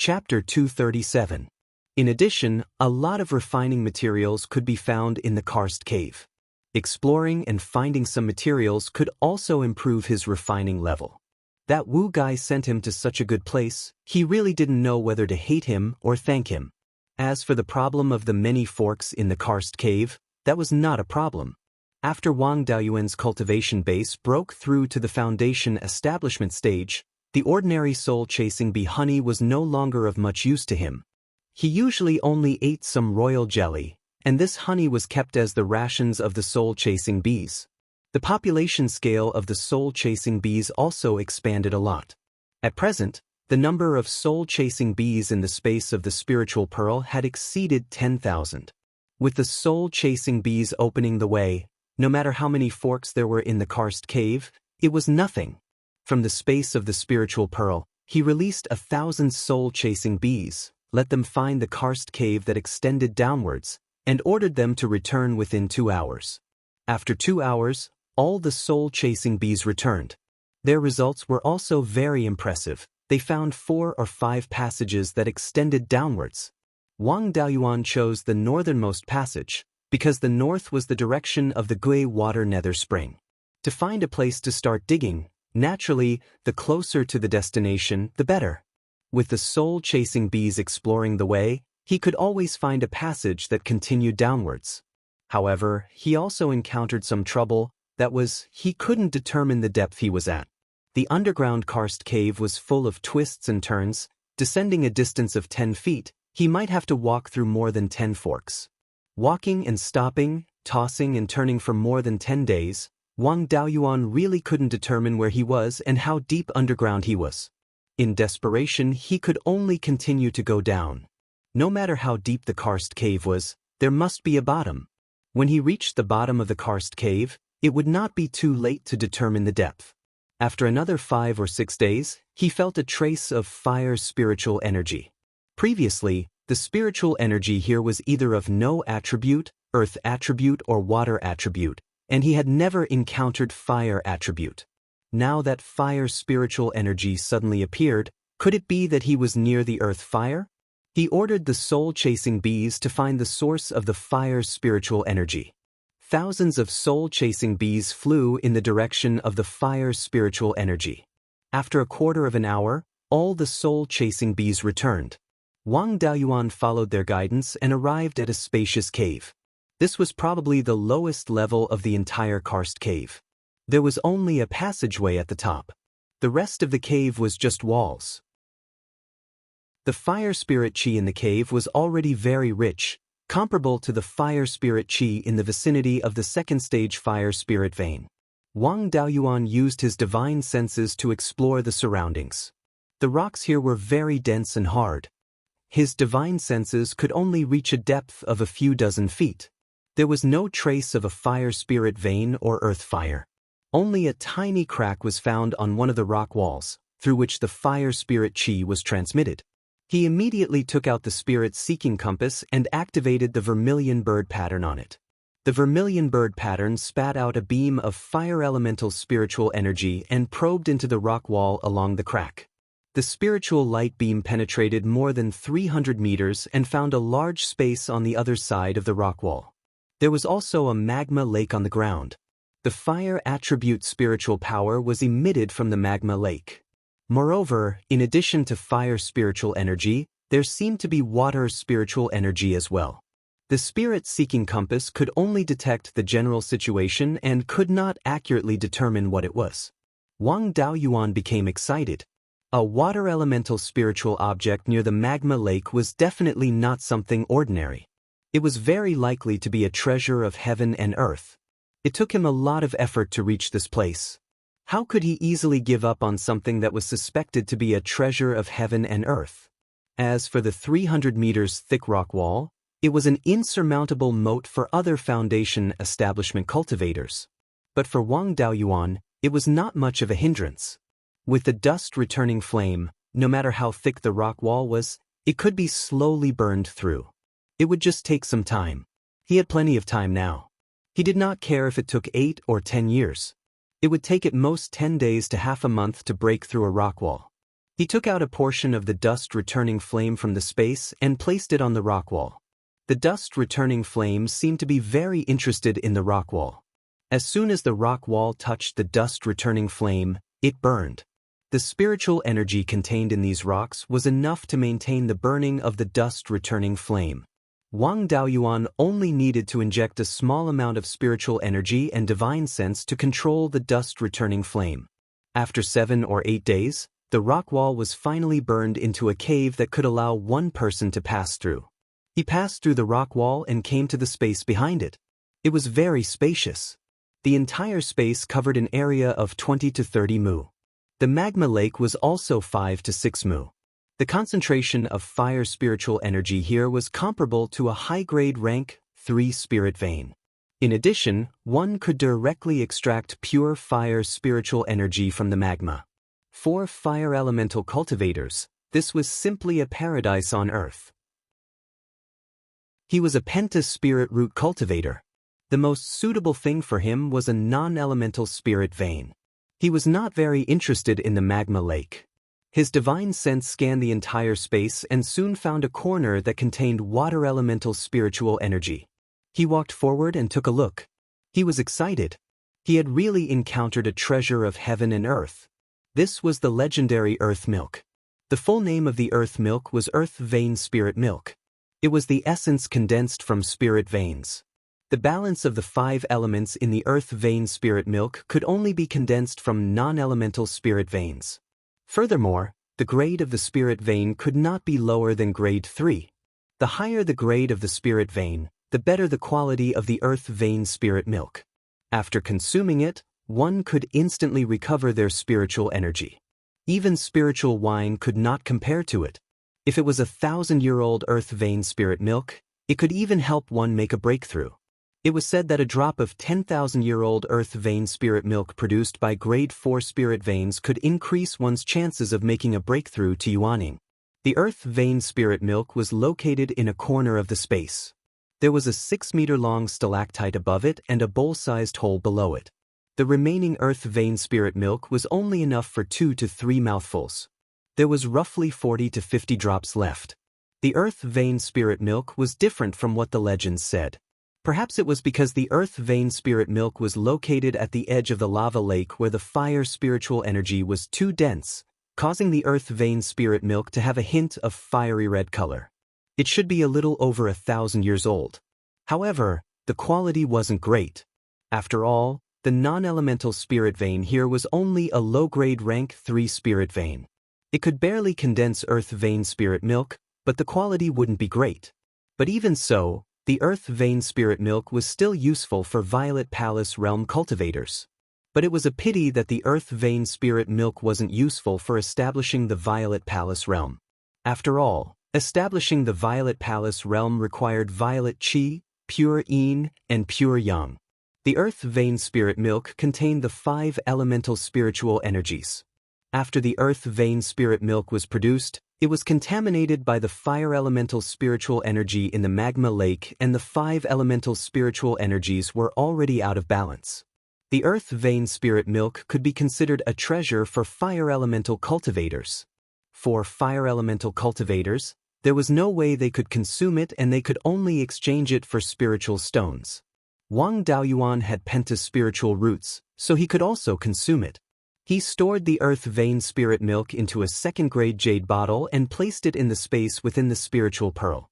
Chapter 237. In addition, a lot of refining materials could be found in the karst cave. Exploring and finding some materials could also improve his refining level. That Wu guy sent him to such a good place, he really didn't know whether to hate him or thank him. As for the problem of the many forks in the karst cave, that was not a problem. After Wang Daoyuan's cultivation base broke through to the foundation establishment stage, the ordinary soul-chasing bee honey was no longer of much use to him. He usually only ate some royal jelly, and this honey was kept as the rations of the soul-chasing bees. The population scale of the soul-chasing bees also expanded a lot. At present, the number of soul-chasing bees in the space of the spiritual pearl had exceeded 10,000. With the soul-chasing bees opening the way, no matter how many forks there were in the karst cave, it was nothing. From the space of the spiritual pearl, he released 1,000 soul-chasing bees, let them find the karst cave that extended downwards, and ordered them to return within 2 hours. After 2 hours, all the soul-chasing bees returned. Their results were also very impressive. They found 4 or 5 passages that extended downwards. Wang Daoyuan chose the northernmost passage, because the north was the direction of the Gui water nether spring. To find a place to start digging, naturally, the closer to the destination, the better. With the soul-chasing bees exploring the way, he could always find a passage that continued downwards. However, he also encountered some trouble, that was, he couldn't determine the depth he was at. The underground karst cave was full of twists and turns. Descending a distance of 10 feet, he might have to walk through more than 10 forks. Walking and stopping, tossing and turning for more than 10 days, Wang Daoyuan really couldn't determine where he was and how deep underground he was. In desperation, he could only continue to go down. No matter how deep the karst cave was, there must be a bottom. When he reached the bottom of the karst cave, it would not be too late to determine the depth. After another 5 or 6 days, he felt a trace of fire spiritual energy. Previously, the spiritual energy here was either of no attribute, earth attribute or water attribute, and he had never encountered fire attribute. Now that fire spiritual energy suddenly appeared, could it be that he was near the earth fire? He ordered the soul-chasing bees to find the source of the fire spiritual energy. Thousands of soul-chasing bees flew in the direction of the fire spiritual energy. After a quarter of an hour, all the soul-chasing bees returned. Wang Daoyuan followed their guidance and arrived at a spacious cave. This was probably the lowest level of the entire karst cave. There was only a passageway at the top. The rest of the cave was just walls. The fire spirit chi in the cave was already very rich, comparable to the fire spirit chi in the vicinity of the second stage fire spirit vein. Wang Daoyuan used his divine senses to explore the surroundings. The rocks here were very dense and hard. His divine senses could only reach a depth of a few dozen feet. There was no trace of a fire spirit vein or earth fire. Only a tiny crack was found on one of the rock walls, through which the fire spirit chi was transmitted. He immediately took out the spirit-seeking compass and activated the vermilion bird pattern on it. The vermilion bird pattern spat out a beam of fire elemental spiritual energy and probed into the rock wall along the crack. The spiritual light beam penetrated more than 300 meters and found a large space on the other side of the rock wall. There was also a magma lake on the ground. The fire attribute spiritual power was emitted from the magma lake. Moreover, in addition to fire spiritual energy, there seemed to be water spiritual energy as well. The spirit-seeking compass could only detect the general situation and could not accurately determine what it was. Wang Daoyuan became excited. A water elemental spiritual object near the magma lake was definitely not something ordinary. It was very likely to be a treasure of heaven and earth. It took him a lot of effort to reach this place. How could he easily give up on something that was suspected to be a treasure of heaven and earth? As for the 300 meters thick rock wall, it was an insurmountable moat for other foundation establishment cultivators. But for Wang Daoyuan, it was not much of a hindrance. With the dust returning flame, no matter how thick the rock wall was, it could be slowly burned through. It would just take some time. He had plenty of time now. He did not care if it took 8 or 10 years. It would take at most 10 days to half a month to break through a rock wall. He took out a portion of the dust-returning flame from the space and placed it on the rock wall. The dust-returning flame seemed to be very interested in the rock wall. As soon as the rock wall touched the dust-returning flame, it burned. The spiritual energy contained in these rocks was enough to maintain the burning of the dust-returning flame. Wang Daoyuan only needed to inject a small amount of spiritual energy and divine sense to control the dust-returning flame. After 7 or 8 days, the rock wall was finally burned into a cave that could allow one person to pass through. He passed through the rock wall and came to the space behind it. It was very spacious. The entire space covered an area of 20 to 30 mu. The magma lake was also 5 to 6 mu. The concentration of fire spiritual energy here was comparable to a high-grade rank 3 spirit vein. In addition, one could directly extract pure fire spiritual energy from the magma. For fire elemental cultivators, this was simply a paradise on Earth. He was a penta spirit root cultivator. The most suitable thing for him was a non-elemental spirit vein. He was not very interested in the magma lake. His divine sense scanned the entire space and soon found a corner that contained water elemental spiritual energy. He walked forward and took a look. He was excited. He had really encountered a treasure of heaven and earth. This was the legendary earth milk. The full name of the earth milk was earth vein spirit milk. It was the essence condensed from spirit veins. The balance of the 5 elements in the earth vein spirit milk could only be condensed from non-elemental spirit veins. Furthermore, the grade of the spirit vein could not be lower than grade 3. The higher the grade of the spirit vein, the better the quality of the earth vein spirit milk. After consuming it, one could instantly recover their spiritual energy. Even spiritual wine could not compare to it. If it was 1,000-year-old earth vein spirit milk, it could even help one make a breakthrough. It was said that a drop of 10,000-year-old earth vein spirit milk produced by grade 4 spirit veins could increase one's chances of making a breakthrough to yuaning. The earth vein spirit milk was located in a corner of the space. There was a 6-meter-long stalactite above it and a bowl-sized hole below it. The remaining earth vein spirit milk was only enough for 2 to 3 mouthfuls. There was roughly 40 to 50 drops left. The earth vein spirit milk was different from what the legends said. Perhaps it was because the earth vein spirit milk was located at the edge of the lava lake where the fire spiritual energy was too dense, causing the earth vein spirit milk to have a hint of fiery red color. It should be a little over 1,000 years old. However, the quality wasn't great. After all, the non-elemental spirit vein here was only a low-grade rank 3 spirit vein. It could barely condense earth vein spirit milk, but the quality wouldn't be great. But even so, the earth vein spirit milk was still useful for Violet Palace realm cultivators. But it was a pity that the earth vein spirit milk wasn't useful for establishing the Violet Palace realm. After all, establishing the Violet Palace realm required violet qi, pure yin, and pure yang. The earth vein spirit milk contained the 5 elemental spiritual energies. After the earth vein spirit milk was produced, it was contaminated by the fire elemental spiritual energy in the magma lake, and the 5 elemental spiritual energies were already out of balance. The earth vein spirit milk could be considered a treasure for fire elemental cultivators. For fire elemental cultivators, there was no way they could consume it, and they could only exchange it for spiritual stones. Wang Daoyuan had penta spiritual roots, so he could also consume it. He stored the earth vein spirit milk into a 2nd-grade jade bottle and placed it in the space within the spiritual pearl.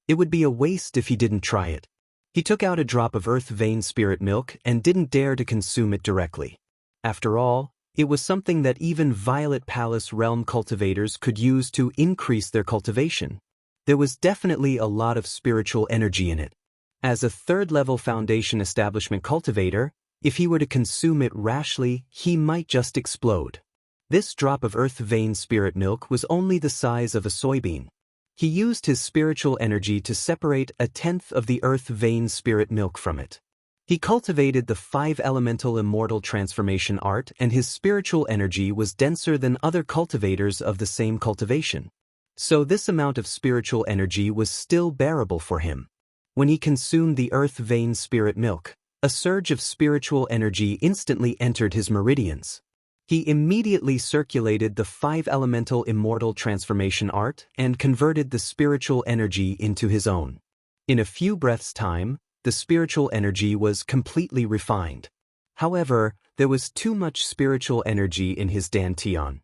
It would be a waste if he didn't try it. He took out a drop of earth vein spirit milk and didn't dare to consume it directly. After all, it was something that even Violet Palace realm cultivators could use to increase their cultivation. There was definitely a lot of spiritual energy in it. As a 3rd-level foundation establishment cultivator, if he were to consume it rashly, he might just explode. This drop of earth vein spirit milk was only the size of a soybean. He used his spiritual energy to separate 1/10 of the earth vein spirit milk from it. He cultivated the 5 elemental immortal transformation art, and his spiritual energy was denser than other cultivators of the same cultivation. So this amount of spiritual energy was still bearable for him. When he consumed the earth vein spirit milk, a surge of spiritual energy instantly entered his meridians. He immediately circulated the 5-elemental immortal transformation art and converted the spiritual energy into his own. In a few breaths' time, the spiritual energy was completely refined. However, there was too much spiritual energy in his dantian.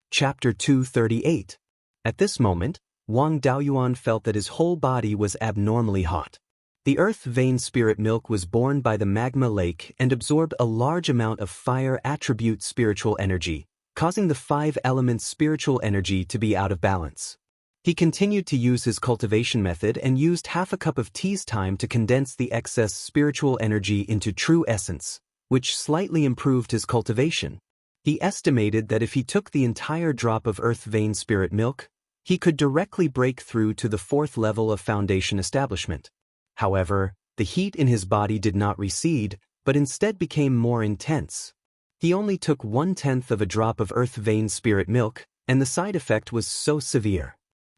Chapter 238. At this moment, Wang Daoyuan felt that his whole body was abnormally hot. The earth vein spirit milk was born by the magma lake and absorbed a large amount of fire attribute spiritual energy, causing the 5 elements spiritual energy to be out of balance. He continued to use his cultivation method and used half a cup of tea's time to condense the excess spiritual energy into true essence, which slightly improved his cultivation. He estimated that if he took the entire drop of earth vein spirit milk, he could directly break through to the 4th level of foundation establishment. However, the heat in his body did not recede, but instead became more intense. He only took 1/10 of a drop of earth vein spirit milk, and the side effect was so severe.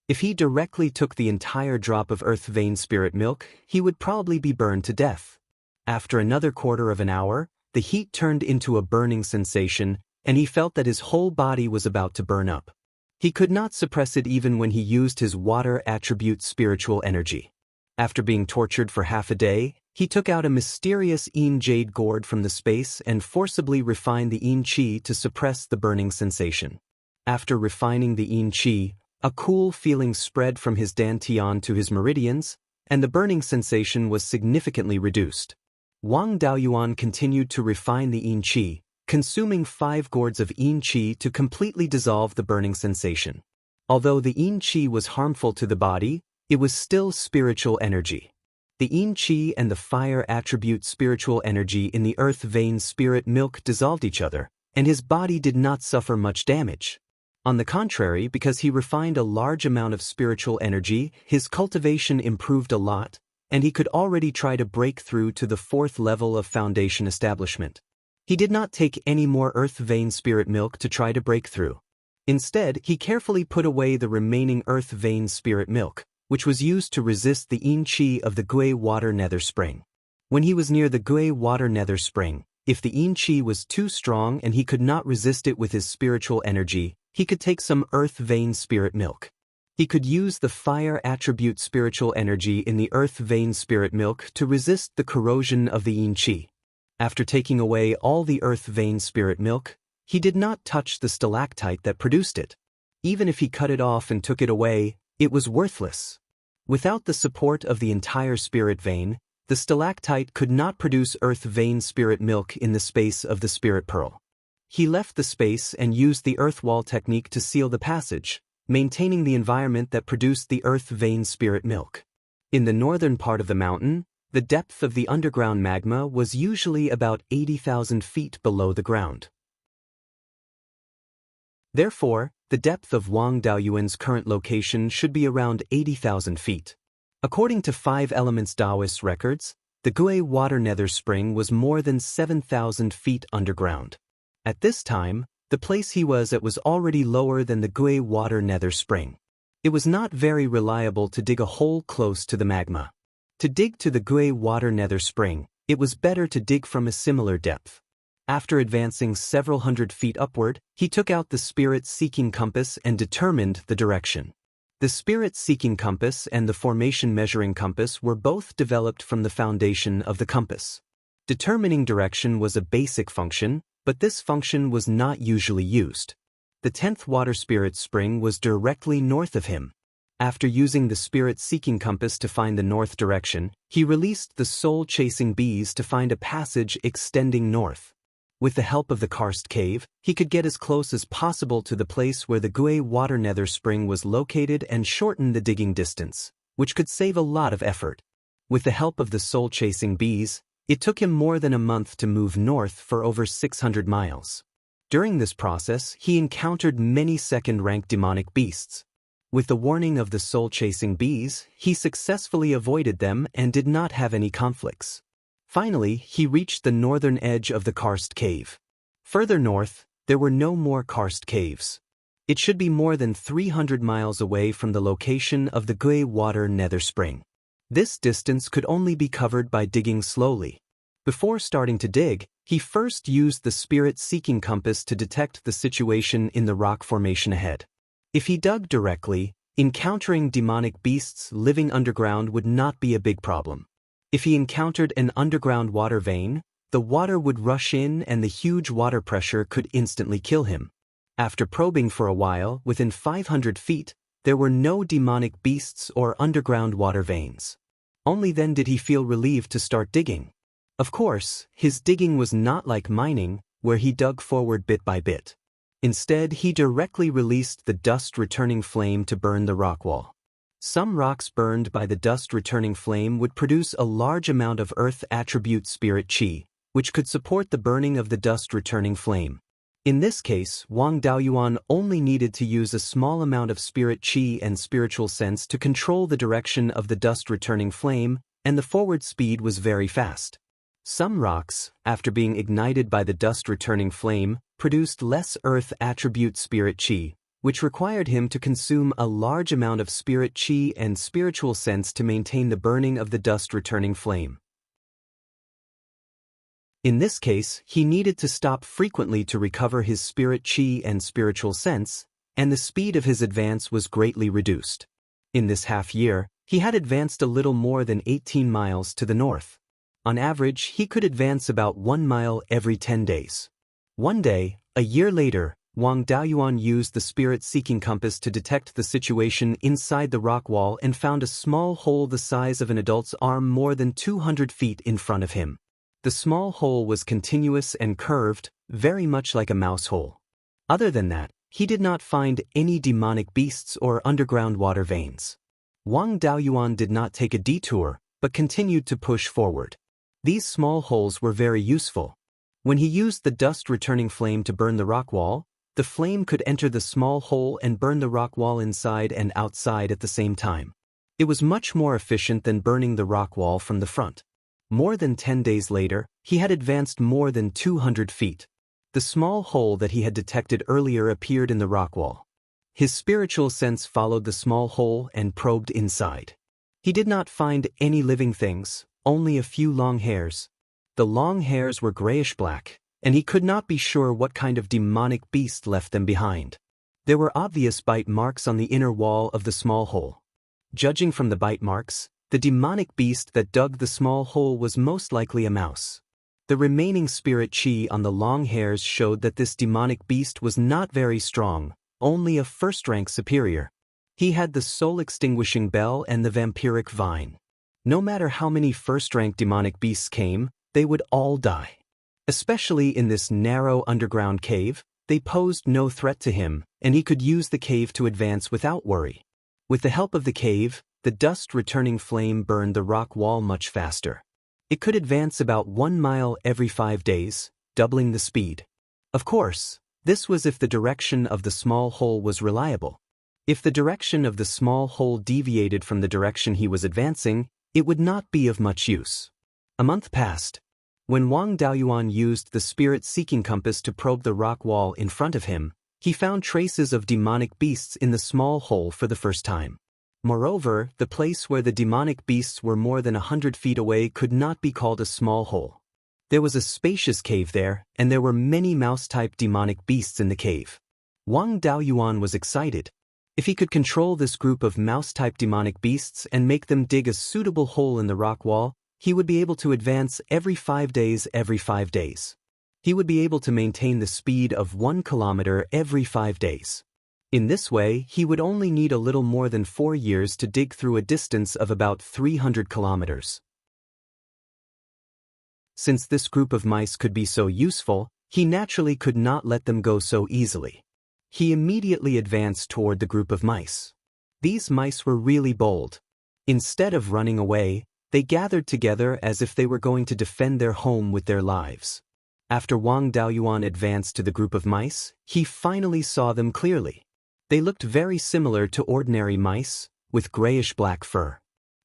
If he directly took the entire drop of earth vein spirit milk, he would probably be burned to death. After another quarter of an hour, the heat turned into a burning sensation, and he felt that his whole body was about to burn up. He could not suppress it even when he used his water attribute spiritual energy. After being tortured for half a day, he took out a mysterious Yin jade gourd from the space and forcibly refined the Yin qi to suppress the burning sensation. After refining the Yin qi, a cool feeling spread from his dantian to his meridians, and the burning sensation was significantly reduced. Wang Daoyuan continued to refine the Yin qi, consuming 5 gourds of Yin qi to completely dissolve the burning sensation. Although the Yin qi was harmful to the body, it was still spiritual energy. The Yin qi and the fire attribute spiritual energy in the earth vein spirit milk dissolved each other, and his body did not suffer much damage. On the contrary, because he refined a large amount of spiritual energy, his cultivation improved a lot, and he could already try to break through to the 4th level of foundation establishment. He did not take any more earth vein spirit milk to try to break through. Instead, he carefully put away the remaining earth vein spirit milk, which was used to resist the Yin qi of the Gui water nether spring. When he was near the Gui water nether spring, if the Yin qi was too strong and he could not resist it with his spiritual energy, he could take some earth vein spirit milk. He could use the fire attribute spiritual energy in the earth vein spirit milk to resist the corrosion of the Yin qi. After taking away all the earth vein spirit milk, he did not touch the stalactite that produced it. Even if he cut it off and took it away, it was worthless. Without the support of the entire spirit vein, the stalactite could not produce earth vein spirit milk in the space of the spirit pearl. He left the space and used the earth wall technique to seal the passage, maintaining the environment that produced the earth vein spirit milk. In the northern part of the mountain, the depth of the underground magma was usually about 80,000 feet below the ground. Therefore, the depth of Wang Daoyuan's current location should be around 80,000 feet. According to 5 Elements Daoist records, the Gui water nether spring was more than 7,000 feet underground. At this time, the place he was at was already lower than the Gui water nether spring. It was not very reliable to dig a hole close to the magma. To dig to the Gui water nether spring, it was better to dig from a similar depth. After advancing several hundred feet upward, he took out the spirit-seeking compass and determined the direction. The spirit-seeking compass and the formation measuring compass were both developed from the foundation of the compass. Determining direction was a basic function, but this function was not usually used. The 10th water spirit spring was directly north of him. After using the spirit-seeking compass to find the north direction, he released the soul-chasing bees to find a passage extending north. With the help of the karst cave, he could get as close as possible to the place where the Gui water nether spring was located and shorten the digging distance, which could save a lot of effort. With the help of the soul-chasing bees, it took him more than a month to move north for over 600 miles. During this process, he encountered many second-rank demonic beasts. With the warning of the soul-chasing bees, he successfully avoided them and did not have any conflicts. Finally, he reached the northern edge of the karst cave. Further north, there were no more karst caves. It should be more than 300 miles away from the location of the Gui water nether spring. This distance could only be covered by digging slowly. Before starting to dig, he first used the spirit-seeking compass to detect the situation in the rock formation ahead. If he dug directly, encountering demonic beasts living underground would not be a big problem. If he encountered an underground water vein, the water would rush in and the huge water pressure could instantly kill him. After probing for a while, within 500 feet, there were no demonic beasts or underground water veins. Only then did he feel relieved to start digging. Of course, his digging was not like mining, where he dug forward bit by bit. Instead, he directly released the dust-returning flame to burn the rock wall. Some rocks burned by the dust-returning flame would produce a large amount of earth attribute spirit qi, which could support the burning of the dust-returning flame. In this case, Wang Daoyuan only needed to use a small amount of spirit qi and spiritual sense to control the direction of the dust-returning flame, and the forward speed was very fast. Some rocks, after being ignited by the dust-returning flame, produced less earth attribute spirit qi, which required him to consume a large amount of spirit qi and spiritual sense to maintain the burning of the dust-returning flame. In this case, he needed to stop frequently to recover his spirit qi and spiritual sense, and the speed of his advance was greatly reduced. In this half-year, he had advanced a little more than 18 miles to the north. On average, he could advance about 1 mile every 10 days. One day, a year later, Wang Daoyuan used the spirit-seeking compass to detect the situation inside the rock wall and found a small hole the size of an adult's arm more than 200 feet in front of him. The small hole was continuous and curved, very much like a mouse hole. Other than that, he did not find any demonic beasts or underground water veins. Wang Daoyuan did not take a detour, but continued to push forward. These small holes were very useful. When he used the dust-returning flame to burn the rock wall, the flame could enter the small hole and burn the rock wall inside and outside at the same time. It was much more efficient than burning the rock wall from the front. More than 10 days later, he had advanced more than 200 feet. The small hole that he had detected earlier appeared in the rock wall. His spiritual sense followed the small hole and probed inside. He did not find any living things, only a few long hairs. The long hairs were grayish-black, and he could not be sure what kind of demonic beast left them behind. There were obvious bite marks on the inner wall of the small hole. Judging from the bite marks, the demonic beast that dug the small hole was most likely a mouse. The remaining spirit qi on the long hairs showed that this demonic beast was not very strong, only a first-rank superior. He had the soul-extinguishing bell and the vampiric vine. No matter how many first-rank demonic beasts came, they would all die. Especially in this narrow underground cave, they posed no threat to him, and he could use the cave to advance without worry. With the help of the cave, the dust-returning flame burned the rock wall much faster. It could advance about 1 mile every 5 days, doubling the speed. Of course, this was if the direction of the small hole was reliable. If the direction of the small hole deviated from the direction he was advancing, it would not be of much use. A month passed. When Wang Daoyuan used the spirit-seeking compass to probe the rock wall in front of him, he found traces of demonic beasts in the small hole for the first time. Moreover, the place where the demonic beasts were more than 100 feet away could not be called a small hole. There was a spacious cave there, and there were many mouse-type demonic beasts in the cave. Wang Daoyuan was excited. If he could control this group of mouse-type demonic beasts and make them dig a suitable hole in the rock wall, he would be able to advance every 5 days every 5 days. He would be able to maintain the speed of 1 kilometer every 5 days. In this way, he would only need a little more than 4 years to dig through a distance of about 300 kilometers. Since this group of mice could be so useful, he naturally could not let them go so easily. He immediately advanced toward the group of mice. These mice were really bold. Instead of running away, they gathered together as if they were going to defend their home with their lives. After Wang Daoyuan advanced to the group of mice, he finally saw them clearly. They looked very similar to ordinary mice, with grayish-black fur.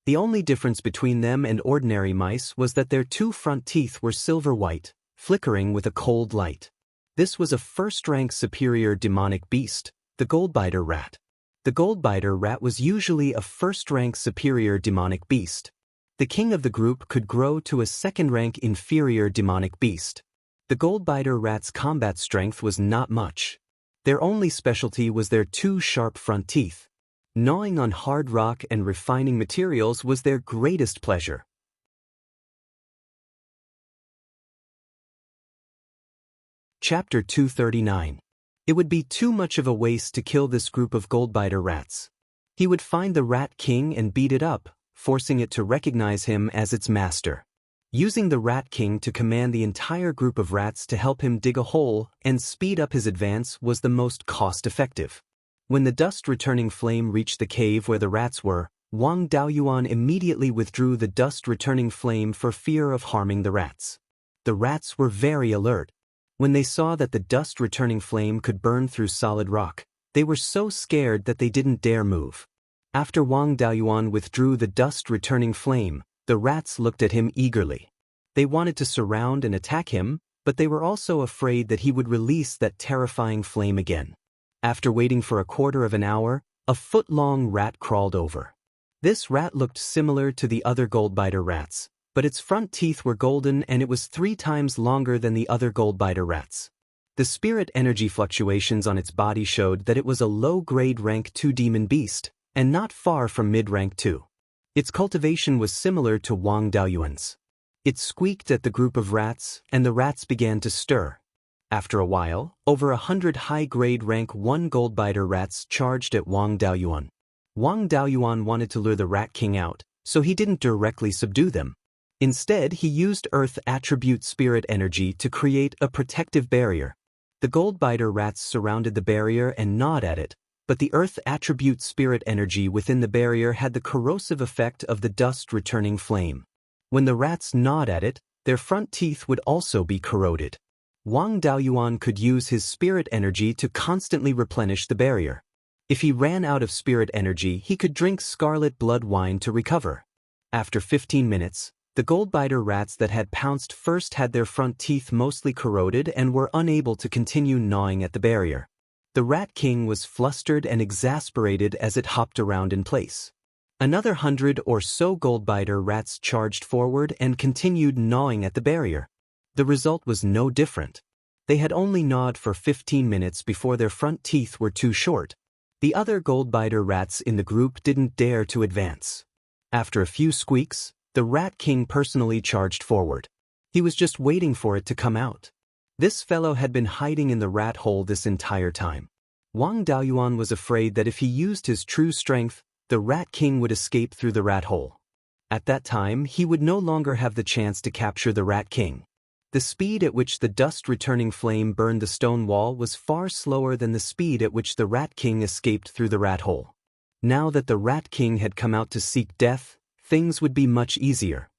The only difference between them and ordinary mice was that their 2 front teeth were silver-white, flickering with a cold light. This was a first-rank superior demonic beast, the goldbiter rat. The goldbiter rat was usually a first-rank superior demonic beast. the king of the group could grow to a second-rank inferior demonic beast. The goldbiter rats' combat strength was not much. Their only specialty was their two sharp front teeth. Gnawing on hard rock and refining materials was their greatest pleasure. Chapter 239. It would be too much of a waste to kill this group of goldbiter rats. He would find the Rat King and beat it up, forcing it to recognize him as its master. Using the Rat King to command the entire group of rats to help him dig a hole and speed up his advance was the most cost-effective. When the dust-returning flame reached the cave where the rats were, Wang Daoyuan immediately withdrew the dust-returning flame for fear of harming the rats. The rats were very alert. When they saw that the dust-returning flame could burn through solid rock, they were so scared that they didn't dare move. After Wang Daoyuan withdrew the dust-returning flame, the rats looked at him eagerly. They wanted to surround and attack him, but they were also afraid that he would release that terrifying flame again. After waiting for a quarter of an hour, a foot-long rat crawled over. This rat looked similar to the other goldbiter rats, but its front teeth were golden and it was 3 times longer than the other goldbiter rats. The spirit energy fluctuations on its body showed that it was a low-grade rank 2 demon beast, and not far from mid-rank 2. Its cultivation was similar to Wang Daoyuan's. It squeaked at the group of rats, and the rats began to stir. After a while, over 100 high-grade rank 1 goldbiter rats charged at Wang Daoyuan. Wang Daoyuan wanted to lure the Rat King out, so he didn't directly subdue them. Instead, he used Earth attribute spirit energy to create a protective barrier. The goldbiter rats surrounded the barrier and gnawed at it, but the Earth attribute spirit energy within the barrier had the corrosive effect of the dust-returning flame. When the rats gnawed at it, their front teeth would also be corroded. Wang Daoyuan could use his spirit energy to constantly replenish the barrier. If he ran out of spirit energy, he could drink scarlet blood wine to recover. After 15 minutes, the goldbiter rats that had pounced first had their front teeth mostly corroded and were unable to continue gnawing at the barrier. The Rat King was flustered and exasperated as it hopped around in place. Another 100 or so goldbiter rats charged forward and continued gnawing at the barrier. The result was no different. They had only gnawed for 15 minutes before their front teeth were too short. The other goldbiter rats in the group didn't dare to advance. After a few squeaks, the Rat King personally charged forward. He was just waiting for it to come out. This fellow had been hiding in the rat hole this entire time. Wang Daoyuan was afraid that if he used his true strength, the Rat King would escape through the rat hole. At that time, he would no longer have the chance to capture the Rat King. The speed at which the dust-returning flame burned the stone wall was far slower than the speed at which the Rat King escaped through the rat hole. Now that the Rat King had come out to seek death, things would be much easier.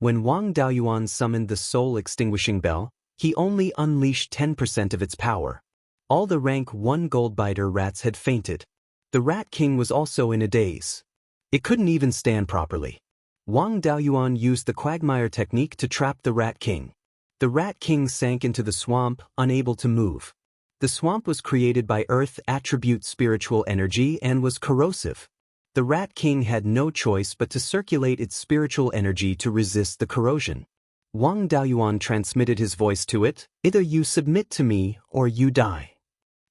When Wang Daoyuan summoned the soul-extinguishing bell, he only unleashed 10% of its power. All the rank 1 goldbiter rats had fainted. The Rat King was also in a daze. It couldn't even stand properly. Wang Daoyuan used the quagmire technique to trap the Rat King. The Rat King sank into the swamp, unable to move. The swamp was created by Earth attribute spiritual energy and was corrosive. The Rat King had no choice but to circulate its spiritual energy to resist the corrosion. Wang Daoyuan transmitted his voice to it, "Either you submit to me or you die."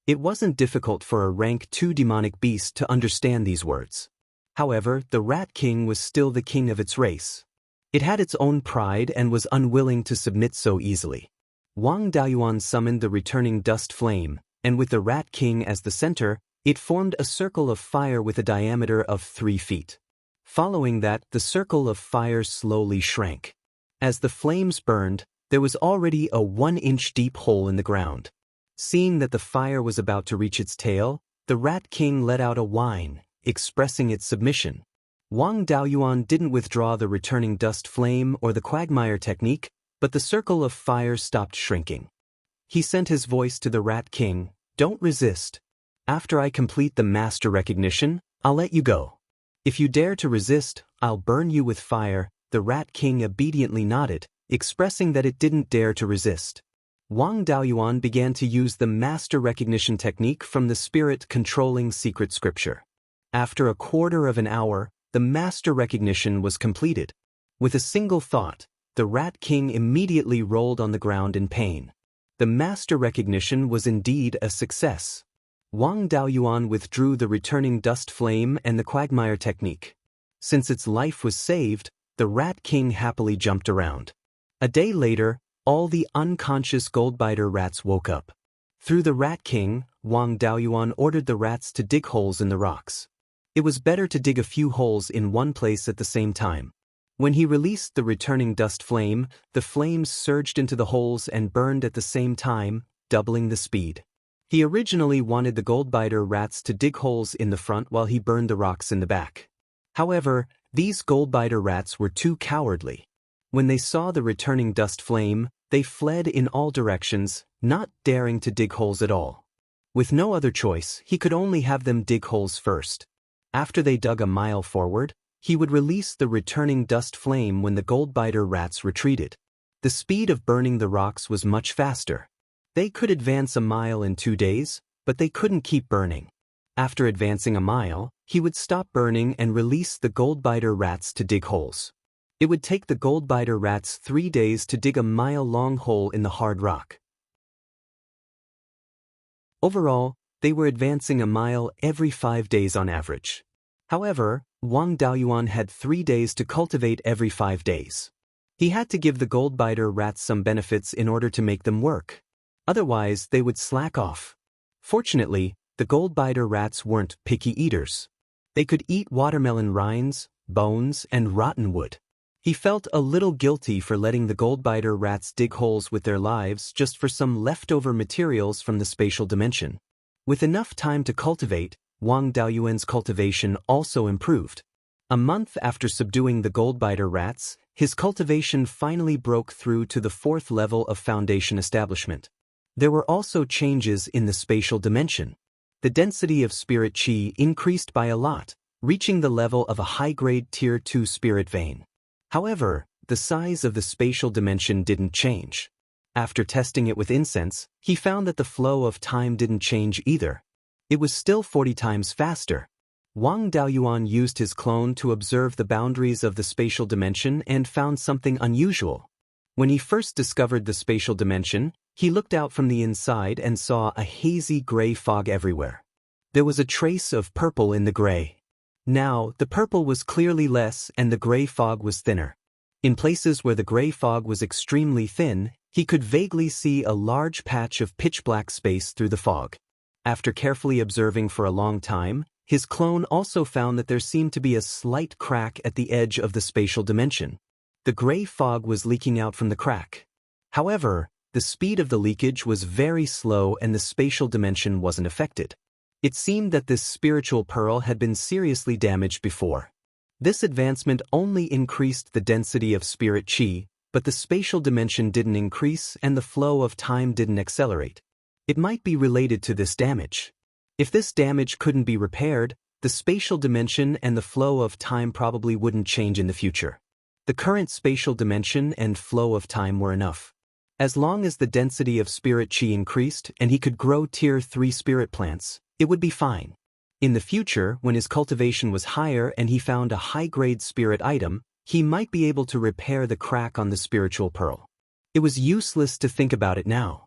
It wasn't difficult for a rank 2 demonic beast to understand these words. However, the Rat King was still the king of its race. It had its own pride and was unwilling to submit so easily. Wang Daoyuan summoned the returning dust flame, and with the Rat King as the center, it formed a circle of fire with a diameter of 3 feet. Following that, the circle of fire slowly shrank. As the flames burned, there was already a 1-inch deep hole in the ground. Seeing that the fire was about to reach its tail, the Rat King let out a whine, expressing its submission. Wang Daoyuan didn't withdraw the returning dust flame or the quagmire technique, but the circle of fire stopped shrinking. He sent his voice to the Rat King, "Don't resist. After I complete the master recognition, I'll let you go. If you dare to resist, I'll burn you with fire." The Rat King obediently nodded, expressing that it didn't dare to resist. Wang Daoyuan began to use the master recognition technique from the spirit controlling secret scripture. After a quarter of an hour, the master recognition was completed. With a single thought, the Rat King immediately rolled on the ground in pain. The master recognition was indeed a success. Wang Daoyuan withdrew the returning dust flame and the quagmire technique. Since its life was saved, the Rat King happily jumped around. A day later, all the unconscious goldbiter rats woke up. Through the Rat King, Wang Daoyuan ordered the rats to dig holes in the rocks. It was better to dig a few holes in one place at the same time. When he released the returning dust flame, the flames surged into the holes and burned at the same time, doubling the speed. He originally wanted the goldbiter rats to dig holes in the front while he burned the rocks in the back. However, these goldbiter rats were too cowardly. When they saw the returning dust flame, they fled in all directions, not daring to dig holes at all. With no other choice, he could only have them dig holes first. After they dug a mile forward, he would release the returning dust flame when the goldbiter rats retreated. The speed of burning the rocks was much faster. They could advance a mile in 2 days, but they couldn't keep burning. After advancing a mile, he would stop burning and release the goldbiter rats to dig holes. It would take the goldbiter rats 3 days to dig a mile-long hole in the hard rock. Overall, they were advancing a mile every 5 days on average. However, Wang Daoyuan had 3 days to cultivate every 5 days. He had to give the goldbiter rats some benefits in order to make them work. Otherwise, they would slack off. Fortunately, the goldbiter rats weren't picky eaters. They could eat watermelon rinds, bones, and rotten wood. He felt a little guilty for letting the goldbiter rats dig holes with their lives just for some leftover materials from the spatial dimension. With enough time to cultivate, Wang Daoyuan's cultivation also improved. A month after subduing the goldbiter rats, his cultivation finally broke through to the 4th level of foundation establishment. There were also changes in the spatial dimension. The density of spirit qi increased by a lot, reaching the level of a high-grade Tier 2 spirit vein. However, the size of the spatial dimension didn't change. After testing it with incense, he found that the flow of time didn't change either. It was still 40 times faster. Wang Daoyuan used his clone to observe the boundaries of the spatial dimension and found something unusual. When he first discovered the spatial dimension, he looked out from the inside and saw a hazy gray fog everywhere. There was a trace of purple in the gray. Now, the purple was clearly less and the gray fog was thinner. In places where the gray fog was extremely thin, he could vaguely see a large patch of pitch-black space through the fog. After carefully observing for a long time, his clone also found that there seemed to be a slight crack at the edge of the spatial dimension. The gray fog was leaking out from the crack. However, the speed of the leakage was very slow and the spatial dimension wasn't affected. It seemed that this spiritual pearl had been seriously damaged before. This advancement only increased the density of spirit qi, but the spatial dimension didn't increase and the flow of time didn't accelerate. It might be related to this damage. If this damage couldn't be repaired, the spatial dimension and the flow of time probably wouldn't change in the future. The current spatial dimension and flow of time were enough. As long as the density of spirit qi increased and he could grow Tier 3 spirit plants, it would be fine. In the future, when his cultivation was higher and he found a high-grade spirit item, he might be able to repair the crack on the spiritual pearl. It was useless to think about it now.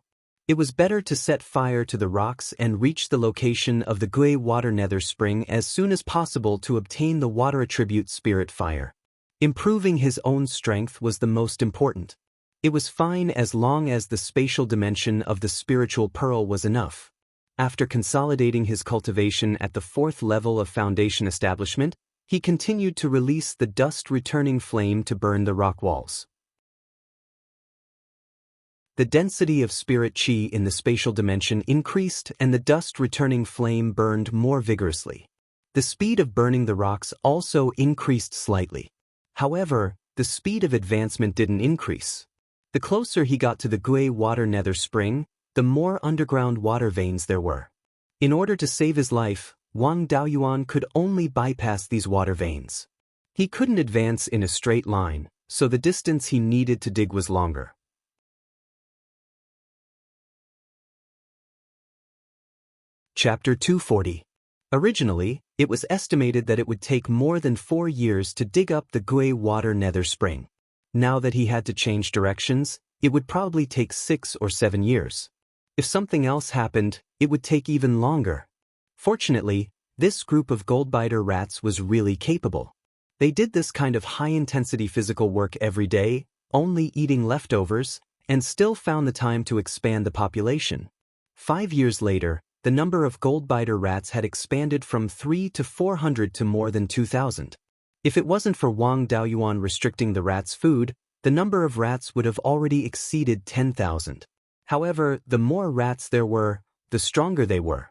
It was better to set fire to the rocks and reach the location of the Gui water nether spring as soon as possible to obtain the water attribute spirit fire. Improving his own strength was the most important. It was fine as long as the spatial dimension of the spiritual pearl was enough. After consolidating his cultivation at the 4th level of foundation establishment, he continued to release the dust-returning flame to burn the rock walls. The density of spirit qi in the spatial dimension increased and the dust-returning flame burned more vigorously. The speed of burning the rocks also increased slightly. However, the speed of advancement didn't increase. The closer he got to the Gui water nether spring, the more underground water veins there were. In order to save his life, Wang Daoyuan could only bypass these water veins. He couldn't advance in a straight line, so the distance he needed to dig was longer. Chapter 240. Originally, It was estimated that it would take more than 4 years to dig up the Gui water nether spring. Now that he had to change directions, it would probably take 6 or 7 years. If something else happened, it would take even longer. Fortunately, this group of goldbiter rats was really capable. They did this kind of high-intensity physical work every day, only eating leftovers, and still found the time to expand the population. 5 years later, the number of goldbiter rats had expanded from 3 to 400 to more than 2,000. If it wasn't for Wang Daoyuan restricting the rats' food, the number of rats would have already exceeded 10,000. However, the more rats there were, the stronger they were.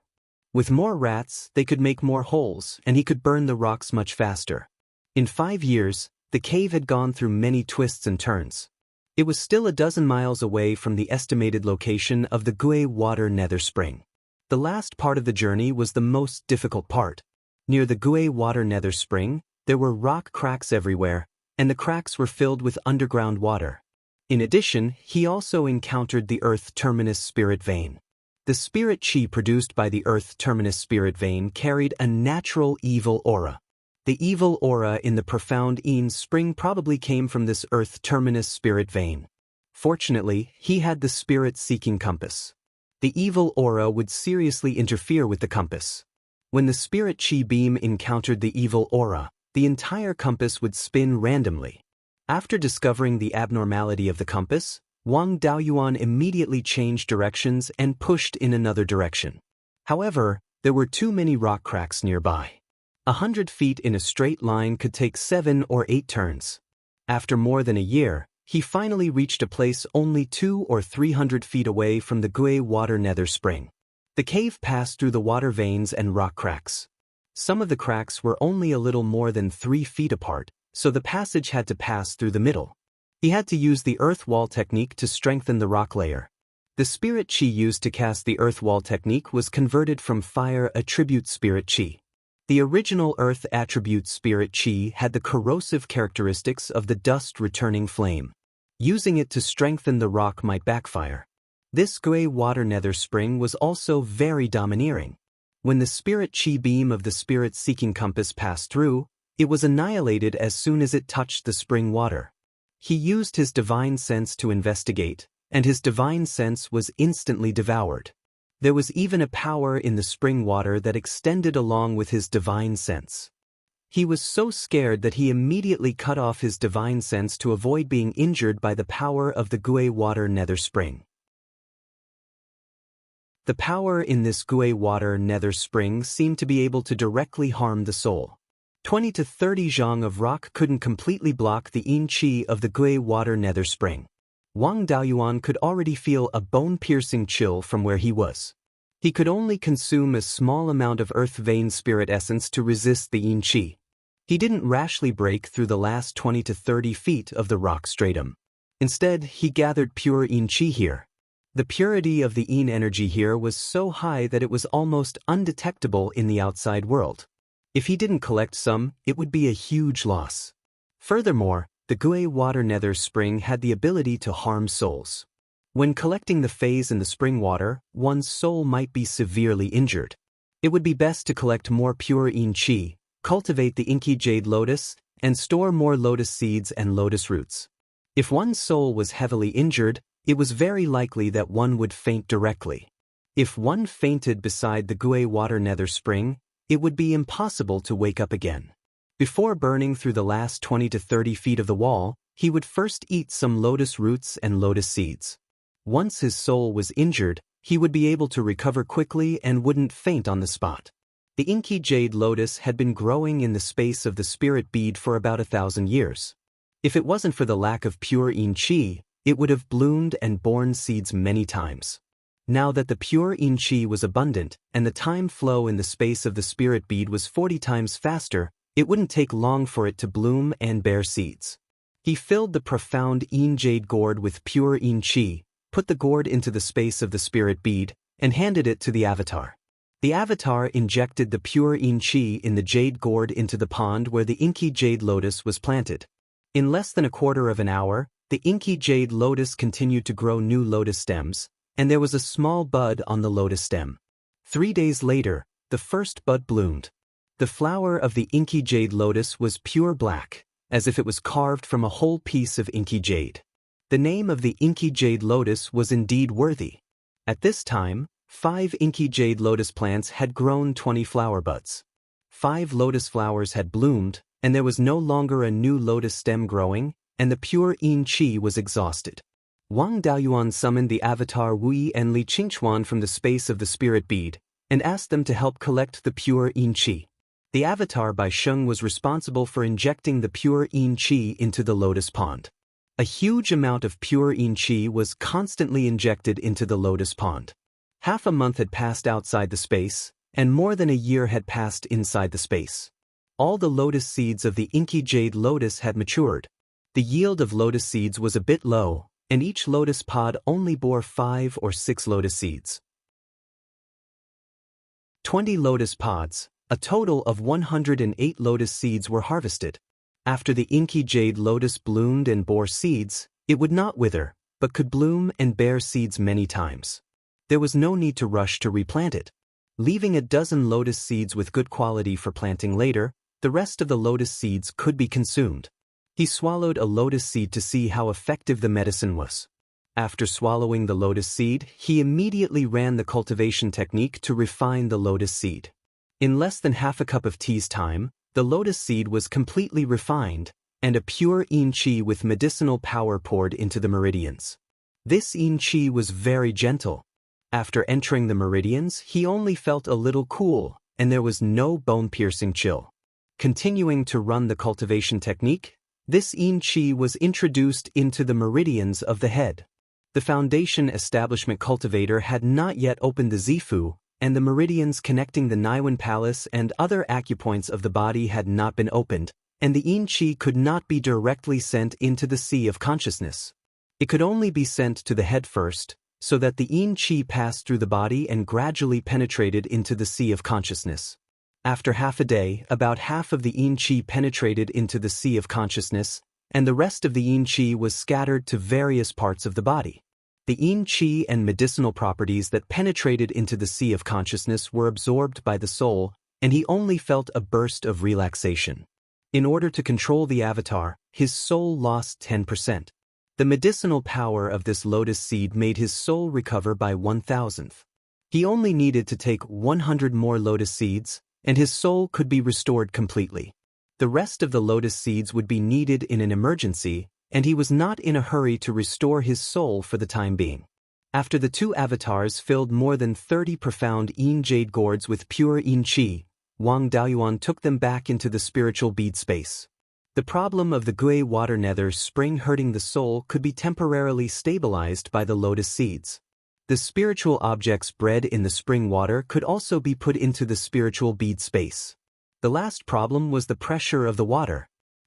With more rats, they could make more holes, and he could burn the rocks much faster. In 5 years, the cave had gone through many twists and turns. It was still a dozen miles away from the estimated location of the Gui water nether spring. The last part of the journey was the most difficult part. Near the Gui water nether spring, there were rock cracks everywhere, and the cracks were filled with underground water. In addition, he also encountered the Earth Terminus Spirit Vein. The spirit chi produced by the Earth Terminus Spirit Vein carried a natural evil aura. The evil aura in the profound Yin spring probably came from this Earth Terminus Spirit Vein. Fortunately, he had the spirit-seeking compass. The evil aura would seriously interfere with the compass. When the spirit chi beam encountered the evil aura, the entire compass would spin randomly. After discovering the abnormality of the compass, Wang Daoyuan immediately changed directions and pushed in another direction. However, there were too many rock cracks nearby. 100 feet in a straight line could take 7 or 8 turns. After more than a year, he finally reached a place only 200 or 300 feet away from the Gui water nether spring. The cave passed through the water veins and rock cracks. Some of the cracks were only a little more than 3 feet apart, so the passage had to pass through the middle. He had to use the earth wall technique to strengthen the rock layer. The spirit chi used to cast the earth wall technique was converted from fire attribute spirit chi. The original earth attribute spirit chi had the corrosive characteristics of the dust-returning flame. Using it to strengthen the rock might backfire. This Gui water nether spring was also very domineering. When the spirit chi beam of the spirit-seeking compass passed through, it was annihilated as soon as it touched the spring water. He used his divine sense to investigate, and his divine sense was instantly devoured. There was even a power in the spring water that extended along with his divine sense. He was so scared that he immediately cut off his divine sense to avoid being injured by the power of the Gui water nether spring. The power in this Gui water nether spring seemed to be able to directly harm the soul. 20 to 30 zhang of rock couldn't completely block the yin chi of the Gui water nether spring. Wang Daoyuan could already feel a bone-piercing chill from where he was. He could only consume a small amount of earth vein spirit essence to resist the yin chi. He didn't rashly break through the last 20 to 30 feet of the rock stratum. Instead, he gathered pure yin chi here. The purity of the yin energy here was so high that it was almost undetectable in the outside world. If he didn't collect some, it would be a huge loss. Furthermore, the Gui water nether spring had the ability to harm souls. When collecting the phase in the spring water, one's soul might be severely injured. It would be best to collect more pure yin chi, cultivate the inky jade lotus, and store more lotus seeds and lotus roots. If one's soul was heavily injured, it was very likely that one would faint directly. If one fainted beside the Gui water nether spring, it would be impossible to wake up again. Before burning through the last 20 to 30 feet of the wall, he would first eat some lotus roots and lotus seeds. Once his soul was injured, he would be able to recover quickly and wouldn't faint on the spot. The inky jade lotus had been growing in the space of the spirit bead for about 1,000 years. If it wasn't for the lack of pure yin chi, it would have bloomed and borne seeds many times. Now that the pure yin chi was abundant and the time flow in the space of the spirit bead was 40 times faster, it wouldn't take long for it to bloom and bear seeds. He filled the profound yin jade gourd with pure yin chi, put the gourd into the space of the spirit bead, and handed it to the avatar. The avatar injected the pure yin chi in the jade gourd into the pond where the inky jade lotus was planted. In less than a quarter of an hour, the inky jade lotus continued to grow new lotus stems, and there was a small bud on the lotus stem. 3 days later, the first bud bloomed. The flower of the inky jade lotus was pure black, as if it was carved from a whole piece of inky jade. The name of the inky jade lotus was indeed worthy. At this time, 5 inky jade lotus plants had grown 20 flower buds. 5 lotus flowers had bloomed, and there was no longer a new lotus stem growing, and the pure yin qi was exhausted. Wang Daoist summoned the avatar Wuxia and Xianxia from the space of the spirit bead, and asked them to help collect the pure yin qi. The avatar by Sheng was responsible for injecting the pure yin qi into the lotus pond. A huge amount of pure yin qi was constantly injected into the lotus pond. Half a month had passed outside the space, and more than a year had passed inside the space. All the lotus seeds of the inky jade lotus had matured. The yield of lotus seeds was a bit low, and each lotus pod only bore 5 or 6 lotus seeds. 20 lotus pods, a total of 108 lotus seeds were harvested. After the inky jade lotus bloomed and bore seeds, it would not wither, but could bloom and bear seeds many times. There was no need to rush to replant it. Leaving a dozen lotus seeds with good quality for planting later, the rest of the lotus seeds could be consumed. He swallowed a lotus seed to see how effective the medicine was. After swallowing the lotus seed, he immediately ran the cultivation technique to refine the lotus seed. In less than half a cup of tea's time, the lotus seed was completely refined, and a pure yin qi with medicinal power poured into the meridians. This yin qi was very gentle. After entering the meridians, he only felt a little cool, and there was no bone-piercing chill. Continuing to run the cultivation technique, this yin qi was introduced into the meridians of the head. The foundation establishment cultivator had not yet opened the zifu, and the meridians connecting the Niwen Palace and other acupoints of the body had not been opened, and the yin qi could not be directly sent into the sea of consciousness. It could only be sent to the head first, so that the yin qi passed through the body and gradually penetrated into the sea of consciousness. After half a day, about half of the yin qi penetrated into the sea of consciousness, and the rest of the yin qi was scattered to various parts of the body. The yin qi and medicinal properties that penetrated into the sea of consciousness were absorbed by the soul, and he only felt a burst of relaxation. In order to control the avatar, his soul lost 10%. The medicinal power of this lotus seed made his soul recover by 1,000th. He only needed to take 100 more lotus seeds, and his soul could be restored completely. The rest of the lotus seeds would be needed in an emergency, and he was not in a hurry to restore his soul for the time being. After the 2 avatars filled more than 30 profound yin jade gourds with pure yin qi, Wang Daoist took them back into the spiritual bead space. The problem of the gui water nether spring hurting the soul could be temporarily stabilized by the lotus seeds. The spiritual objects bred in the spring water could also be put into the spiritual bead space. The last problem was the pressure of the water.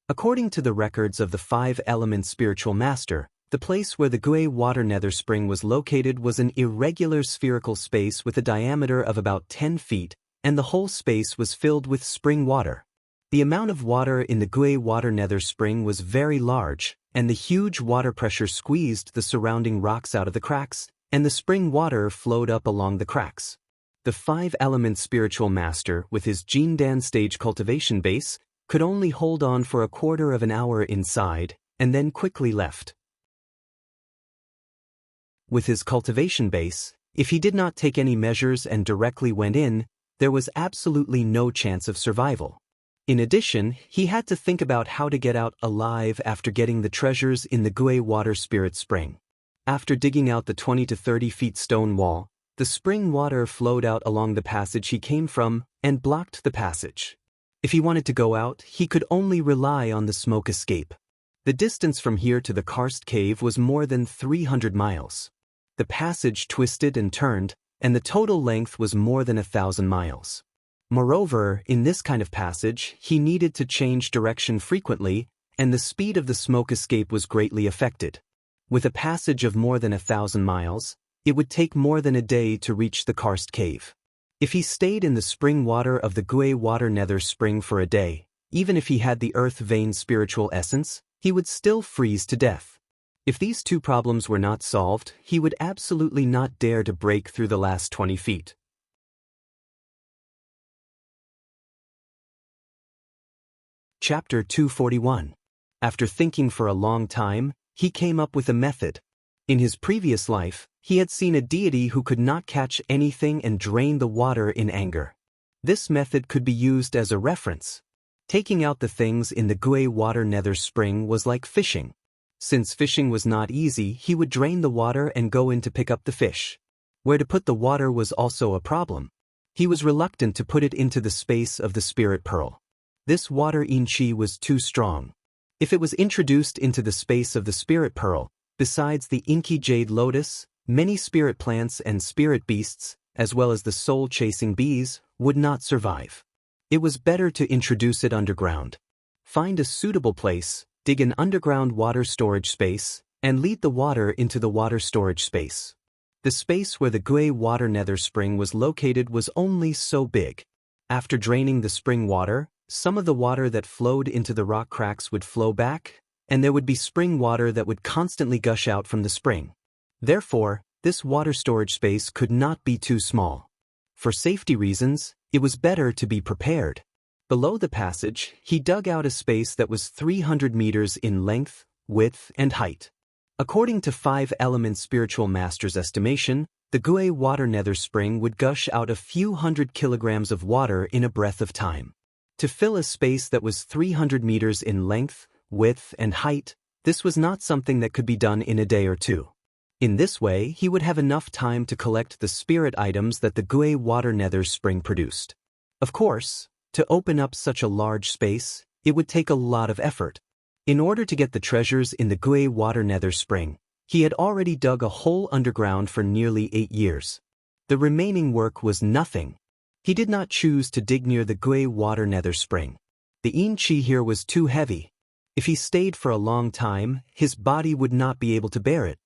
According to the records of the 5-element spiritual master, the place where the gui water nether spring was located was an irregular spherical space with a diameter of about 10 feet, and the whole space was filled with spring water. The amount of water in the gui water nether spring was very large, and the huge water pressure squeezed the surrounding rocks out of the cracks, and the spring water flowed up along the cracks. The 5-element spiritual master, with his Jindan stage cultivation base, could only hold on for a quarter of an hour inside, and then quickly left. With his cultivation base, if he did not take any measures and directly went in, there was absolutely no chance of survival. In addition, he had to think about how to get out alive after getting the treasures in the gui water spirit spring. After digging out the 20 to 30 feet stone wall, the spring water flowed out along the passage he came from and blocked the passage. If he wanted to go out, he could only rely on the smoke escape. The distance from here to the karst cave was more than 300 miles. The passage twisted and turned, and the total length was more than 1,000 miles. Moreover, in this kind of passage, he needed to change direction frequently, and the speed of the smoke escape was greatly affected. With a passage of more than 1,000 miles, it would take more than a day to reach the karst cave. If he stayed in the spring water of the gui water nether spring for a day, even if he had the earth vein spiritual essence, he would still freeze to death. If these 2 problems were not solved, he would absolutely not dare to break through the last 20 feet. Chapter 241. After thinking for a long time, he came up with a method. In his previous life, he had seen a deity who could not catch anything and drain the water in anger. This method could be used as a reference. Taking out the things in the Gui water nether spring was like fishing. Since fishing was not easy, he would drain the water and go in to pick up the fish. Where to put the water was also a problem. He was reluctant to put it into the space of the spirit pearl. This water Yin-Chi was too strong. If it was introduced into the space of the spirit pearl, besides the inky jade lotus, many spirit plants and spirit beasts, as well as the soul-chasing bees, would not survive. It was better to introduce it underground. Find a suitable place, dig an underground water storage space, and lead the water into the water storage space. The space where the Gui water nether spring was located was only so big. After draining the spring water, some of the water that flowed into the rock cracks would flow back, and there would be spring water that would constantly gush out from the spring. Therefore, this water storage space could not be too small. For safety reasons, it was better to be prepared. Below the passage, he dug out a space that was 300 meters in length, width, and height. According to 5-element spiritual master's estimation, the Gui water nether spring would gush out a few hundred kilograms of water in a breath of time. To fill a space that was 300 meters in length, width, and height, this was not something that could be done in a day or two. In this way, he would have enough time to collect the spirit items that the Gui water nether spring produced. Of course, to open up such a large space, it would take a lot of effort. In order to get the treasures in the Gui water nether spring, he had already dug a hole underground for nearly 8 years. The remaining work was nothing. He did not choose to dig near the Gui water nether spring. The Yin-Chi here was too heavy. If he stayed for a long time, his body would not be able to bear it.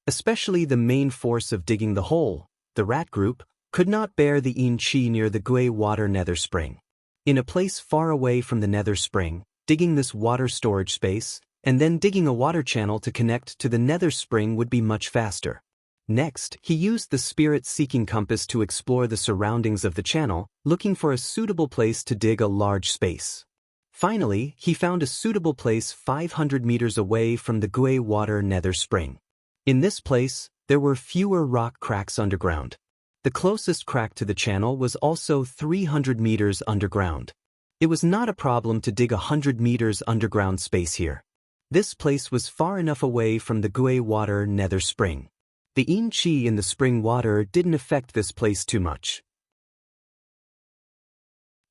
Especially the main force of digging the hole, the rat group, could not bear the Yin-Chi near the Gui water nether spring. In a place far away from the nether spring, digging this water storage space, and then digging a water channel to connect to the nether spring would be much faster. Next, he used the spirit-seeking compass to explore the surroundings of the channel, looking for a suitable place to dig a large space. Finally, he found a suitable place 500 meters away from the Gui water nether spring. In this place, there were fewer rock cracks underground. The closest crack to the channel was also 300 meters underground. It was not a problem to dig 100 meters underground space here. This place was far enough away from the Gui water nether spring. The Yin-Chi in the spring water didn't affect this place too much.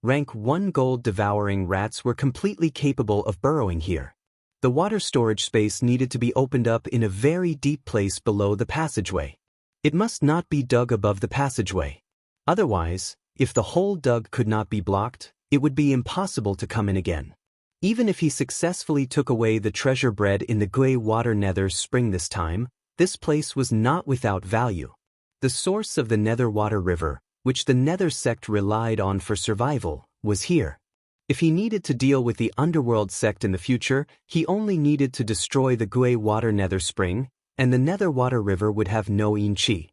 Rank 1 gold-devouring rats were completely capable of burrowing here. The water storage space needed to be opened up in a very deep place below the passageway. It must not be dug above the passageway. Otherwise, if the hole dug could not be blocked, it would be impossible to come in again. Even if he successfully took away the treasure bred in the Gui water nether spring this time, this place was not without value. The source of the nether water river, which the nether sect relied on for survival, was here. If he needed to deal with the underworld sect in the future, he only needed to destroy the Gui water nether spring, and the nether water river would have no Yin-Chi.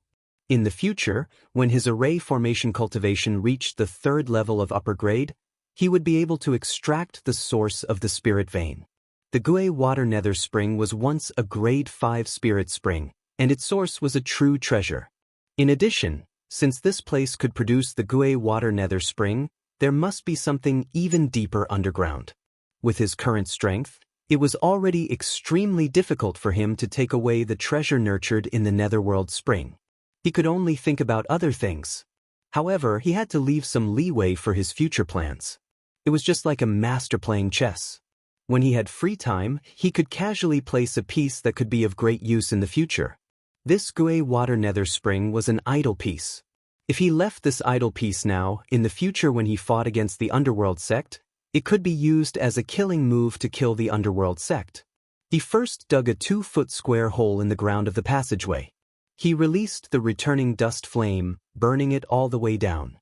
In the future, when his array formation cultivation reached the 3rd level of upper grade, he would be able to extract the source of the spirit vein. The Gui water nether spring was once a grade 5 spirit spring, and its source was a true treasure. In addition, since this place could produce the Gui water nether spring, there must be something even deeper underground. With his current strength, it was already extremely difficult for him to take away the treasure nurtured in the netherworld spring. He could only think about other things. However, he had to leave some leeway for his future plans. It was just like a master playing chess. When he had free time, he could casually place a piece that could be of great use in the future. This Gui water nether spring was an idle piece. If he left this idle piece now, in the future when he fought against the underworld sect, it could be used as a killing move to kill the underworld sect. He first dug a 2-foot square hole in the ground of the passageway. He released the returning dust flame, burning it all the way down.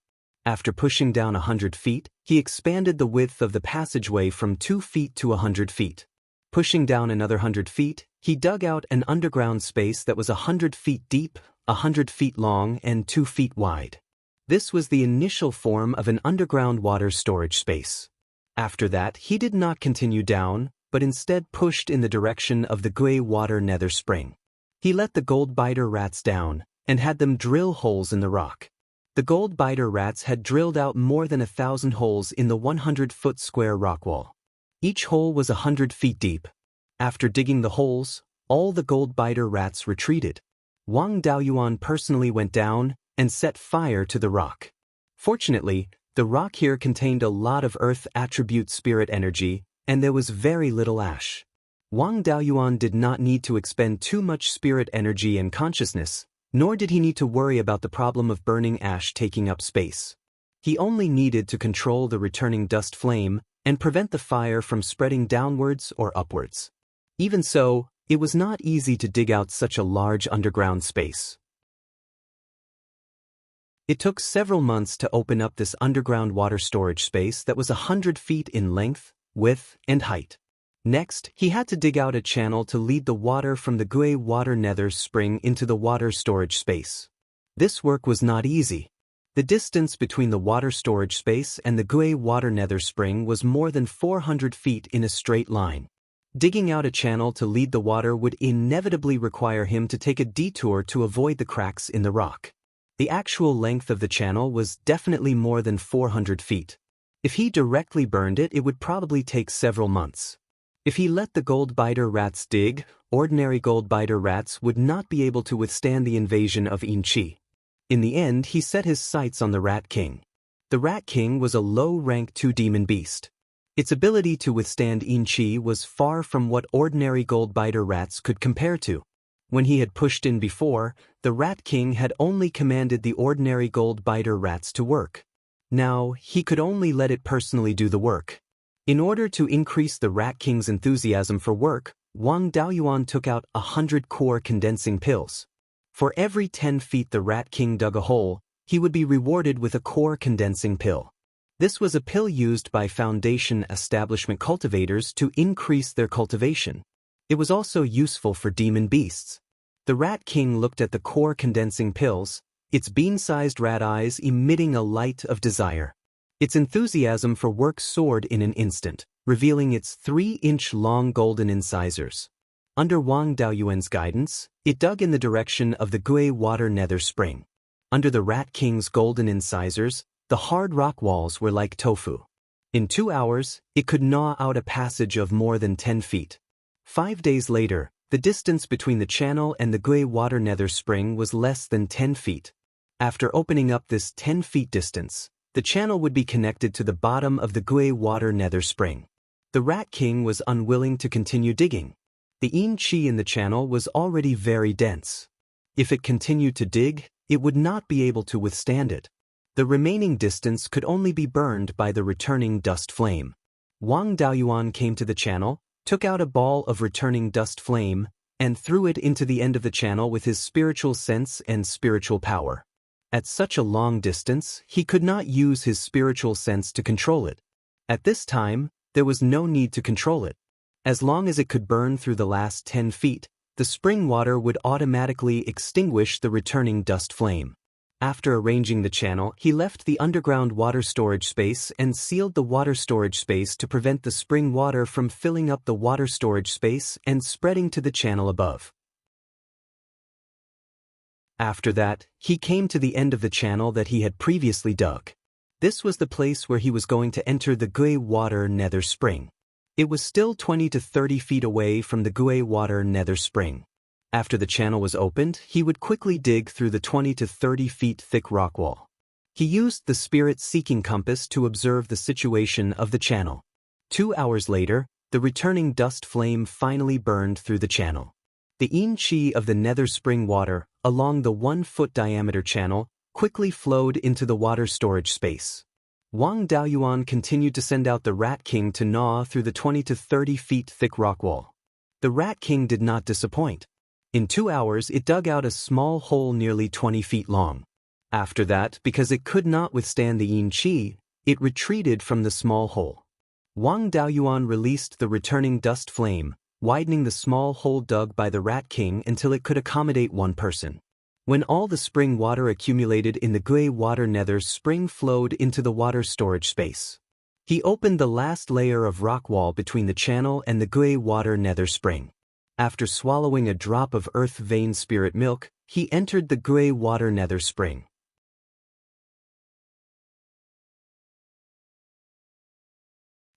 After pushing down 100 feet, he expanded the width of the passageway from 2 feet to 100 feet. Pushing down another 100 feet, he dug out an underground space that was 100 feet deep, 100 feet long, and 2 feet wide. This was the initial form of an underground water storage space. After that, he did not continue down, but instead pushed in the direction of the Gui water nether spring. He let the gold biter rats down, and had them drill holes in the rock. The gold biter rats had drilled out more than 1,000 holes in the 100-foot square rock wall. Each hole was 100 feet deep. After digging the holes, all the gold biter rats retreated. Wang Daoyuan personally went down and set fire to the rock. Fortunately, the rock here contained a lot of earth attribute spirit energy, and there was very little ash. Wang Daoyuan did not need to expend too much spirit energy and consciousness, nor did he need to worry about the problem of burning ash taking up space. He only needed to control the returning dust flame and prevent the fire from spreading downwards or upwards. Even so, it was not easy to dig out such a large underground space. It took several months to open up this underground water storage space that was 100 feet in length, width, and height. Next, he had to dig out a channel to lead the water from the Gui water nether spring into the water storage space. This work was not easy. The distance between the water storage space and the Gui water nether spring was more than 400 feet in a straight line. Digging out a channel to lead the water would inevitably require him to take a detour to avoid the cracks in the rock. The actual length of the channel was definitely more than 400 feet. If he directly burned it, it would probably take several months. If he let the gold biter rats dig, ordinary gold biter rats would not be able to withstand the invasion of Inchi. In the end, he set his sights on the Rat King. The Rat King was a low-rank 2-demon beast. Its ability to withstand Inchi was far from what ordinary gold biter rats could compare to. When he had pushed in before, the Rat King had only commanded the ordinary gold biter rats to work. Now, he could only let it personally do the work. In order to increase the Rat King's enthusiasm for work, Wang Daoyuan took out 100 core condensing pills. For every 10 feet the Rat King dug a hole, he would be rewarded with a core condensing pill. This was a pill used by Foundation establishment cultivators to increase their cultivation. It was also useful for demon beasts. The Rat King looked at the core condensing pills, its bean-sized rat eyes emitting a light of desire. Its enthusiasm for work soared in an instant, revealing its 3-inch-long golden incisors. Under Wang Daoyuan's guidance, it dug in the direction of the Gui water nether spring. Under the Rat King's golden incisors, the hard rock walls were like tofu. In 2 hours, it could gnaw out a passage of more than 10 feet. 5 days later, the distance between the channel and the Gui water nether spring was less than 10 feet. After opening up this 10 feet distance, the channel would be connected to the bottom of the Gui water nether spring. The Rat King was unwilling to continue digging. The Yin-Chi in the channel was already very dense. If it continued to dig, it would not be able to withstand it. The remaining distance could only be burned by the returning dust flame. Wang Daoyuan came to the channel, took out a ball of returning dust flame, and threw it into the end of the channel with his spiritual sense and spiritual power. At such a long distance, he could not use his spiritual sense to control it. At this time, there was no need to control it. As long as it could burn through the last 10 feet, the spring water would automatically extinguish the returning dust flame. After arranging the channel, he left the underground water storage space and sealed the water storage space to prevent the spring water from filling up the water storage space and spreading to the channel above. After that, he came to the end of the channel that he had previously dug. This was the place where he was going to enter the Gui water nether spring. It was still 20 to 30 feet away from the Gui water nether spring. After the channel was opened, he would quickly dig through the 20 to 30 feet thick rock wall. He used the spirit-seeking compass to observe the situation of the channel. 2 hours later, the returning dust flame finally burned through the channel. The Yin-Chi of the nether spring water, along the 1-foot diameter channel, quickly flowed into the water storage space. Wang Daoyuan continued to send out the Rat King to gnaw through the 20 to 30 feet thick rock wall. The Rat King did not disappoint. In 2 hours, it dug out a small hole nearly 20 feet long. After that, because it could not withstand the Yin-Chi, it retreated from the small hole. Wang Daoyuan released the returning dust flame, widening the small hole dug by the Rat King until it could accommodate one person. When all the spring water accumulated in the Gui water nether spring flowed into the water storage space. He opened the last layer of rock wall between the channel and the Gui water nether spring. After swallowing a drop of earth vein spirit milk, he entered the Gui water nether spring.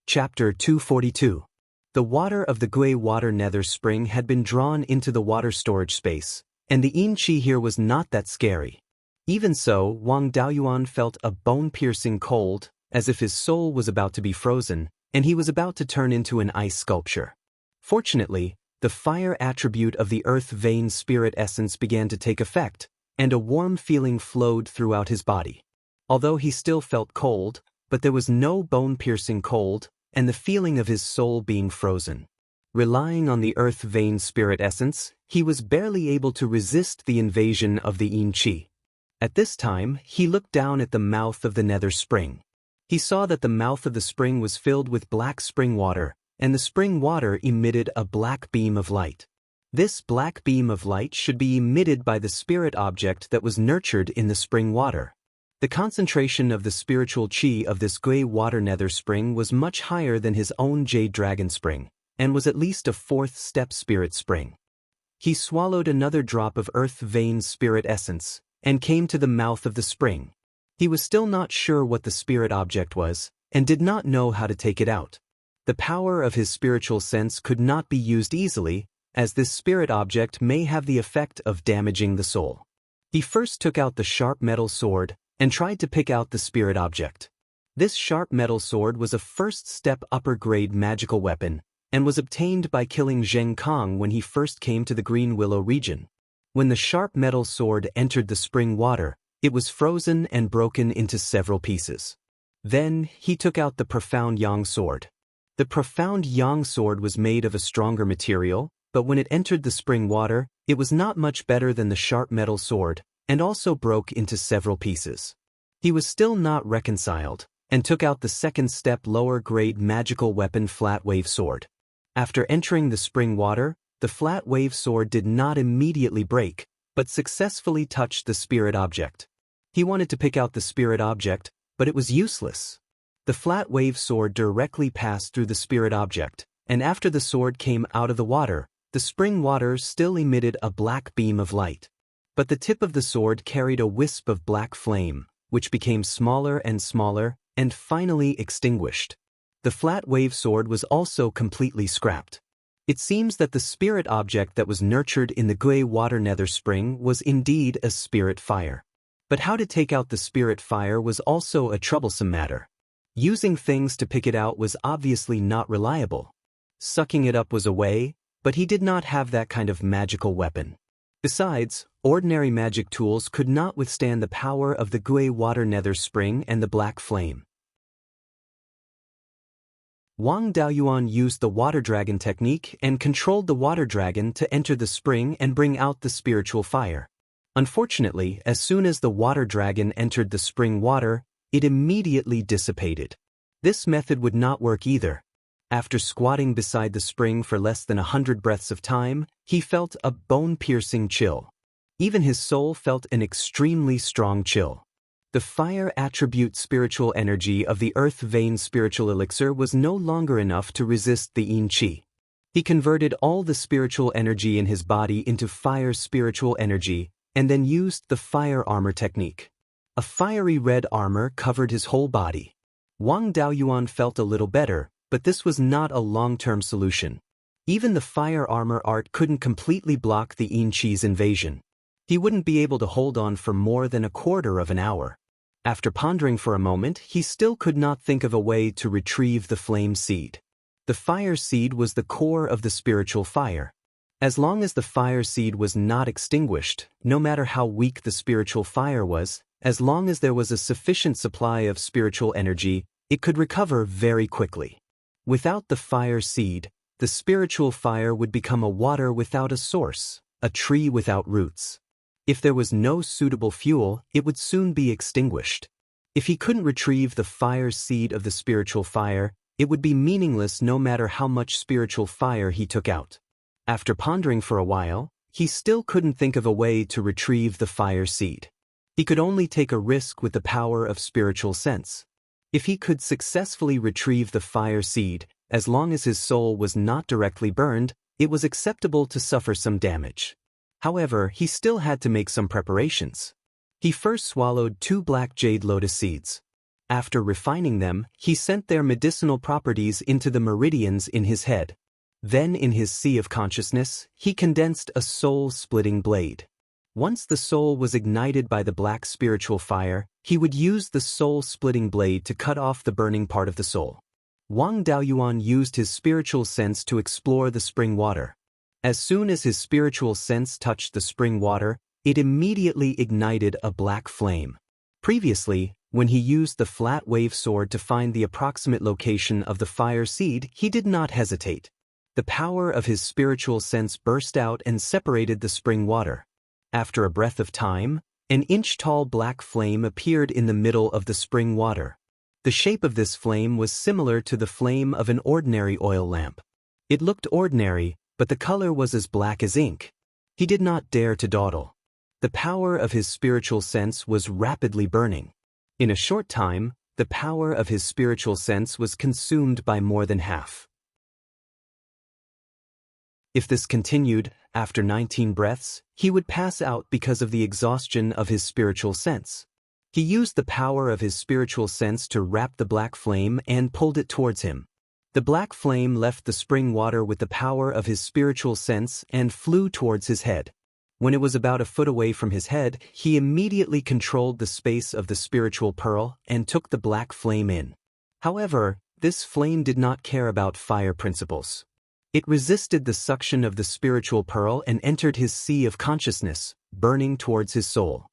Chapter 242. The water of the Gui water nether spring had been drawn into the water storage space, and the yin qi here was not that scary. Even so, Wang Daoyuan felt a bone-piercing cold, as if his soul was about to be frozen, and he was about to turn into an ice sculpture. Fortunately, the fire attribute of the earth vein spirit essence began to take effect, and a warm feeling flowed throughout his body. Although he still felt cold, but there was no bone-piercing cold, and the feeling of his soul being frozen. Relying on the earth vein spirit essence, he was barely able to resist the invasion of the yin qi. At this time, he looked down at the mouth of the nether spring. He saw that the mouth of the spring was filled with black spring water, and the spring water emitted a black beam of light. This black beam of light should be emitted by the spirit object that was nurtured in the spring water. The concentration of the spiritual qi of this Gui water nether spring was much higher than his own jade dragon spring, and was at least a fourth step spirit spring. He swallowed another drop of earth vein spirit essence, and came to the mouth of the spring. He was still not sure what the spirit object was, and did not know how to take it out. The power of his spiritual sense could not be used easily, as this spirit object may have the effect of damaging the soul. He first took out the sharp metal sword, and tried to pick out the spirit object. This sharp metal sword was a first-step upper-grade magical weapon, and was obtained by killing Zheng Kong when he first came to the Green Willow region. When the sharp metal sword entered the spring water, it was frozen and broken into several pieces. Then, he took out the profound yang sword. The profound yang sword was made of a stronger material, but when it entered the spring water, it was not much better than the sharp metal sword, and also broke into several pieces. He was still not reconciled, and took out the second step lower-grade magical weapon flat wave sword. After entering the spring water, the flat wave sword did not immediately break, but successfully touched the spirit object. He wanted to pick out the spirit object, but it was useless. The flat wave sword directly passed through the spirit object, and after the sword came out of the water, the spring water still emitted a black beam of light. But the tip of the sword carried a wisp of black flame, which became smaller and smaller, and finally extinguished. The flat wave sword was also completely scrapped. It seems that the spirit object that was nurtured in the Gui water nether spring was indeed a spirit fire. But how to take out the spirit fire was also a troublesome matter. Using things to pick it out was obviously not reliable. Sucking it up was a way, but he did not have that kind of magical weapon. Besides, ordinary magic tools could not withstand the power of the Gui water nether spring and the black flame. Wang Daoyuan used the water dragon technique and controlled the water dragon to enter the spring and bring out the spiritual fire. Unfortunately, as soon as the water dragon entered the spring water, it immediately dissipated. This method would not work either. After squatting beside the spring for less than 100 breaths of time, he felt a bone-piercing chill. Even his soul felt an extremely strong chill. The fire attribute spiritual energy of the earth vein spiritual elixir was no longer enough to resist the yin qi. He converted all the spiritual energy in his body into fire spiritual energy, and then used the fire armor technique. A fiery red armor covered his whole body. Wang Daoyuan felt a little better, but this was not a long-term solution. Even the fire armor art couldn't completely block the yin qi's invasion. He wouldn't be able to hold on for more than a quarter of an hour. After pondering for a moment, he still could not think of a way to retrieve the flame seed. The fire seed was the core of the spiritual fire. As long as the fire seed was not extinguished, no matter how weak the spiritual fire was, as long as there was a sufficient supply of spiritual energy, it could recover very quickly. Without the fire seed, the spiritual fire would become a water without a source, a tree without roots. If there was no suitable fuel, it would soon be extinguished. If he couldn't retrieve the fire seed of the spiritual fire, it would be meaningless no matter how much spiritual fire he took out. After pondering for a while, he still couldn't think of a way to retrieve the fire seed. He could only take a risk with the power of spiritual sense. If he could successfully retrieve the fire seed, as long as his soul was not directly burned, it was acceptable to suffer some damage. However, he still had to make some preparations. He first swallowed 2 black jade lotus seeds. After refining them, he sent their medicinal properties into the meridians in his head. Then in his sea of consciousness, he condensed a soul-splitting blade. Once the soul was ignited by the black spiritual fire, he would use the soul-splitting blade to cut off the burning part of the soul. Wang Daoyuan used his spiritual sense to explore the spring water. As soon as his spiritual sense touched the spring water, it immediately ignited a black flame. Previously, when he used the flat wave sword to find the approximate location of the fire seed, he did not hesitate. The power of his spiritual sense burst out and separated the spring water. After a breath of time, an inch-tall black flame appeared in the middle of the spring water. The shape of this flame was similar to the flame of an ordinary oil lamp. It looked ordinary, but the color was as black as ink. He did not dare to dawdle. The power of his spiritual sense was rapidly burning. In a short time, the power of his spiritual sense was consumed by more than half. If this continued, after 19 breaths, he would pass out because of the exhaustion of his spiritual sense. He used the power of his spiritual sense to wrap the black flame and pulled it towards him. The black flame left the spring water with the power of his spiritual sense and flew towards his head. When it was about a foot away from his head, he immediately controlled the space of the spiritual pearl and took the black flame in. However, this flame did not care about fire principles. It resisted the suction of the spiritual pearl and entered his sea of consciousness, burning towards his soul.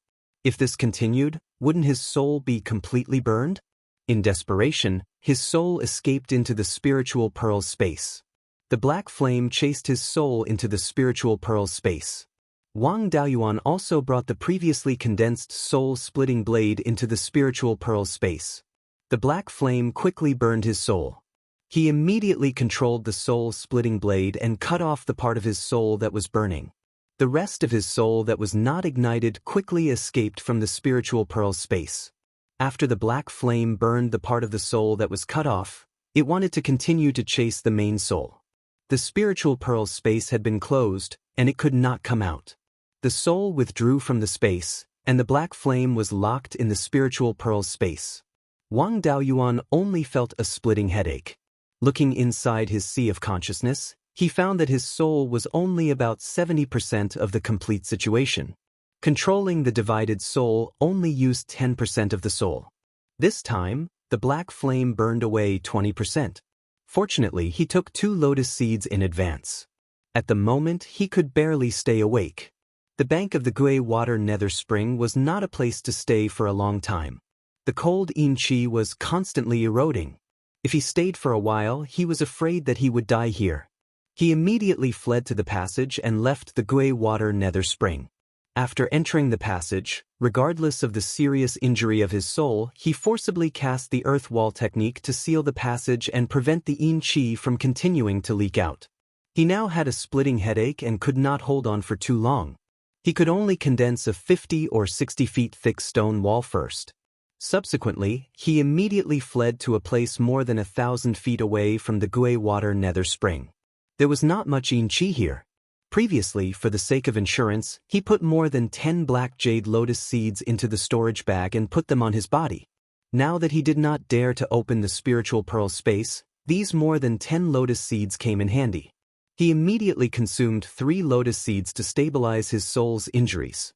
If this continued, wouldn't his soul be completely burned? In desperation, his soul escaped into the spiritual pearl's space. The black flame chased his soul into the spiritual pearl's space. Wang Daoyuan also brought the previously condensed soul-splitting blade into the spiritual pearl's space. The black flame quickly burned his soul. He immediately controlled the soul-splitting blade and cut off the part of his soul that was burning. The rest of his soul that was not ignited quickly escaped from the spiritual pearl's space. After the black flame burned the part of the soul that was cut off, it wanted to continue to chase the main soul. The spiritual pearl's space had been closed, and it could not come out. The soul withdrew from the space, and the black flame was locked in the spiritual pearl's space. Wang Daoyuan only felt a splitting headache. Looking inside his sea of consciousness, he found that his soul was only about 70% of the complete situation. Controlling the divided soul only used 10% of the soul. This time, the black flame burned away 20%. Fortunately, he took 2 lotus seeds in advance. At the moment, he could barely stay awake. The bank of the Gui water nether spring was not a place to stay for a long time. The cold yin-chi was constantly eroding. If he stayed for a while, he was afraid that he would die here. He immediately fled to the passage and left the Gui water nether spring. After entering the passage, regardless of the serious injury of his soul, he forcibly cast the earth wall technique to seal the passage and prevent the yin-chi from continuing to leak out. He now had a splitting headache and could not hold on for too long. He could only condense a 50 or 60 feet thick stone wall first. Subsequently, he immediately fled to a place more than 1,000 feet away from the Gui water nether spring. There was not much yin-chi here. Previously, for the sake of insurance, he put more than 10 black jade lotus seeds into the storage bag and put them on his body. Now that he did not dare to open the spiritual pearl space, these more than 10 lotus seeds came in handy. He immediately consumed 3 lotus seeds to stabilize his soul's injuries.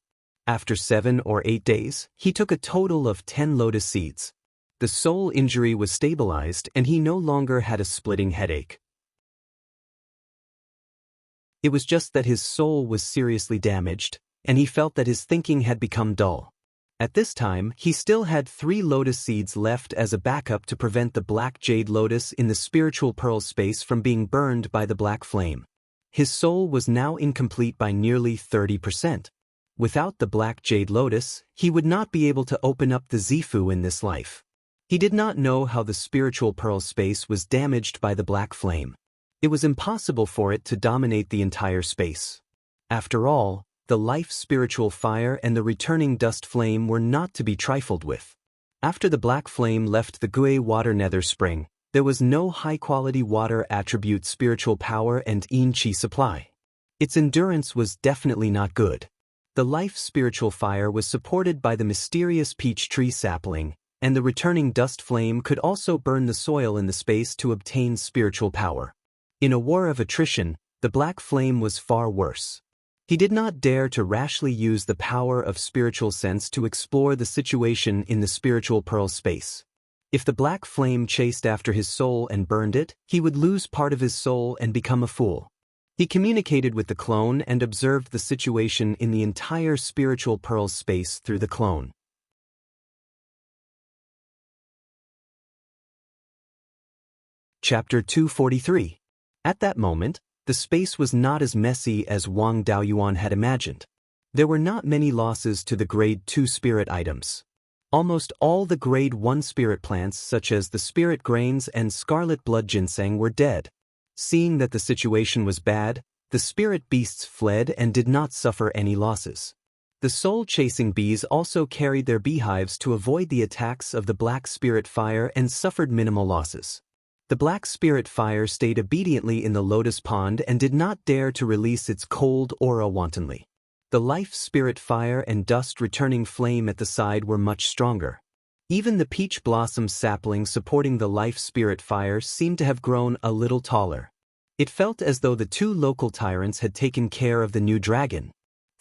After 7 or 8 days, he took a total of 10 lotus seeds. The soul injury was stabilized and he no longer had a splitting headache. It was just that his soul was seriously damaged, and he felt that his thinking had become dull. At this time, he still had 3 lotus seeds left as a backup to prevent the black jade lotus in the spiritual pearl space from being burned by the black flame. His soul was now incomplete by nearly 30%. Without the black jade lotus, he would not be able to open up the Zifu in this life. He did not know how the spiritual pearl space was damaged by the black flame. It was impossible for it to dominate the entire space. After all, the life spiritual fire and the returning dust flame were not to be trifled with. After the black flame left the Gui water nether spring, there was no high-quality water attribute spiritual power and yin qi supply. Its endurance was definitely not good. The life spiritual fire was supported by the mysterious peach tree sapling, and the returning dust flame could also burn the soil in the space to obtain spiritual power. In a war of attrition, the black flame was far worse. He did not dare to rashly use the power of spiritual sense to explore the situation in the spiritual pearl space. If the black flame chased after his soul and burned it, he would lose part of his soul and become a fool. He communicated with the clone and observed the situation in the entire spiritual pearl space through the clone. Chapter 243. At that moment, the space was not as messy as Wang Daoyuan had imagined. There were not many losses to the Grade 2 spirit items. Almost all the Grade 1 spirit plants such as the spirit grains and scarlet blood ginseng were dead. Seeing that the situation was bad, the spirit beasts fled and did not suffer any losses. The soul-chasing bees also carried their beehives to avoid the attacks of the black spirit fire and suffered minimal losses. The black spirit fire stayed obediently in the lotus pond and did not dare to release its cold aura wantonly. The life spirit fire and dust returning flame at the side were much stronger. Even the peach blossom sapling supporting the life spirit fire seemed to have grown a little taller. It felt as though the two local tyrants had taken care of the new dragon.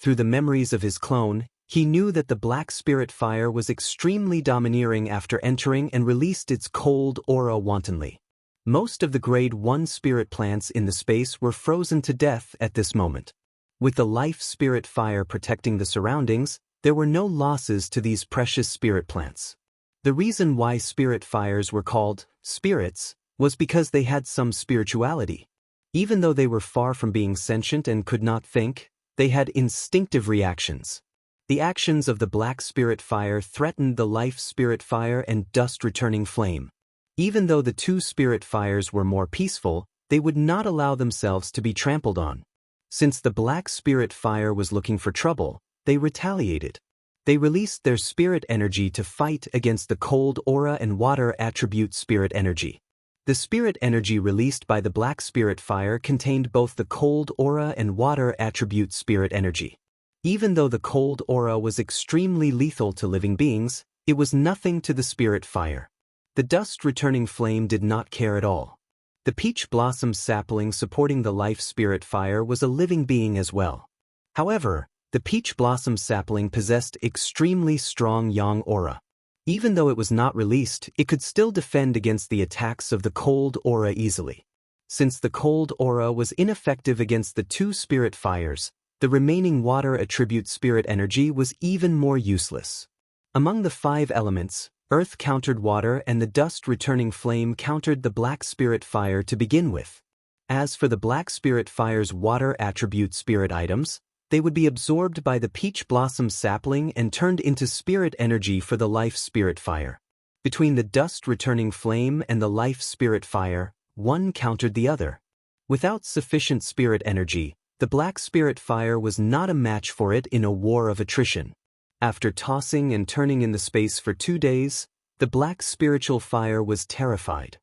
Through the memories of his clone, he knew that the black spirit fire was extremely domineering after entering and released its cold aura wantonly. Most of the Grade 1 spirit plants in the space were frozen to death at this moment. With the life spirit fire protecting the surroundings, there were no losses to these precious spirit plants. The reason why spirit fires were called spirits was because they had some spirituality. Even though they were far from being sentient and could not think, they had instinctive reactions. The actions of the black spirit fire threatened the life spirit fire and dust returning flame. Even though the two spirit fires were more peaceful, they would not allow themselves to be trampled on. Since the black spirit fire was looking for trouble, they retaliated. They released their spirit energy to fight against the cold aura and water attribute spirit energy. The spirit energy released by the black spirit fire contained both the cold aura and water attribute spirit energy. Even though the cold aura was extremely lethal to living beings, it was nothing to the spirit fire. The dust-returning flame did not care at all. The peach blossom sapling supporting the life spirit fire was a living being as well. However, the peach blossom sapling possessed extremely strong yang aura. Even though it was not released, it could still defend against the attacks of the cold aura easily. Since the cold aura was ineffective against the two spirit fires, the remaining water attribute spirit energy was even more useless. Among the 5 elements, earth countered water and the dust-returning flame countered the black spirit fire to begin with. As for the black spirit fire's water attribute spirit items, they would be absorbed by the peach blossom sapling and turned into spirit energy for the life spirit fire. Between the dust-returning flame and the life spirit fire, one countered the other. Without sufficient spirit energy, the black spirit fire was not a match for it in a war of attrition. After tossing and turning in the space for 2 days, the black spiritual fire was terrified.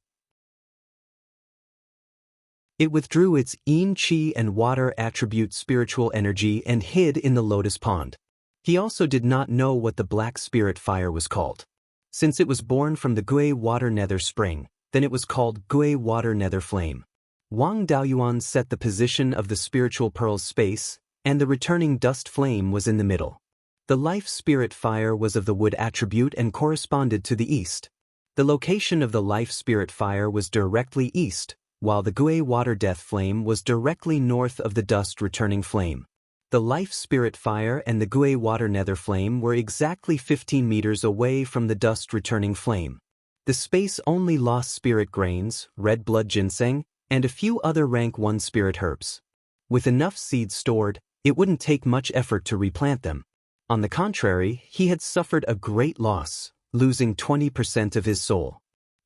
It withdrew its yin qi and water attribute spiritual energy and hid in the lotus pond. He also did not know what the black spirit fire was called. Since it was born from the Gui water nether spring, then it was called Gui water nether flame. Wang Daoyuan set the position of the spiritual pearl's space, and the returning dust flame was in the middle. The life spirit fire was of the wood attribute and corresponded to the east. The location of the life spirit fire was directly east, while the Gui water death flame was directly north of the dust returning flame. The life spirit fire and the Gui water nether flame were exactly 15 meters away from the dust returning flame. The space only lost spirit grains, red blood ginseng, and a few other rank 1 spirit herbs. With enough seeds stored, it wouldn't take much effort to replant them. On the contrary, he had suffered a great loss, losing 20% of his soul.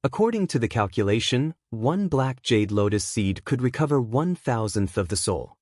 According to the calculation, 1 black jade lotus seed could recover 1,000th of the soul.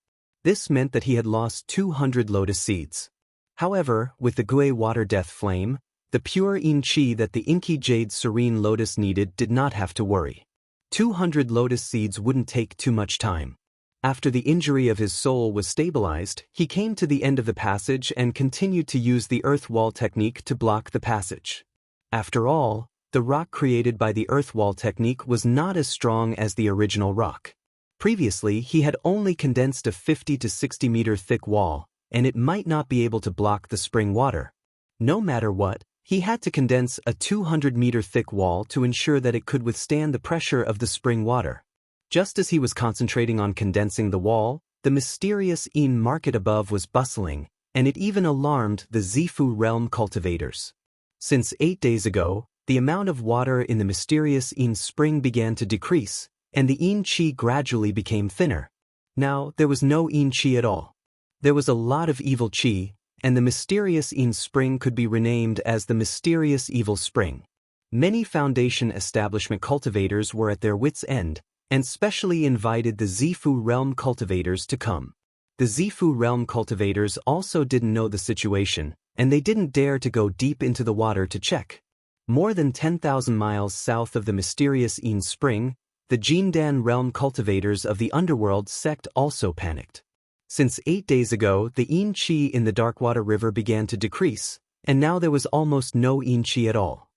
This meant that he had lost 200 lotus seeds. However, with the Gui water death flame, The pure yin qi that the inky jade serene lotus needed did not have to worry. 200 lotus seeds wouldn't take too much time. After the injury of his soul was stabilized, he came to the end of the passage and continued to use the earth wall technique to block the passage. After all, the rock created by the earth wall technique was not as strong as the original rock. Previously, he had only condensed a 50 to 60 meter thick wall, and it might not be able to block the spring water. No matter what, he had to condense a 200 meter thick wall to ensure that it could withstand the pressure of the spring water. Just as he was concentrating on condensing the wall, the mysterious Yin market above was bustling, and it even alarmed the Zifu realm cultivators. Since 8 days ago, the amount of water in the mysterious Yin spring began to decrease, and the Yin qi gradually became thinner. Now, there was no Yin qi at all. There was a lot of evil qi, and the mysterious Yin spring could be renamed as the mysterious evil spring. Many foundation establishment cultivators were at their wits' end, and specially invited the Zifu realm cultivators to come. The Zifu realm cultivators also didn't know the situation, and they didn't dare to go deep into the water to check. More than 10,000 miles south of the mysterious Yin spring, the Jindan realm cultivators of the underworld sect also panicked. Since 8 days ago, the Yin qi in the Darkwater River began to decrease, and now there was almost no Yin qi at all.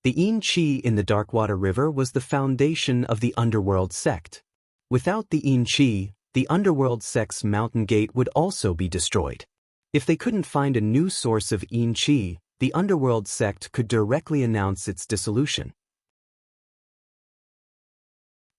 The Yin qi in the Darkwater River was the foundation of the Underworld sect. Without the Yin qi, the Underworld sect's mountain gate would also be destroyed. If they couldn't find a new source of Yin qi, the Underworld sect could directly announce its dissolution.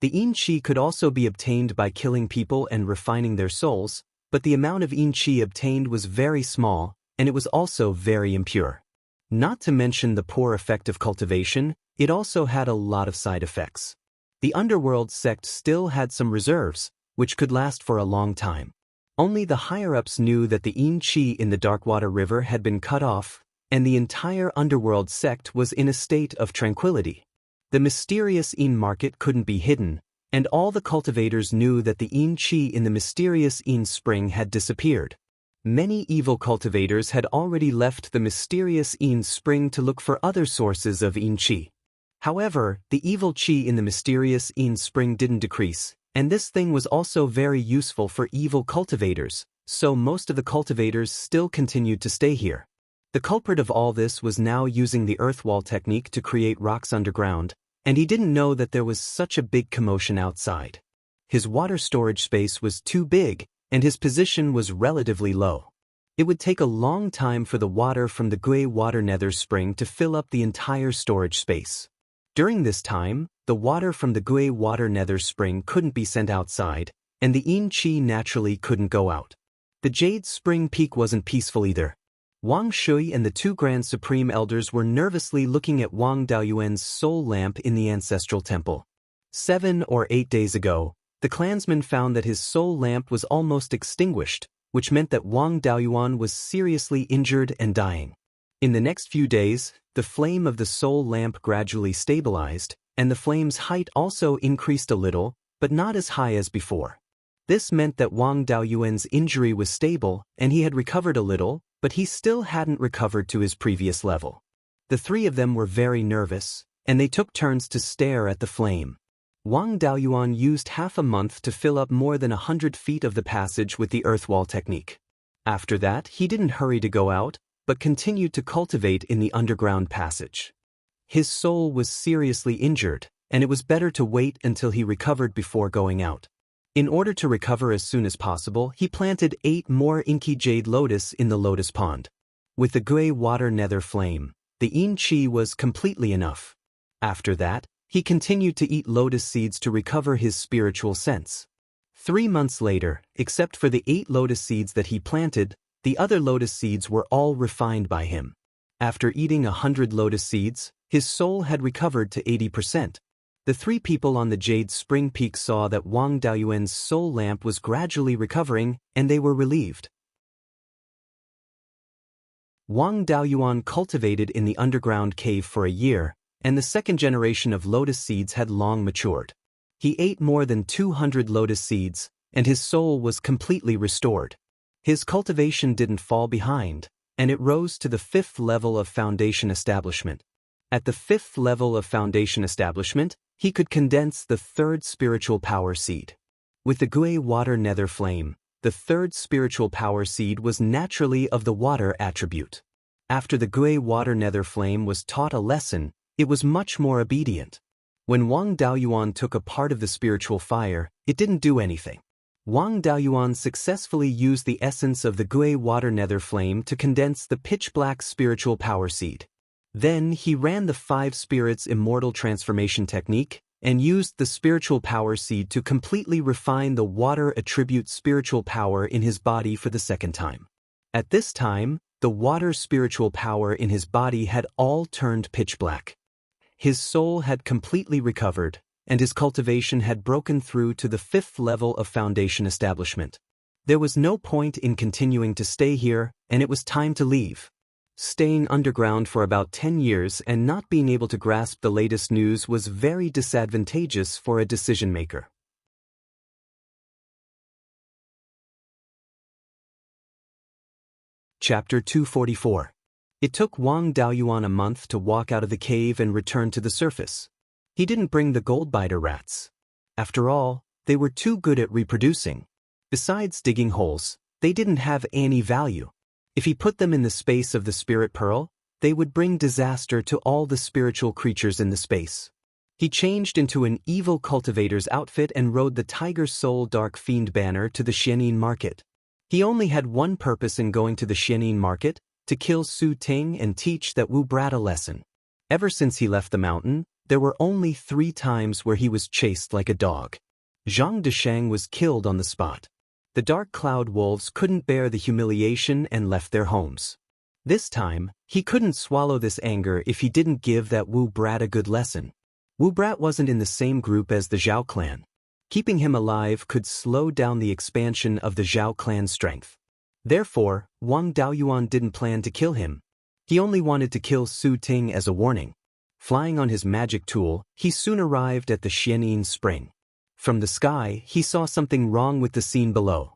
The Yin qi could also be obtained by killing people and refining their souls, but the amount of Yin qi obtained was very small, and it was also very impure. Not to mention the poor effect of cultivation, it also had a lot of side effects. The Underworld sect still had some reserves, which could last for a long time. Only the higher-ups knew that the Yin qi in the Darkwater River had been cut off, and the entire Underworld sect was in a state of tranquility. The mysterious Yin market couldn't be hidden, and all the cultivators knew that the Yin qi in the mysterious Yin spring had disappeared. Many evil cultivators had already left the mysterious Yin spring to look for other sources of Yin qi. However, the evil qi in the mysterious Yin spring didn't decrease, and this thing was also very useful for evil cultivators, so most of the cultivators still continued to stay here. The culprit of all this was now using the earth wall technique to create rocks underground, and he didn't know that there was such a big commotion outside. His water storage space was too big, and his position was relatively low. It would take a long time for the water from the Gui water nether spring to fill up the entire storage space. During this time, the water from the Gui water nether spring couldn't be sent outside, and the Yin qi naturally couldn't go out. The Jade Spring Peak wasn't peaceful either. Wang Shui and the 2 Grand Supreme Elders were nervously looking at Wang Daoyuan's soul lamp in the ancestral temple. 7 or 8 days ago, the clansman found that his soul lamp was almost extinguished, which meant that Wang Daoyuan was seriously injured and dying. In the next few days, the flame of the soul lamp gradually stabilized, and the flame's height also increased a little, but not as high as before. This meant that Wang Daoyuan's injury was stable, and he had recovered a little, but he still hadn't recovered to his previous level. The 3 of them were very nervous, and they took turns to stare at the flame. Wang Daoyuan used half a month to fill up more than 100 feet of the passage with the earth wall technique. After that, he didn't hurry to go out, but continued to cultivate in the underground passage. His soul was seriously injured, and it was better to wait until he recovered before going out. In order to recover as soon as possible, he planted 8 more inky jade lotus in the lotus pond. With the Gui water nether flame, the Yin qi was completely enough. After that, he continued to eat lotus seeds to recover his spiritual sense. 3 months later, except for the 8 lotus seeds that he planted, the other lotus seeds were all refined by him. After eating 100 lotus seeds, his soul had recovered to 80%. The 3 people on the Jade Spring Peak saw that Wang Daoyuan's soul lamp was gradually recovering, and they were relieved. Wang Daoyuan cultivated in the underground cave for a year, and the 2nd generation of lotus seeds had long matured. He ate more than 200 lotus seeds, and his soul was completely restored. His cultivation didn't fall behind, and it rose to the 5th level of foundation establishment. At the 5th level of foundation establishment, he could condense the 3rd spiritual power seed. With the Gui water nether flame, the 3rd spiritual power seed was naturally of the water attribute. After the Gui water nether flame was taught a lesson, it was much more obedient. When Wang Daoyuan took a part of the spiritual fire, it didn't do anything. Wang Daoyuan successfully used the essence of the Gui water nether flame to condense the pitch-black spiritual power seed. Then he ran the 5 spirits immortal transformation technique and used the spiritual power seed to completely refine the water attribute spiritual power in his body for the 2nd time. At this time, the water spiritual power in his body had all turned pitch black. His soul had completely recovered, and his cultivation had broken through to the 5th level of foundation establishment. There was no point in continuing to stay here, and it was time to leave. Staying underground for about 10 years and not being able to grasp the latest news was very disadvantageous for a decision maker. Chapter 244. It took Wang Daoyuan a month to walk out of the cave and return to the surface. He didn't bring the gold-biter rats. After all, they were too good at reproducing. Besides digging holes, they didn't have any value. If he put them in the space of the spirit pearl, they would bring disaster to all the spiritual creatures in the space. He changed into an evil cultivator's outfit and rode the Tiger Soul Dark Fiend banner to the Xianin market. He only had one purpose in going to the Xianin market, to kill Su Ting and teach that Wu Brat a lesson. Ever since he left the mountain, there were only 3 times where he was chased like a dog. Zhang Deshang was killed on the spot. The Dark Cloud Wolves couldn't bear the humiliation and left their homes. This time, he couldn't swallow this anger if he didn't give that Wu Brat a good lesson. Wu Brat wasn't in the same group as the Zhao clan. Keeping him alive could slow down the expansion of the Zhao clan's strength. Therefore, Wang Daoyuan didn't plan to kill him. He only wanted to kill Su Ting as a warning. Flying on his magic tool, he soon arrived at the Xianin spring. From the sky, he saw something wrong with the scene below.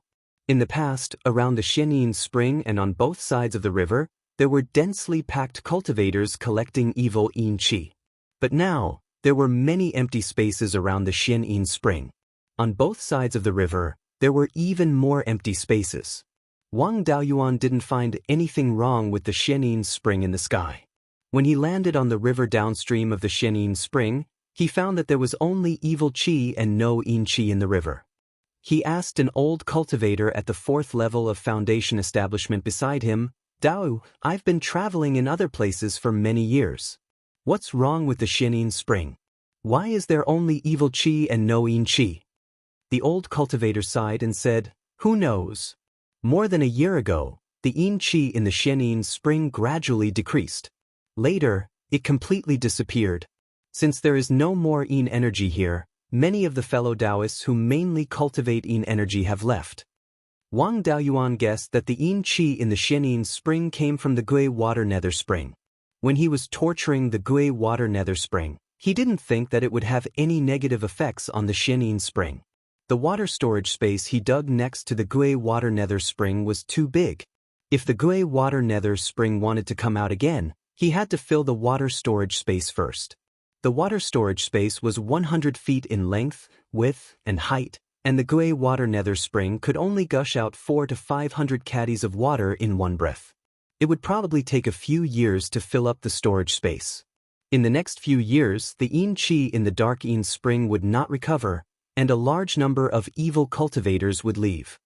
In the past, around the Xianin spring and on both sides of the river, there were densely packed cultivators collecting evil yin qi. But now, there were many empty spaces around the Xianin spring. On both sides of the river, there were even more empty spaces. Wang Daoyuan didn't find anything wrong with the Xianin spring in the sky. When he landed on the river downstream of the Xianin spring, he found that there was only evil qi and no yin qi in the river. He asked an old cultivator at the 4th level of foundation establishment beside him, "Dao, I've been traveling in other places for many years. What's wrong with the Xianin spring? Why is there only evil qi and no yin qi?" The old cultivator sighed and said, "Who knows? More than a year ago, the yin qi in the Xianin spring gradually decreased. Later, it completely disappeared. Since there is no more yin energy here, many of the fellow Daoists who mainly cultivate yin energy have left." Wang Daoyuan guessed that the yin qi in the Xianin spring came from the Gui water nether spring. When he was torturing the Gui water nether spring, he didn't think that it would have any negative effects on the Xianin spring. The water storage space he dug next to the Gui water nether spring was too big. If the Gui water nether spring wanted to come out again, he had to fill the water storage space first. The water storage space was 100 feet in length, width, and height, and the Gui water nether spring could only gush out 400 to 500 caddies of water in one breath. It would probably take a few years to fill up the storage space. In the next few years, the yin qi in the dark yin spring would not recover, and a large number of evil cultivators would leave.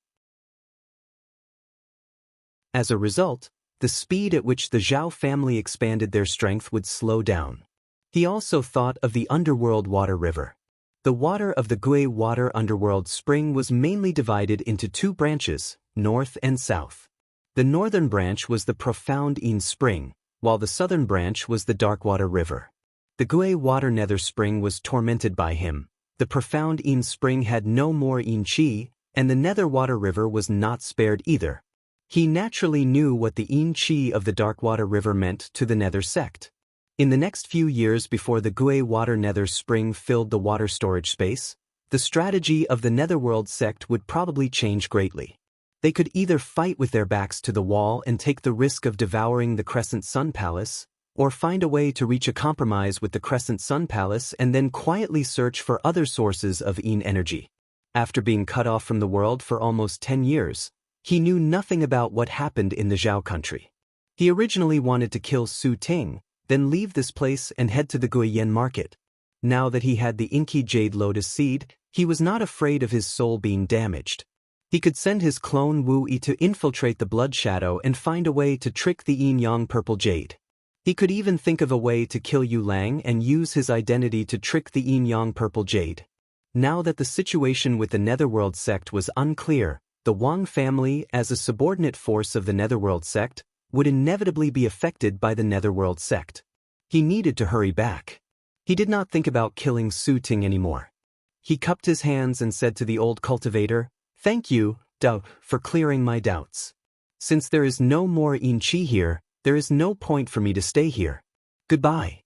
As a result, the speed at which the Zhao family expanded their strength would slow down. He also thought of the underworld water river. The water of the Gui water underworld spring was mainly divided into 2 branches, north and south. The northern branch was the profound yin spring, while the southern branch was the dark water river. The Gui water nether spring was tormented by him. The profound yin spring had no more yin qi, and the nether water river was not spared either. He naturally knew what the yin qi of the dark water river meant to the nether sect. In the next few years before the Gui water nether spring filled the water storage space, the strategy of the netherworld sect would probably change greatly. They could either fight with their backs to the wall and take the risk of devouring the Crescent Sun Palace, or find a way to reach a compromise with the Crescent Sun Palace and then quietly search for other sources of Yin energy. After being cut off from the world for almost 10 years, he knew nothing about what happened in the Zhao country. He originally wanted to kill Su Ting, then leave this place and head to the Guiyan market. Now that he had the inky jade lotus seed, he was not afraid of his soul being damaged. He could send his clone Wu Yi to infiltrate the blood shadow and find a way to trick the yin-yang purple jade. He could even think of a way to kill Yu Lang and use his identity to trick the yin-yang purple jade. Now that the situation with the Netherworld sect was unclear, the Wang family, as a subordinate force of the Netherworld sect, would inevitably be affected by the Netherworld sect. He needed to hurry back. He did not think about killing Su Ting anymore. He cupped his hands and said to the old cultivator, "Thank you, Dao, for clearing my doubts. Since there is no more Yin Qi here, there is no point for me to stay here. Goodbye."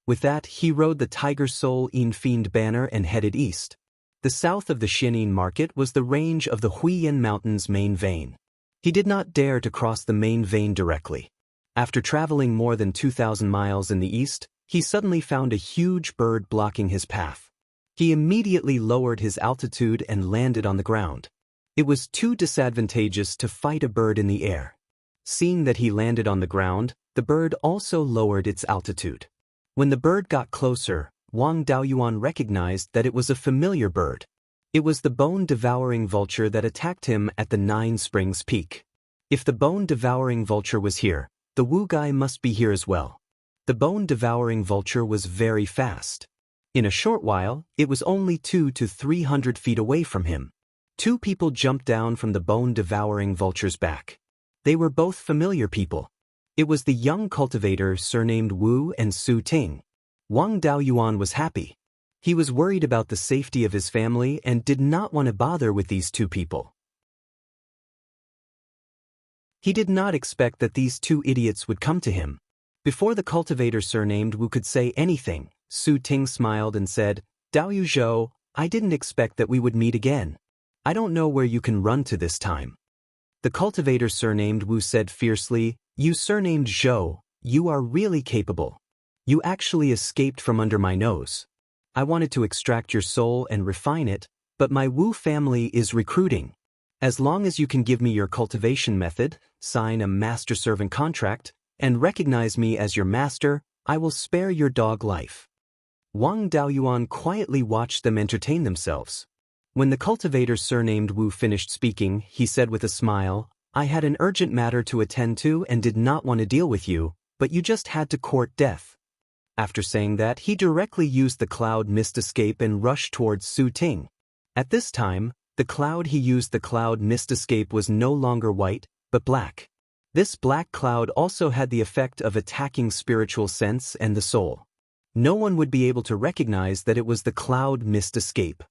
With that, he rode the Tiger Soul Yin Fiend banner and headed east. The south of the Xianin market was the range of the Huiyan Mountains main vein. He did not dare to cross the main vein directly. After traveling more than 2,000 miles in the east, he suddenly found a huge bird blocking his path. He immediately lowered his altitude and landed on the ground. It was too disadvantageous to fight a bird in the air. Seeing that he landed on the ground, the bird also lowered its altitude. When the bird got closer, Wang Daoyuan recognized that it was a familiar bird. It was the bone-devouring vulture that attacked him at the 9 Springs Peak. If the bone-devouring vulture was here, the Wu guy must be here as well. The bone-devouring vulture was very fast. In a short while, it was only 200 to 300 feet away from him. 2 people jumped down from the bone-devouring vulture's back. They were both familiar people. It was the young cultivator surnamed Wu and Su Ting. Wang Daoyuan was happy. He was worried about the safety of his family and did not want to bother with these 2 people. He did not expect that these 2 idiots would come to him. Before the cultivator surnamed Wu could say anything, Su Ting smiled and said, "Dao Yu Zhou, I didn't expect that we would meet again. I don't know where you can run to this time." The cultivator surnamed Wu said fiercely, "You surnamed Zhou, you are really capable. You actually escaped from under my nose. I wanted to extract your soul and refine it, but my Wu family is recruiting. As long as you can give me your cultivation method, sign a master-servant contract, and recognize me as your master, I will spare your dog life." Wang Daoyuan quietly watched them entertain themselves. When the cultivator surnamed Wu finished speaking, he said with a smile, "I had an urgent matter to attend to and did not want to deal with you, but you just had to court death." After saying that, he directly used the cloud mist escape and rushed towards Su Ting. At this time, the cloud he used the cloud mist escape was no longer white, but black. This black cloud also had the effect of attacking spiritual sense and the soul. No one would be able to recognize that it was the cloud mist escape.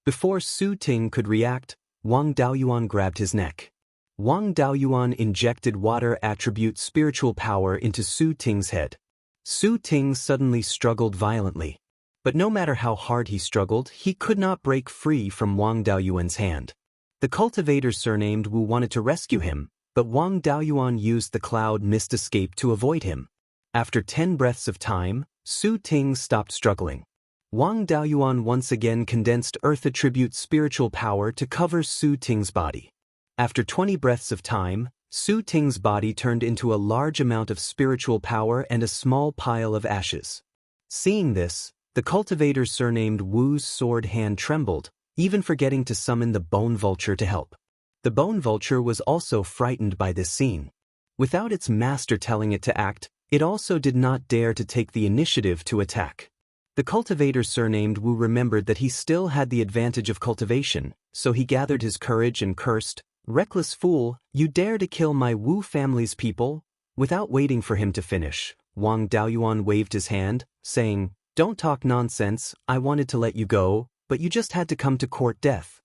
Before Su Ting could react, Wang Daoyuan grabbed his neck. Wang Daoyuan injected water attribute spiritual power into Su Ting's head. Su Ting suddenly struggled violently. But no matter how hard he struggled, he could not break free from Wang Daoyuan's hand. The cultivator surnamed Wu wanted to rescue him, but Wang Daoyuan used the cloud mist escape to avoid him. After 10 breaths of time, Su Ting stopped struggling. Wang Daoyuan once again condensed earth attribute spiritual power to cover Su Ting's body. After 20 breaths of time, Su Ting's body turned into a large amount of spiritual power and a small pile of ashes. Seeing this, the cultivator surnamed Wu's sword hand trembled, even forgetting to summon the bone vulture to help. The bone vulture was also frightened by this scene. Without its master telling it to act, it also did not dare to take the initiative to attack. The cultivator surnamed Wu remembered that he still had the advantage of cultivation, so he gathered his courage and cursed, "Reckless fool, you dare to kill my Wu family's people?" Without waiting for him to finish, Wang Daoyuan waved his hand, saying, "Don't talk nonsense, I wanted to let you go, but you just had to come to court death."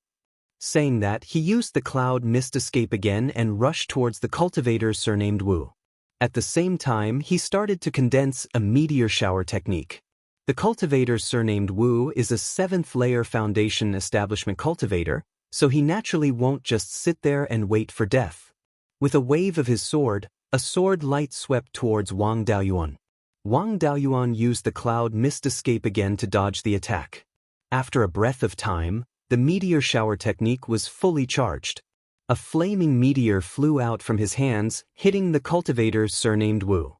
Saying that, he used the cloud mist escape again and rushed towards the cultivator surnamed Wu. At the same time, he started to condense a meteor shower technique. The cultivator surnamed Wu is a 7th layer foundation establishment cultivator, so he naturally won't just sit there and wait for death. With a wave of his sword, a sword light swept towards Wang Daoyuan. Wang Daoyuan used the cloud mist escape again to dodge the attack. After a breath of time, the meteor shower technique was fully charged. A flaming meteor flew out from his hands, hitting the cultivator surnamed Wu.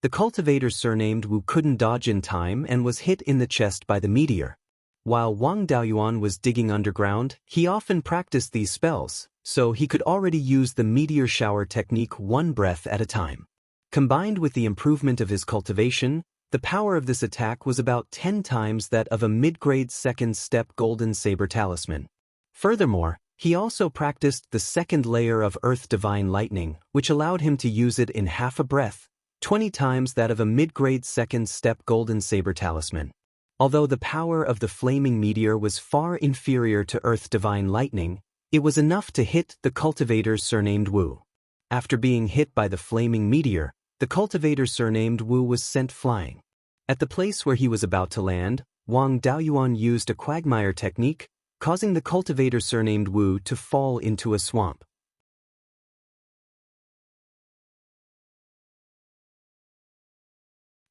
The cultivator surnamed Wu couldn't dodge in time and was hit in the chest by the meteor. While Wang Daoyuan was digging underground, he often practiced these spells, so he could already use the meteor shower technique one breath at a time. Combined with the improvement of his cultivation, the power of this attack was about 10 times that of a mid-grade second step golden saber talisman. Furthermore, he also practiced the second layer of Earth Divine Lightning, which allowed him to use it in half a breath, 20 times that of a mid-grade second step golden saber talisman. Although the power of the flaming meteor was far inferior to Earth Divine Lightning, it was enough to hit the cultivator surnamed Wu. After being hit by the flaming meteor, the cultivator surnamed Wu was sent flying. At the place where he was about to land, Wang Daoyuan used a quagmire technique, causing the cultivator surnamed Wu to fall into a swamp.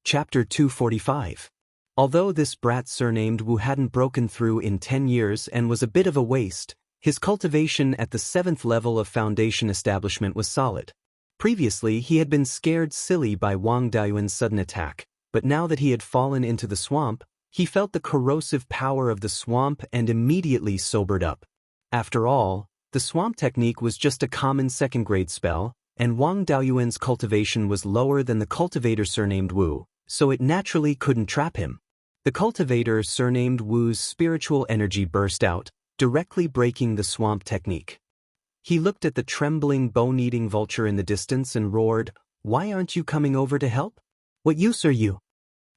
Chapter 245. Although this brat surnamed Wu hadn't broken through in 10 years and was a bit of a waste, his cultivation at the 7th level of foundation establishment was solid. Previously, he had been scared silly by Wang Daoyuan's sudden attack, but now that he had fallen into the swamp, he felt the corrosive power of the swamp and immediately sobered up. After all, the swamp technique was just a common second-grade spell, and Wang Daoyuan's cultivation was lower than the cultivator surnamed Wu, so it naturally couldn't trap him. The cultivator surnamed Wu's spiritual energy burst out, directly breaking the swamp technique. He looked at the trembling bone-eating vulture in the distance and roared, "Why aren't you coming over to help? What use are you?"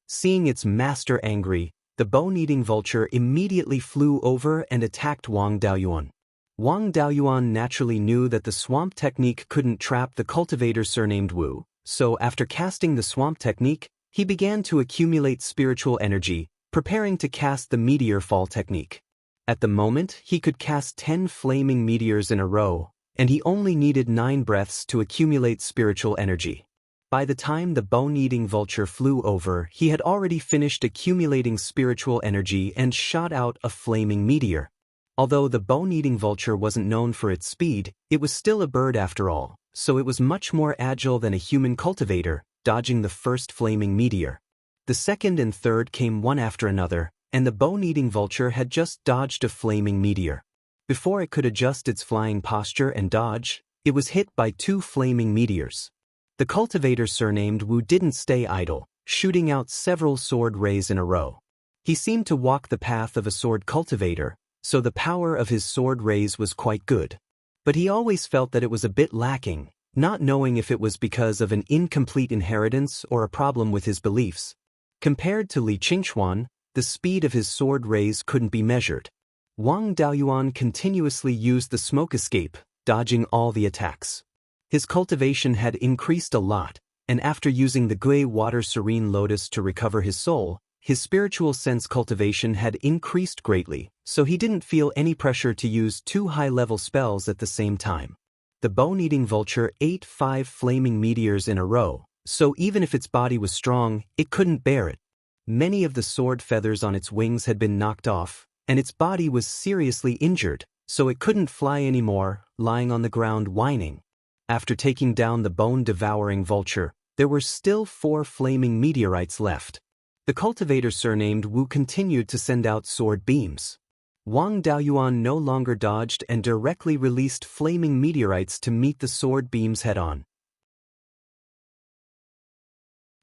Seeing its master angry, the bone-eating vulture immediately flew over and attacked Wang Daoyuan. Wang Daoyuan naturally knew that the swamp technique couldn't trap the cultivator surnamed Wu, so after casting the swamp technique, he began to accumulate spiritual energy, preparing to cast the meteor fall technique. At the moment, he could cast 10 flaming meteors in a row, and he only needed 9 breaths to accumulate spiritual energy. By the time the bone-eating vulture flew over, he had already finished accumulating spiritual energy and shot out a flaming meteor. Although the bone-eating vulture wasn't known for its speed, it was still a bird after all, so it was much more agile than a human cultivator, dodging the first flaming meteor. The second and third came one after another, and the bone-eating vulture had just dodged a flaming meteor. Before it could adjust its flying posture and dodge, it was hit by 2 flaming meteors. The cultivator surnamed Wu didn't stay idle, shooting out several sword rays in a row. He seemed to walk the path of a sword cultivator, so the power of his sword rays was quite good. But he always felt that it was a bit lacking, not knowing if it was because of an incomplete inheritance or a problem with his beliefs. Compared to Li Qingxuan, the speed of his sword rays couldn't be measured. Wang Daoyuan continuously used the smoke escape, dodging all the attacks. His cultivation had increased a lot, and after using the Gui Water Serene Lotus to recover his soul, his spiritual sense cultivation had increased greatly, so he didn't feel any pressure to use 2 high-level spells at the same time. The bone-eating vulture ate 5 flaming meteors in a row, so even if its body was strong, it couldn't bear it. Many of the sword feathers on its wings had been knocked off, and its body was seriously injured, so it couldn't fly anymore, lying on the ground whining. After taking down the bone-devouring vulture, there were still 4 flaming meteorites left. The cultivator surnamed Wu continued to send out sword beams. Wang Daoyuan no longer dodged and directly released flaming meteorites to meet the sword beams head-on.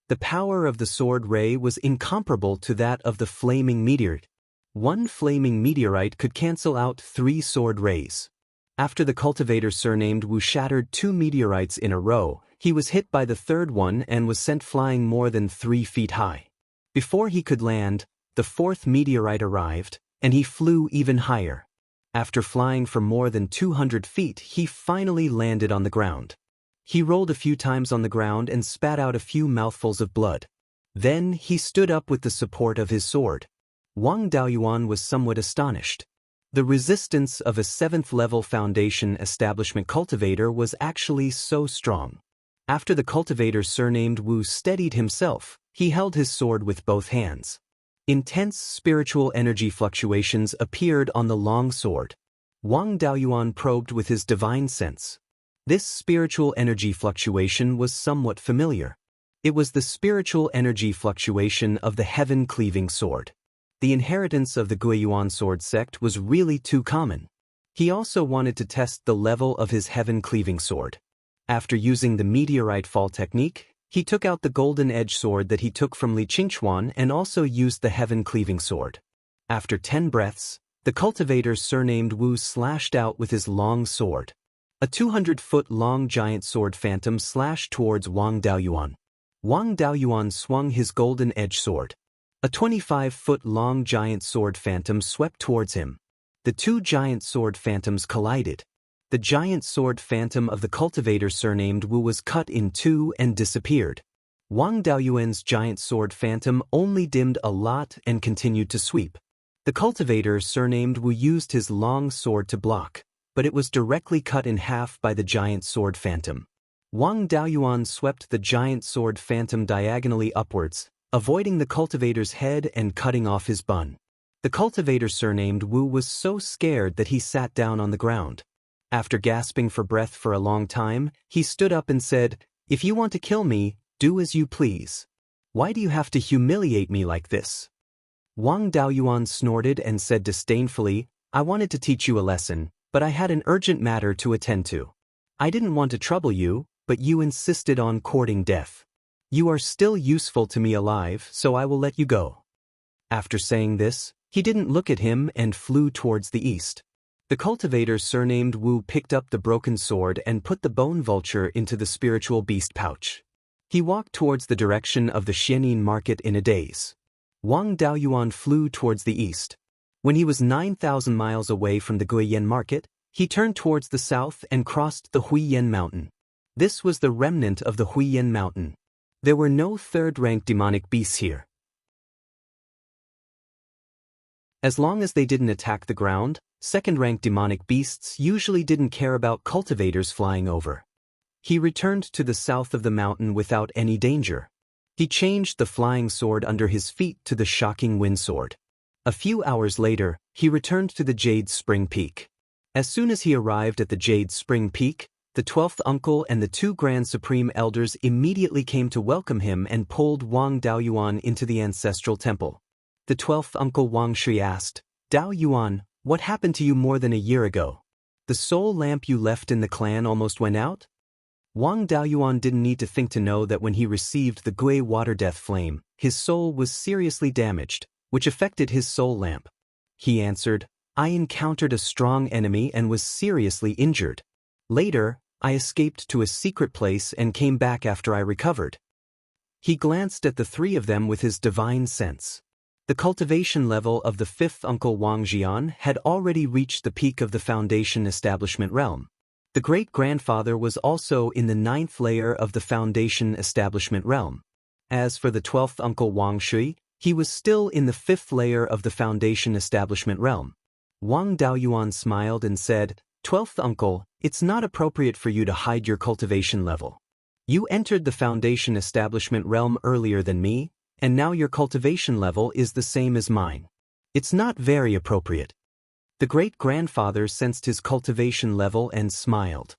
The power of the sword ray was incomparable to that of the flaming meteorite. 1 flaming meteorite could cancel out 3 sword rays. After the cultivator surnamed Wu shattered 2 meteorites in a row, he was hit by the third one and was sent flying more than 3 feet high. Before he could land, the 4th meteorite arrived, and he flew even higher. After flying for more than 200 feet, he finally landed on the ground. He rolled a few times on the ground and spat out a few mouthfuls of blood. Then he stood up with the support of his sword. Wang Daoyuan was somewhat astonished. The resistance of a 7th-level foundation establishment cultivator was actually so strong. After the cultivator surnamed Wu steadied himself, he held his sword with both hands. Intense spiritual energy fluctuations appeared on the long sword. Wang Daoyuan probed with his divine sense. This spiritual energy fluctuation was somewhat familiar. It was the spiritual energy fluctuation of the heaven-cleaving sword. The inheritance of the Beiyuan sword sect was really too common. He also wanted to test the level of his heaven-cleaving sword. After using the meteorite fall technique, he took out the golden edge sword that he took from Li Qingchuan and also used the heaven-cleaving sword. After 10 breaths, the cultivator surnamed Wu slashed out with his long sword. A 200-foot-long giant sword phantom slashed towards Wang Daoyuan. Wang Daoyuan swung his golden edge sword. A 25-foot-long giant sword phantom swept towards him. The two giant sword phantoms collided. The giant sword phantom of the cultivator surnamed Wu was cut in two and disappeared. Wang Daoyuan's giant sword phantom only dimmed a lot and continued to sweep. The cultivator surnamed Wu used his long sword to block, but it was directly cut in half by the giant sword phantom. Wang Daoyuan swept the giant sword phantom diagonally upwards, avoiding the cultivator's head and cutting off his bun. The cultivator surnamed Wu was so scared that he sat down on the ground. After gasping for breath for a long time, he stood up and said, "If you want to kill me, do as you please. Why do you have to humiliate me like this?" Wang Daoyuan snorted and said disdainfully, "I wanted to teach you a lesson, but I had an urgent matter to attend to. I didn't want to trouble you, but you insisted on courting death. You are still useful to me alive, so I will let you go." After saying this, he didn't look at him and flew towards the east. The cultivator surnamed Wu picked up the broken sword and put the bone vulture into the spiritual beast pouch. He walked towards the direction of the Xianin market in a daze. Wang Daoyuan flew towards the east. When he was 9,000 miles away from the Guiyan market, he turned towards the south and crossed the Huiyan mountain. This was the remnant of the Huiyan mountain. There were no third-rank demonic beasts here. As long as they didn't attack the ground, second-rank demonic beasts usually didn't care about cultivators flying over. He returned to the south of the mountain without any danger. He changed the flying sword under his feet to the shocking wind sword. A few hours later, he returned to the Jade Spring Peak. As soon as he arrived at the Jade Spring Peak, the 12th uncle and the two Grand Supreme Elders immediately came to welcome him and pulled Wang Daoyuan into the ancestral temple. The 12th uncle Wang Shi asked, "Daoyuan, what happened to you more than a year ago? The soul lamp you left in the clan almost went out?" Wang Daoyuan didn't need to think to know that when he received the Gui water death flame, his soul was seriously damaged, which affected his soul lamp. He answered, "I encountered a strong enemy and was seriously injured. Later, I escaped to a secret place and came back after I recovered." He glanced at the three of them with his divine sense. The cultivation level of the 5th uncle Wang Jian had already reached the peak of the foundation establishment realm. The great-grandfather was also in the 9th layer of the foundation establishment realm. As for the 12th uncle Wang Shui, he was still in the 5th layer of the foundation establishment realm. Wang Daoyuan smiled and said, "12th uncle, it's not appropriate for you to hide your cultivation level. You entered the foundation establishment realm earlier than me, and now your cultivation level is the same as mine. It's not very appropriate." The great-grandfather sensed his cultivation level and smiled.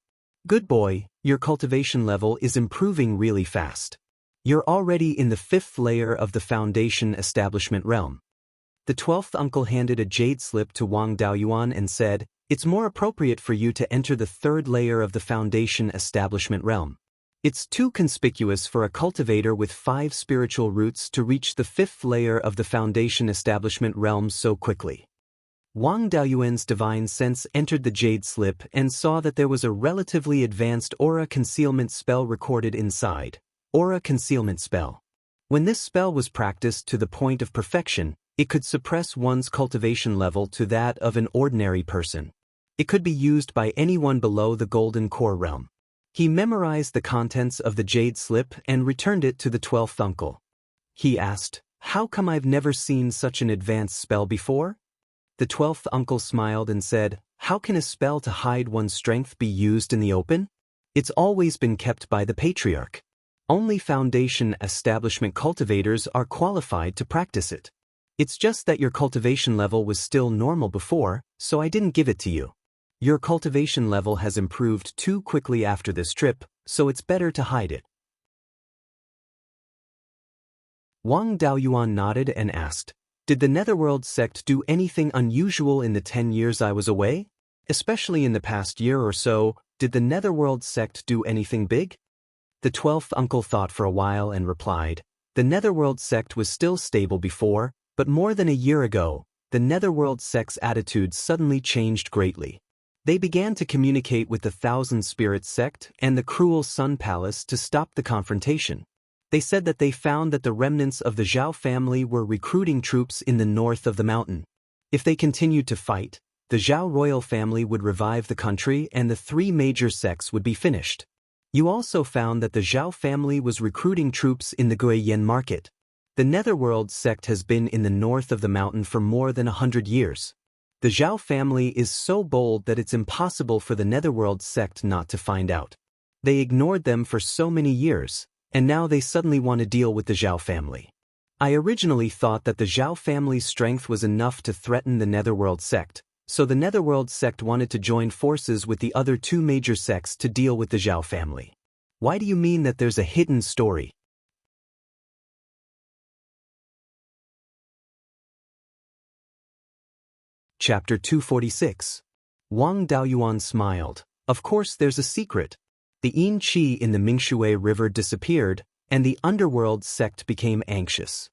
"Good boy, your cultivation level is improving really fast. You're already in the 5th layer of the foundation establishment realm." The 12th uncle handed a jade slip to Wang Daoyuan and said, "It's more appropriate for you to enter the 3rd layer of the foundation establishment realm. It's too conspicuous for a cultivator with 5 spiritual roots to reach the 5th layer of the foundation establishment realm so quickly." Wang Daoyuan's divine sense entered the jade slip and saw that there was a relatively advanced aura concealment spell recorded inside. Aura concealment spell. When this spell was practiced to the point of perfection, it could suppress one's cultivation level to that of an ordinary person. It could be used by anyone below the golden core realm. He memorized the contents of the jade slip and returned it to the 12th uncle. He asked, How come I've never seen such an advanced spell before? The 12th uncle smiled and said, how can a spell to hide one's strength be used in the open? It's always been kept by the patriarch. Only foundation establishment cultivators are qualified to practice it. It's just that your cultivation level was still normal before, so I didn't give it to you. Your cultivation level has improved too quickly after this trip, so it's better to hide it. Wang Daoyuan nodded and asked, did the Netherworld sect do anything unusual in the 10 years I was away? Especially in the past year or so, did the Netherworld sect do anything big? The 12th uncle thought for a while and replied, the Netherworld sect was still stable before, but more than a year ago, the Netherworld sect's attitude suddenly changed greatly. They began to communicate with the Thousand Spirits sect and the Cruel Sun Palace to stop the confrontation. They said that they found that the remnants of the Zhao family were recruiting troops in the north of the mountain. If they continued to fight, the Zhao royal family would revive the country and the 3 major sects would be finished. You also found that the Zhao family was recruiting troops in the Guiyan market. The Netherworld sect has been in the north of the mountain for more than 100 years. The Zhao family is so bold that it's impossible for the Netherworld sect not to find out. They ignored them for so many years, and now they suddenly want to deal with the Zhao family. I originally thought that the Zhao family's strength was enough to threaten the Netherworld sect, so the Netherworld sect wanted to join forces with the other 2 major sects to deal with the Zhao family. Why do you mean that there's a hidden story? Chapter 246. Wang Daoyuan smiled. Of course there's a secret. The Yin Qi in the Mingshui River disappeared, and the underworld sect became anxious.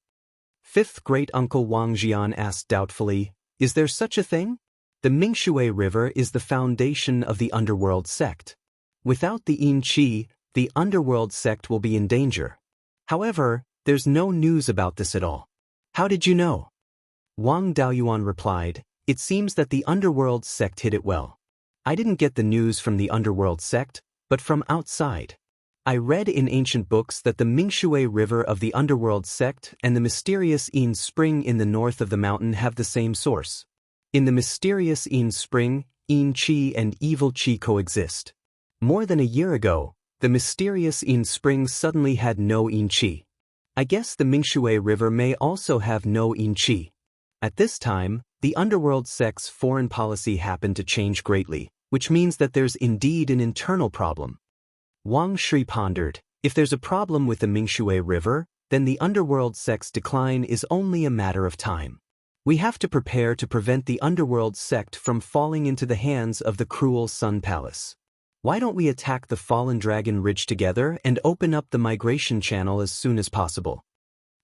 5th great-uncle Wang Jian asked doubtfully, is there such a thing? The Mingshui River is the foundation of the underworld sect. Without the Yin Qi, the underworld sect will be in danger. However, there's no news about this at all. How did you know? Wang Daoyuan replied, it seems that the underworld sect hid it well. I didn't get the news from the underworld sect, but from outside. I read in ancient books that the Mingshui River of the underworld sect and the mysterious Yin Spring in the north of the mountain have the same source. In the mysterious Yin Spring, Yin Qi and evil Qi coexist. More than a year ago, the mysterious Yin Spring suddenly had no Yin Qi. I guess the Mingshui River may also have no Yin Qi. At this time, the underworld sect's foreign policy happened to change greatly, which means that there's indeed an internal problem. Wang Shi pondered, if there's a problem with the Mingshui River, then the underworld sect's decline is only a matter of time. We have to prepare to prevent the underworld sect from falling into the hands of the Cruel Sun Palace. Why don't we attack the Fallen Dragon Ridge together and open up the migration channel as soon as possible?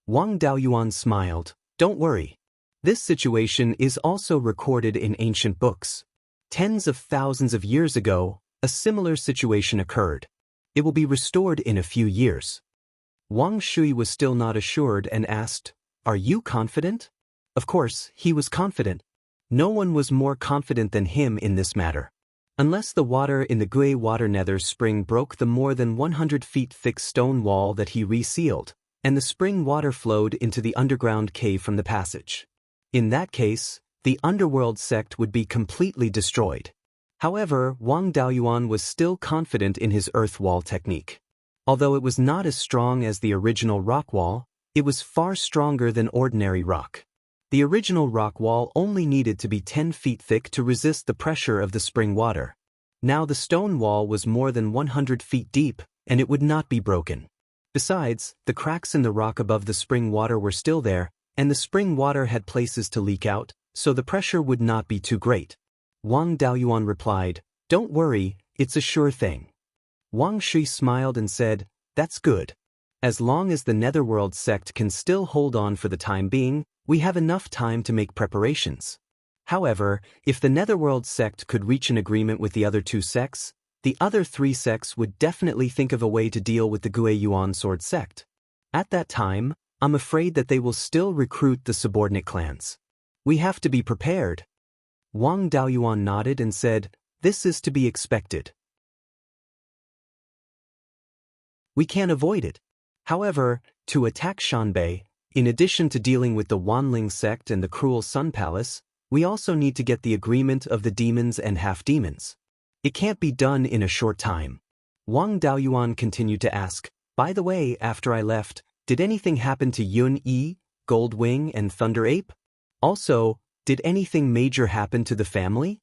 Wang Daoyuan smiled, don't worry. This situation is also recorded in ancient books. Tens of thousands of years ago, a similar situation occurred. It will be restored in a few years. Wang Shui was still not assured and asked, are you confident? Of course, he was confident. No one was more confident than him in this matter. Unless the water in the Gui Water Nether spring broke the more than 100 feet thick stone wall that he resealed, and the spring water flowed into the underground cave from the passage. In that case, the underworld sect would be completely destroyed. However, Wang Daoyuan was still confident in his earth wall technique. Although it was not as strong as the original rock wall, it was far stronger than ordinary rock. The original rock wall only needed to be 10 feet thick to resist the pressure of the spring water. Now the stone wall was more than 100 feet deep, and it would not be broken. Besides, the cracks in the rock above the spring water were still there, and the spring water had places to leak out, so the pressure would not be too great. Wang Daoyuan replied, don't worry, it's a sure thing. Wang Shi smiled and said, that's good. As long as the Netherworld sect can still hold on for the time being, we have enough time to make preparations. However, if the Netherworld sect could reach an agreement with the other 2 sects, the other 3 sects would definitely think of a way to deal with the Guiyuan sword sect. At that time, I'm afraid that they will still recruit the subordinate clans. We have to be prepared. Wang Daoyuan nodded and said, this is to be expected. We can't avoid it. However, to attack Shanbei, In addition to dealing with the Wang Lin sect and the cruel Sun Palace, we also need to get the agreement of the demons and half-demons. It can't be done in a short time. Wang Daoyuan continued to ask, by the way, after I left, did anything happen to Yun Yi, Gold Wing, and Thunder Ape? Also, did anything major happen to the family?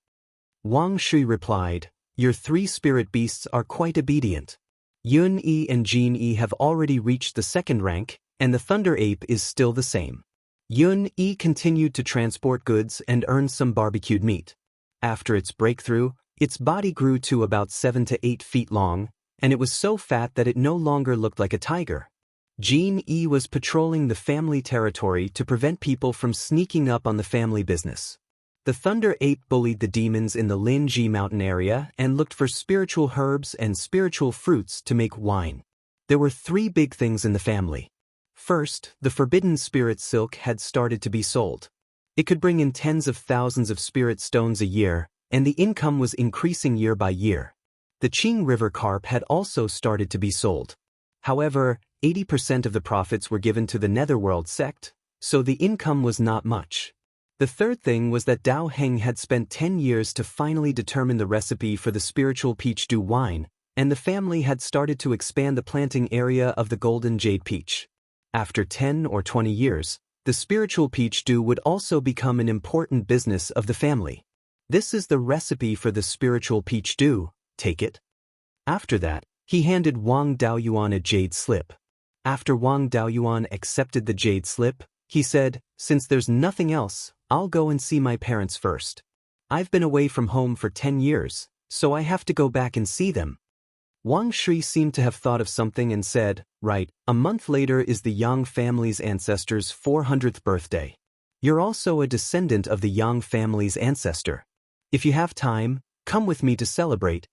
Wang Shui replied, your 3 spirit beasts are quite obedient. Yun Yi and Jin Yi have already reached the 2nd rank, and the Thunder Ape is still the same. Yun Yi continued to transport goods and earn some barbecued meat. After its breakthrough, its body grew to about 7 to 8 feet long, and it was so fat that it no longer looked like a tiger. Jin Yi was patrolling the family territory to prevent people from sneaking up on the family business. The Thunder Ape bullied the demons in the Linji mountain area and looked for spiritual herbs and spiritual fruits to make wine. There were 3 big things in the family. First, the forbidden spirit silk had started to be sold. It could bring in tens of thousands of spirit stones a year, and the income was increasing year by year. The Qing River carp had also started to be sold. However, 80% of the profits were given to the Netherworld sect, so the income was not much. The third thing was that Dao Heng had spent 10 years to finally determine the recipe for the spiritual peach dew wine, and the family had started to expand the planting area of the golden jade peach. After 10 or 20 years, the spiritual peach dew would also become an important business of the family. This is the recipe for the spiritual peach dew, take it. After that, he handed Wang Daoyuan a jade slip. After Wang Daoyuan accepted the jade slip, he said, since there's nothing else, I'll go and see my parents first. I've been away from home for 10 years, so I have to go back and see them. Wang Shui seemed to have thought of something and said, right, a month later is the Yang family's ancestor's 400th birthday. You're also a descendant of the Yang family's ancestor. If you have time, come with me to celebrate.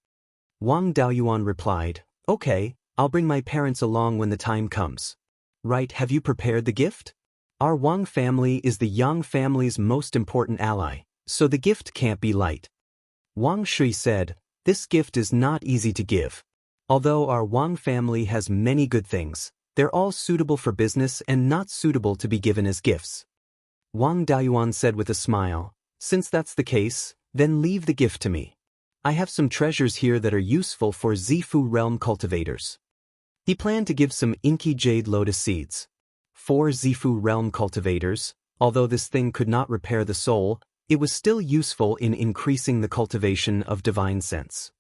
Wang Daoyuan replied, okay, I'll bring my parents along when the time comes. Right, have you prepared the gift? Our Wang family is the Yang family's most important ally, so the gift can't be light. Wang Shui said, this gift is not easy to give. Although our Wang family has many good things, they're all suitable for business and not suitable to be given as gifts. Wang Daoyuan said with a smile, since that's the case, then leave the gift to me. I have some treasures here that are useful for Zifu realm cultivators. He planned to give some inky jade lotus seeds. For Zifu realm cultivators, although this thing could not repair the soul, it was still useful in increasing the cultivation of divine sense.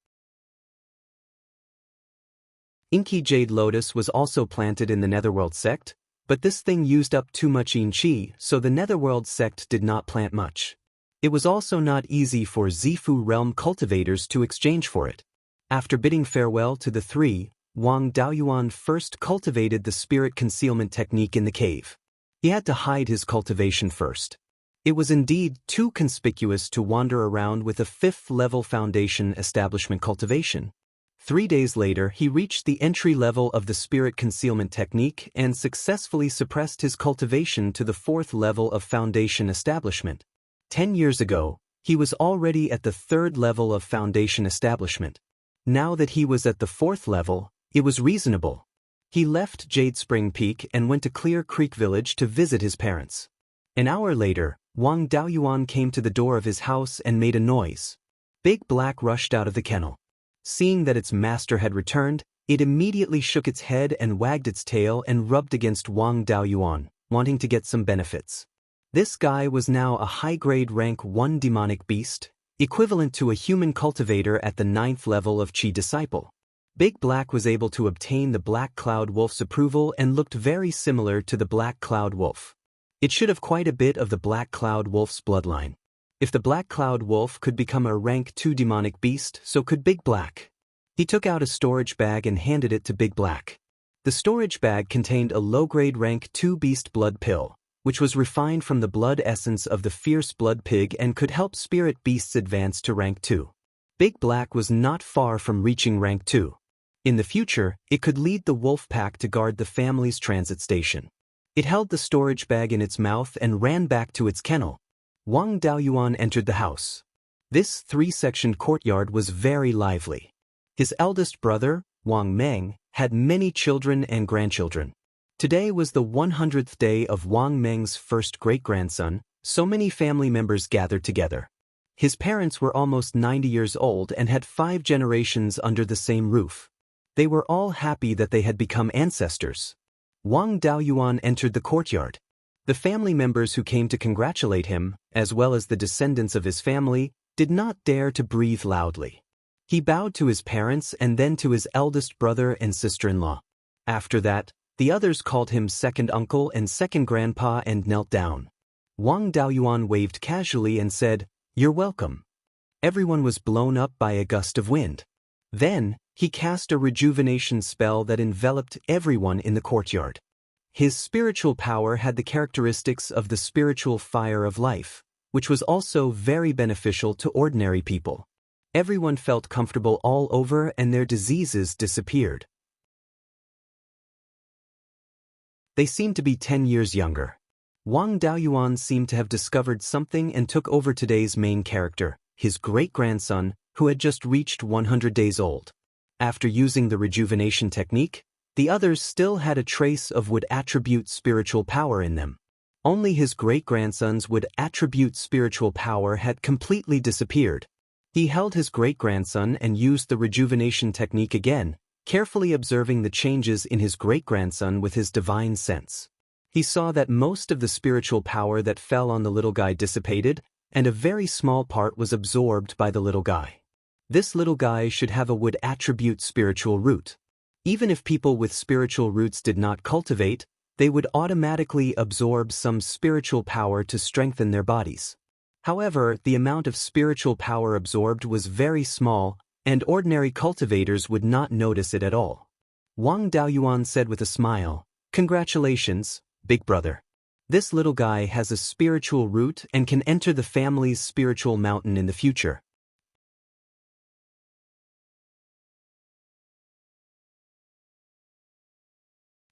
Inky jade lotus was also planted in the Netherworld sect, but this thing used up too much yin qi, so the Netherworld sect did not plant much. It was also not easy for Zifu realm cultivators to exchange for it. After bidding farewell to the 3, Wang Daoyuan first cultivated the spirit concealment technique in the cave. He had to hide his cultivation first. It was indeed too conspicuous to wander around with a 5th-level foundation establishment cultivation. 3 days later, he reached the entry level of the spirit concealment technique and successfully suppressed his cultivation to the 4th level of foundation establishment. 10 years ago, he was already at the 3rd level of foundation establishment. Now that he was at the 4th level, it was reasonable. He left Jade Spring Peak and went to Clear Creek Village to visit his parents. An hour later, Wang Daoyuan came to the door of his house and made a noise. Big Black rushed out of the kennel. Seeing that its master had returned, it immediately shook its head and wagged its tail and rubbed against Wang Daoyuan, wanting to get some benefits. This guy was now a high-grade rank 1 demonic beast, equivalent to a human cultivator at the 9th level of Qi Disciple. Big Black was able to obtain the Black Cloud Wolf's approval and looked very similar to the Black Cloud Wolf. It should have quite a bit of the Black Cloud Wolf's bloodline. If the Black Cloud Wolf could become a rank 2 demonic beast, so could Big Black. He took out a storage bag and handed it to Big Black. The storage bag contained a low-grade rank 2 beast blood pill, which was refined from the blood essence of the fierce blood pig and could help spirit beasts advance to rank 2. Big Black was not far from reaching rank 2. In the future, it could lead the wolf pack to guard the family's transit station. It held the storage bag in its mouth and ran back to its kennel. Wang Daoyuan entered the house. This 3-sectioned courtyard was very lively. His eldest brother, Wang Meng, had many children and grandchildren. Today was the 100th day of Wang Meng's first great-grandson, so many family members gathered together. His parents were almost 90 years old and had 5 generations under the same roof. They were all happy that they had become ancestors. Wang Daoyuan entered the courtyard. The family members who came to congratulate him, as well as the descendants of his family, did not dare to breathe loudly. He bowed to his parents and then to his eldest brother and sister-in-law. After that, the others called him second uncle and second grandpa and knelt down. Wang Daoyuan waved casually and said, "You're welcome." Everyone was blown up by a gust of wind. Then, he cast a rejuvenation spell that enveloped everyone in the courtyard. His spiritual power had the characteristics of the spiritual fire of life, which was also very beneficial to ordinary people. Everyone felt comfortable all over and their diseases disappeared. They seemed to be 10 years younger. Wang Daoyuan seemed to have discovered something and took over today's main character, his great-grandson, who had just reached 100 days old. After using the rejuvenation technique, the others still had a trace of would attribute spiritual power in them. Only his great-grandson's would attribute spiritual power had completely disappeared. He held his great-grandson and used the rejuvenation technique again, carefully observing the changes in his great-grandson with his divine sense. He saw that most of the spiritual power that fell on the little guy dissipated, and a very small part was absorbed by the little guy. This little guy should have a would attribute spiritual root. Even if people with spiritual roots did not cultivate, they would automatically absorb some spiritual power to strengthen their bodies. However, the amount of spiritual power absorbed was very small, and ordinary cultivators would not notice it at all. Wang Daoyuan said with a smile, "Congratulations, big brother. This little guy has a spiritual root and can enter the family's spiritual mountain in the future."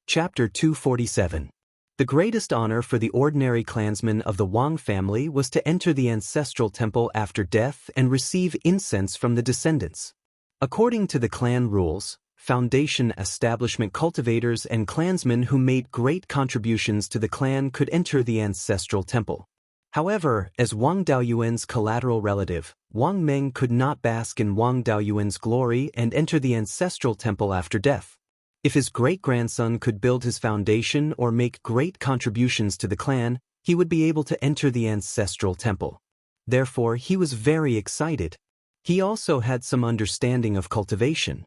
Chapter 247. The greatest honor for the ordinary clansmen of the Wang family was to enter the ancestral temple after death and receive incense from the descendants. According to the clan rules, foundation establishment cultivators and clansmen who made great contributions to the clan could enter the ancestral temple. However, as Wang Daoyuan's collateral relative, Wang Meng could not bask in Wang Daoyuan's glory and enter the ancestral temple after death. If his great-grandson could build his foundation or make great contributions to the clan, he would be able to enter the ancestral temple. Therefore, he was very excited. He also had some understanding of cultivation.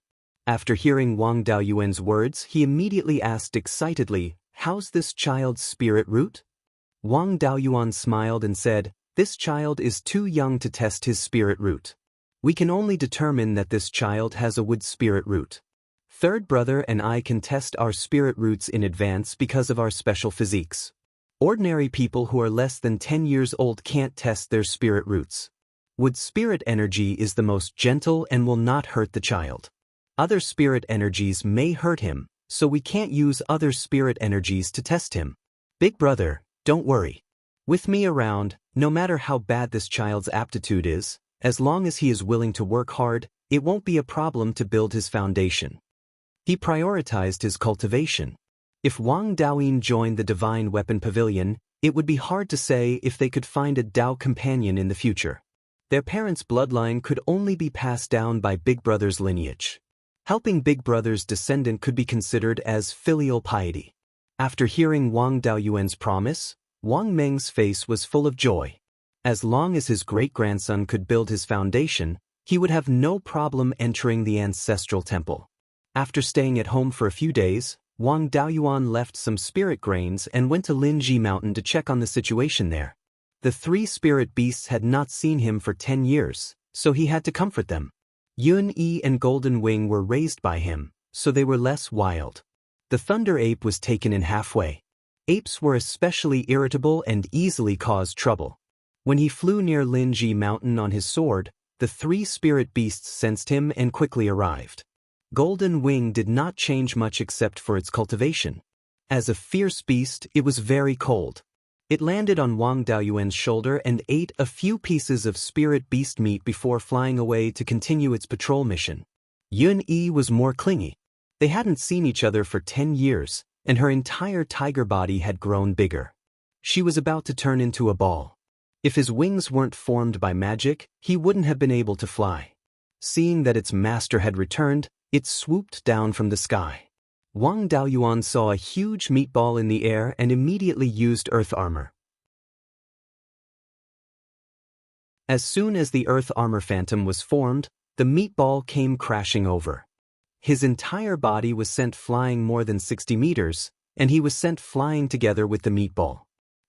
After hearing Wang Daoyuan's words, he immediately asked excitedly, "How's this child's spirit root?" Wang Daoyuan smiled and said, "This child is too young to test his spirit root. We can only determine that this child has a wood spirit root. Third brother and I can test our spirit roots in advance because of our special physiques. Ordinary people who are less than 10 years old can't test their spirit roots. Wood spirit energy is the most gentle and will not hurt the child. Other spirit energies may hurt him, so we can't use other spirit energies to test him. Big brother, don't worry. With me around, no matter how bad this child's aptitude is, as long as he is willing to work hard, it won't be a problem to build his foundation." He prioritized his cultivation. If Wang Daoyin joined the Divine Weapon Pavilion, it would be hard to say if they could find a Dao companion in the future. Their parents' bloodline could only be passed down by Big Brother's lineage. Helping Big Brother's descendant could be considered as filial piety. After hearing Wang Daoyuan's promise, Wang Meng's face was full of joy. As long as his great-grandson could build his foundation, he would have no problem entering the ancestral temple. After staying at home for a few days, Wang Daoyuan left some spirit grains and went to Linji Mountain to check on the situation there. The 3 spirit beasts had not seen him for 10 years, so he had to comfort them. Yun Yi and Golden Wing were raised by him, so they were less wild. The thunder ape was taken in halfway. Apes were especially irritable and easily caused trouble. When he flew near Linji Mountain on his sword, the 3 spirit beasts sensed him and quickly arrived. Golden Wing did not change much except for its cultivation. As a fierce beast, it was very cold. It landed on Wang Daoyuan's shoulder and ate a few pieces of spirit beast meat before flying away to continue its patrol mission. Yun Yi was more clingy. They hadn't seen each other for 10 years, and her entire tiger body had grown bigger. She was about to turn into a ball. If his wings weren't formed by magic, he wouldn't have been able to fly. Seeing that its master had returned, it swooped down from the sky. Wang Daoyuan saw a huge meatball in the air and immediately used earth armor. As soon as the earth armor phantom was formed, the meatball came crashing over. His entire body was sent flying more than 60 meters, and he was sent flying together with the meatball.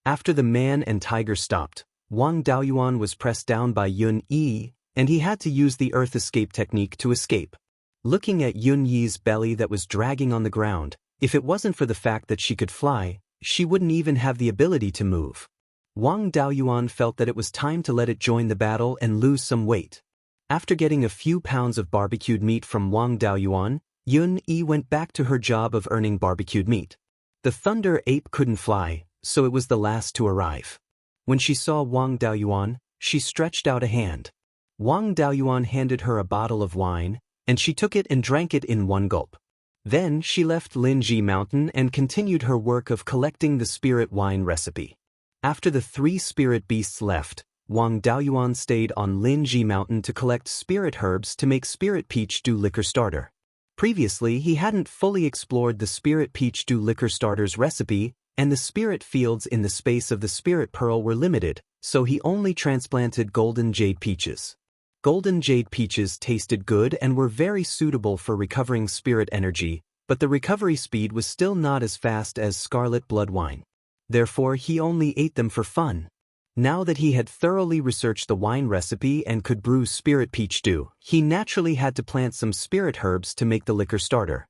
After the man and tiger stopped, Wang Daoyuan was pressed down by Yun Yi, and he had to use the earth escape technique to escape. Looking at Yun Yi's belly that was dragging on the ground, if it wasn't for the fact that she could fly, she wouldn't even have the ability to move. Wang Daoyuan felt that it was time to let it join the battle and lose some weight. After getting a few pounds of barbecued meat from Wang Daoyuan, Yun Yi went back to her job of earning barbecued meat. The thunder ape couldn't fly, so it was the last to arrive. When she saw Wang Daoyuan, she stretched out a hand. Wang Daoyuan handed her a bottle of wine, and she took it and drank it in one gulp. Then she left Linji Mountain and continued her work of collecting the spirit wine recipe. After the 3 spirit beasts left, Wang Daoyuan stayed on Linji Mountain to collect spirit herbs to make spirit peach dew liquor starter. Previously, he hadn't fully explored the spirit peach dew liquor starter's recipe, and the spirit fields in the space of the spirit pearl were limited, so he only transplanted golden jade peaches. Golden jade peaches tasted good and were very suitable for recovering spirit energy, but the recovery speed was still not as fast as scarlet blood wine. Therefore, he only ate them for fun. Now that he had thoroughly researched the wine recipe and could brew spirit peach dew, he naturally had to plant some spirit herbs to make the liquor starter.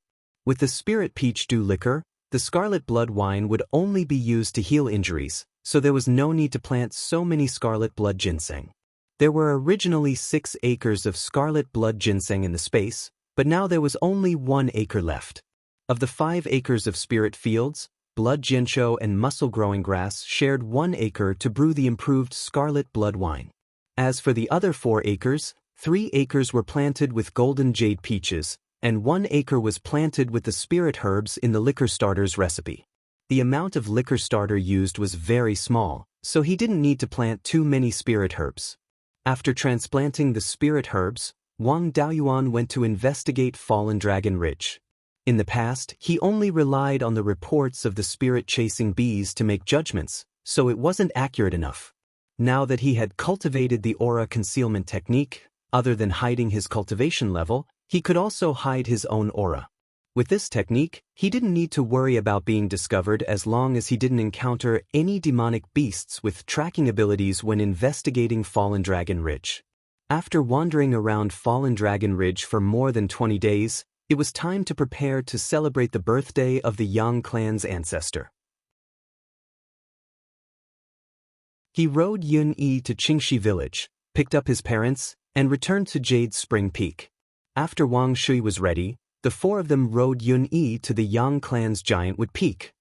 With the spirit peach dew liquor, the scarlet blood wine would only be used to heal injuries, so there was no need to plant so many scarlet blood ginseng. There were originally 6 acres of scarlet blood ginseng in the space, but now there was only 1 acre left. Of the 5 acres of spirit fields, blood ginseng and muscle-growing grass shared 1 acre to brew the improved scarlet blood wine. As for the other 4 acres, 3 acres were planted with golden jade peaches, and 1 acre was planted with the spirit herbs in the liquor starter's recipe. The amount of liquor starter used was very small, so he didn't need to plant too many spirit herbs. After transplanting the spirit herbs, Wang Daoyuan went to investigate Fallen Dragon Ridge. In the past, he only relied on the reports of the spirit-chasing bees to make judgments, so it wasn't accurate enough. Now that he had cultivated the aura concealment technique, other than hiding his cultivation level, he could also hide his own aura. With this technique, he didn't need to worry about being discovered as long as he didn't encounter any demonic beasts with tracking abilities when investigating Fallen Dragon Ridge. After wandering around Fallen Dragon Ridge for more than 20 days, it was time to prepare to celebrate the birthday of the Yang clan's ancestor. He rode Yun Yi to Qingxi village, picked up his parents, and returned to Jade Spring Peak. After Wang Shui was ready, the 4 of them rode Yun Yi to the Yang clan's Giantwood Peak.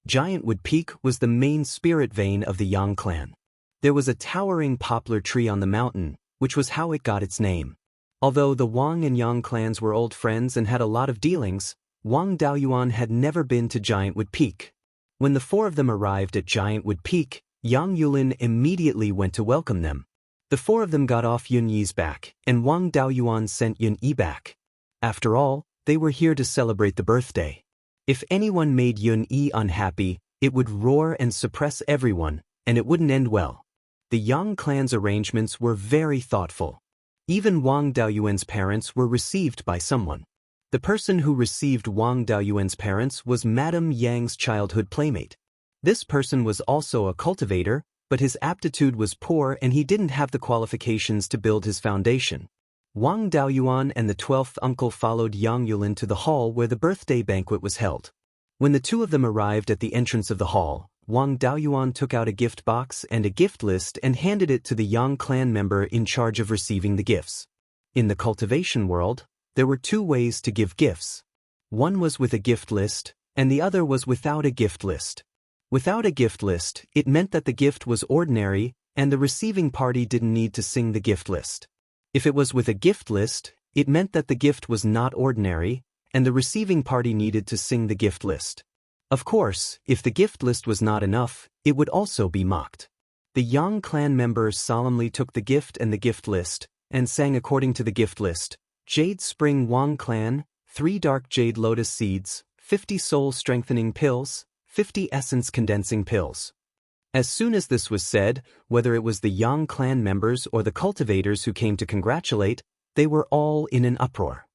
Giantwood Peak was the main spirit vein of the Yang clan. There was a towering poplar tree on the mountain, which was how it got its name. Although the Wang and Yang clans were old friends and had a lot of dealings, Wang Daoyuan had never been to Giantwood Peak. When the 4 of them arrived at Giantwood Peak, Yang Yulin immediately went to welcome them. The 4 of them got off Yun Yi's back, and Wang Daoyuan sent Yun Yi back. After all, they were here to celebrate the birthday. If anyone made Yun Yi unhappy, it would roar and suppress everyone, and it wouldn't end well. The Yang clan's arrangements were very thoughtful. Even Wang Daoyuan's parents were received by someone. The person who received Wang Daoyuan's parents was Madame Yang's childhood playmate. This person was also a cultivator, but his aptitude was poor and he didn't have the qualifications to build his foundation. Wang Daoyuan and the 12th uncle followed Yang Yulin to the hall where the birthday banquet was held. When the 2 of them arrived at the entrance of the hall, Wang Daoyuan took out a gift box and a gift list and handed it to the Yang clan member in charge of receiving the gifts. In the cultivation world, there were 2 ways to give gifts. One was with a gift list, and the other was without a gift list. Without a gift list, it meant that the gift was ordinary, and the receiving party didn't need to sing the gift list. If it was with a gift list, it meant that the gift was not ordinary, and the receiving party needed to sing the gift list. Of course, if the gift list was not enough, it would also be mocked. The Yang clan members solemnly took the gift and the gift list, and sang according to the gift list. Jade Spring Wang Clan, 3 dark jade lotus seeds, 50 soul strengthening pills, 50 essence condensing pills. As soon as this was said, whether it was the Yang clan members or the cultivators who came to congratulate, they were all in an uproar.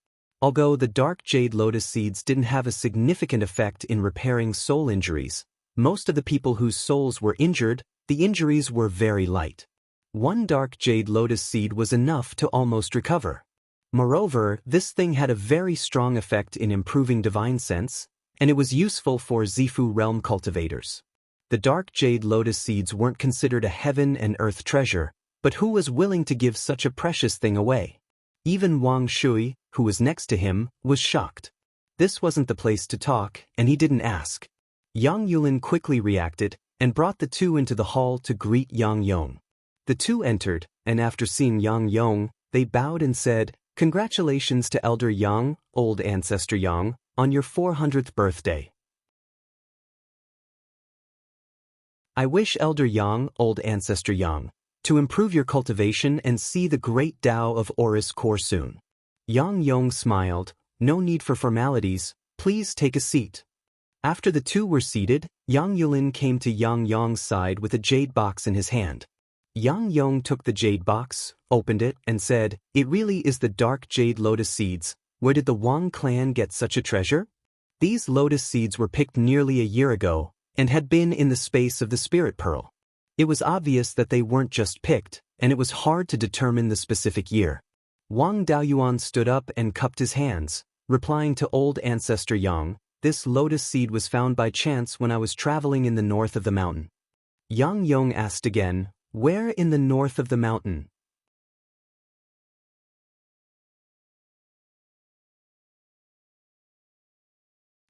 Although the dark jade lotus seeds didn't have a significant effect in repairing soul injuries, most of the people whose souls were injured, the injuries were very light. 1 dark jade lotus seed was enough to almost recover. Moreover, this thing had a very strong effect in improving divine sense, and it was useful for Zifu realm cultivators. The dark jade lotus seeds weren't considered a heaven and earth treasure, but who was willing to give such a precious thing away? Even Wang Shui, who was next to him, was shocked. This wasn't the place to talk, and he didn't ask. Yang Yulin quickly reacted, and brought the two into the hall to greet Yang Yong. The two entered, and after seeing Yang Yong, they bowed and said, "Congratulations to Elder Yang, Old Ancestor Yang, on your 400th birthday. I wish Elder Yang, Old Ancestor Yang, to improve your cultivation and see the great Tao of Oris core soon." Yang Yong smiled, "No need for formalities, please take a seat." After the two were seated, Yang Yulin came to Yang Yong's side with a jade box in his hand. Yang Yong took the jade box, opened it, and said, "It really is the dark jade lotus seeds. Where did the Wang clan get such a treasure?" These lotus seeds were picked nearly a year ago, and had been in the space of the spirit pearl. It was obvious that they weren't just picked, and it was hard to determine the specific year. Wang Daoyuan stood up and cupped his hands, replying to Old Ancestor Yang, "This lotus seed was found by chance when I was traveling in the north of the mountain." Yang Yong asked again, "Where in the north of the mountain?"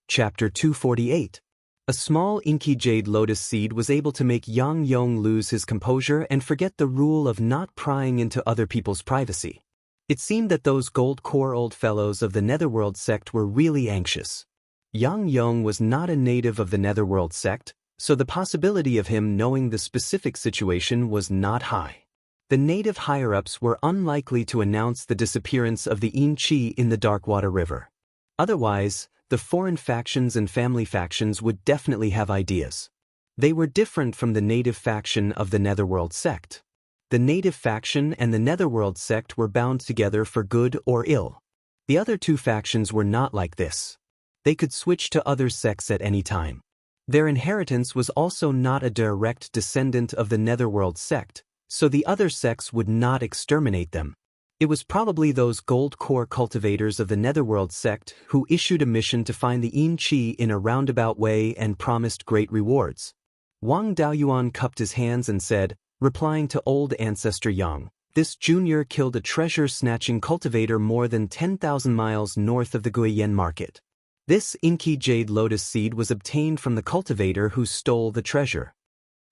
Chapter 248. A small inky jade lotus seed was able to make Yang Yong lose his composure and forget the rule of not prying into other people's privacy. It seemed that those gold core old fellows of the Netherworld sect were really anxious. Yang Yong was not a native of the Netherworld sect, so the possibility of him knowing the specific situation was not high. The native higher-ups were unlikely to announce the disappearance of the Yin Qi in the Darkwater River. Otherwise, the foreign factions and family factions would definitely have ideas. They were different from the native faction of the Netherworld sect. The native faction and the Netherworld sect were bound together for good or ill. The other two factions were not like this. They could switch to other sects at any time. Their inheritance was also not a direct descendant of the Netherworld sect, so the other sects would not exterminate them. It was probably those gold core cultivators of the Netherworld sect who issued a mission to find the Yin Qi in a roundabout way and promised great rewards. Wang Daoyuan cupped his hands and said, replying to Old Ancestor Yang, "This junior killed a treasure-snatching cultivator more than 10,000 miles north of the Guiyan market. This inky jade lotus seed was obtained from the cultivator who stole the treasure."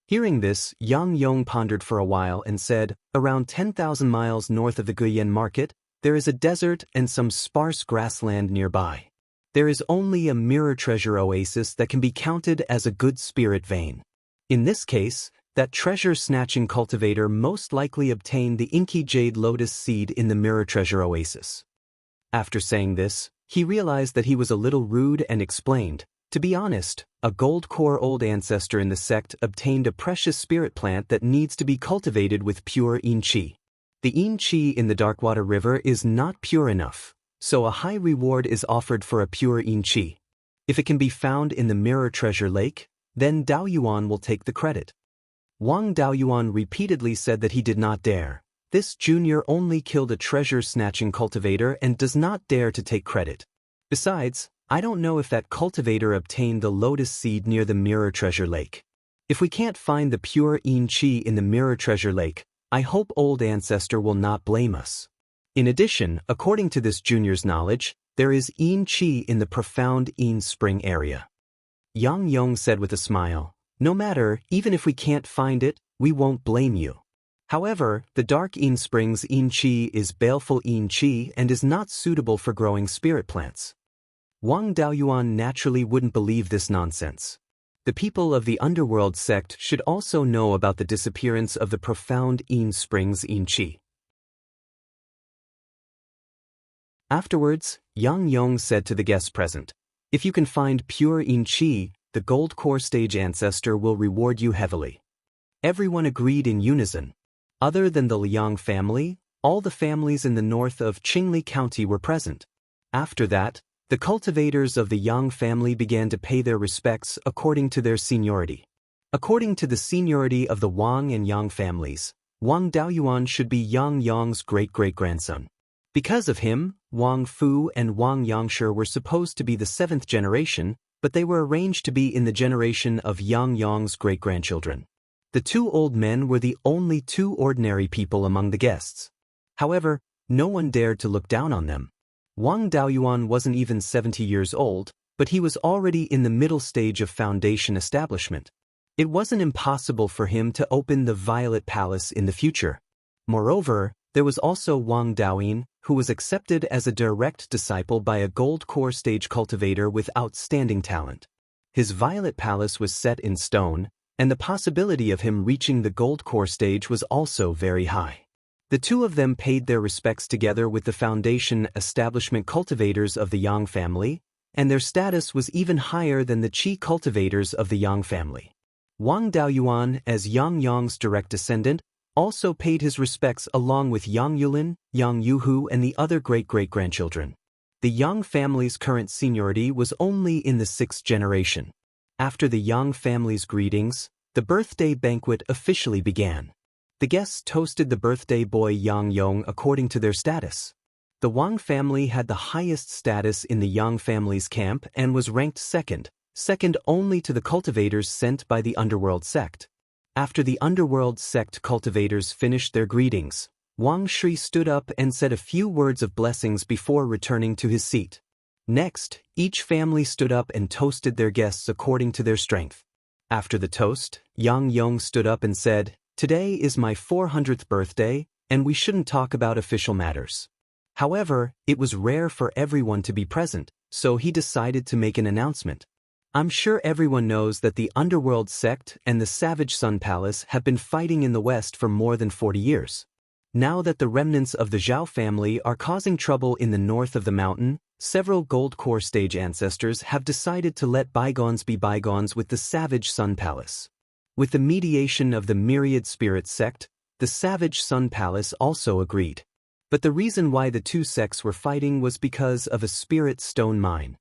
Hearing this, Yang Yong pondered for a while and said, "Around 10,000 miles north of the Guiyan market, there is a desert and some sparse grassland nearby. There is only a mirror treasure oasis that can be counted as a good spirit vein. In this case, that treasure-snatching cultivator most likely obtained the inky jade lotus seed in the mirror treasure oasis." After saying this, he realized that he was a little rude and explained, "To be honest, a gold core old ancestor in the sect obtained a precious spirit plant that needs to be cultivated with pure Yin Qi. The Yin Qi in the Darkwater River is not pure enough, so a high reward is offered for a pure Yin Qi. If it can be found in the Mirror Treasure Lake, then Daoyuan will take the credit." Wang Daoyuan repeatedly said that he did not dare. This junior only killed a treasure-snatching cultivator and does not dare to take credit. Besides, I don't know if that cultivator obtained the lotus seed near the Mirror Treasure Lake. If we can't find the pure Yin Qi in the Mirror Treasure Lake, I hope Old Ancestor will not blame us. In addition, according to this junior's knowledge, there is Yin Qi in the profound Yin Spring area. Yang Yong said with a smile, "No matter, even if we can't find it, we won't blame you. However, the Dark Yin Spring's Yin Qi is baleful Yin Qi and is not suitable for growing spirit plants." Wang Daoyuan naturally wouldn't believe this nonsense. The people of the underworld sect should also know about the disappearance of the profound Yin springs Yin Qi. Afterwards, Yang Yong said to the guests present, "If you can find pure Yin Qi, the gold core stage ancestor will reward you heavily." Everyone agreed in unison. Other than the Liang family, all the families in the north of Qingli County were present. After that, the cultivators of the Yang family began to pay their respects according to their seniority. According to the seniority of the Wang and Yang families, Wang Daoyuan should be Yang Yong's great-great-grandson. Because of him, Wang Fu and Wang Yangshi were supposed to be the seventh generation, but they were arranged to be in the generation of Yang Yong's great-grandchildren. The two old men were the only two ordinary people among the guests. However, no one dared to look down on them. Wang Daoyuan wasn't even 70 years old, but he was already in the middle stage of foundation establishment. It wasn't impossible for him to open the Violet Palace in the future. Moreover, there was also Wang Daoyin, who was accepted as a direct disciple by a gold core stage cultivator with outstanding talent. His Violet Palace was set in stone, and the possibility of him reaching the gold core stage was also very high. The two of them paid their respects together with the foundation establishment cultivators of the Yang family, and their status was even higher than the Qi cultivators of the Yang family. Wang Daoyuan, as Yang Yong's direct descendant, also paid his respects along with Yang Yulin, Yang Yuhu and the other great-great-grandchildren. The Yang family's current seniority was only in the sixth generation. After the Yang family's greetings, the birthday banquet officially began. The guests toasted the birthday boy Yang Yong according to their status. The Wang family had the highest status in the Yang family's camp and was ranked second only to the cultivators sent by the underworld sect. After the underworld sect cultivators finished their greetings, Wang Shi stood up and said a few words of blessings before returning to his seat. Next, each family stood up and toasted their guests according to their strength. After the toast, Yang Yong stood up and said, "Today is my 400th birthday, and we shouldn't talk about official matters." However, it was rare for everyone to be present, so he decided to make an announcement. "I'm sure everyone knows that the Underworld sect and the Savage Sun Palace have been fighting in the West for more than 40 years. Now that the remnants of the Zhao family are causing trouble in the north of the mountain, several gold core stage ancestors have decided to let bygones be bygones with the Savage Sun Palace. With the mediation of the Myriad Spirit sect, the Savage Sun Palace also agreed. But the reason why the two sects were fighting was because of a spirit stone mine.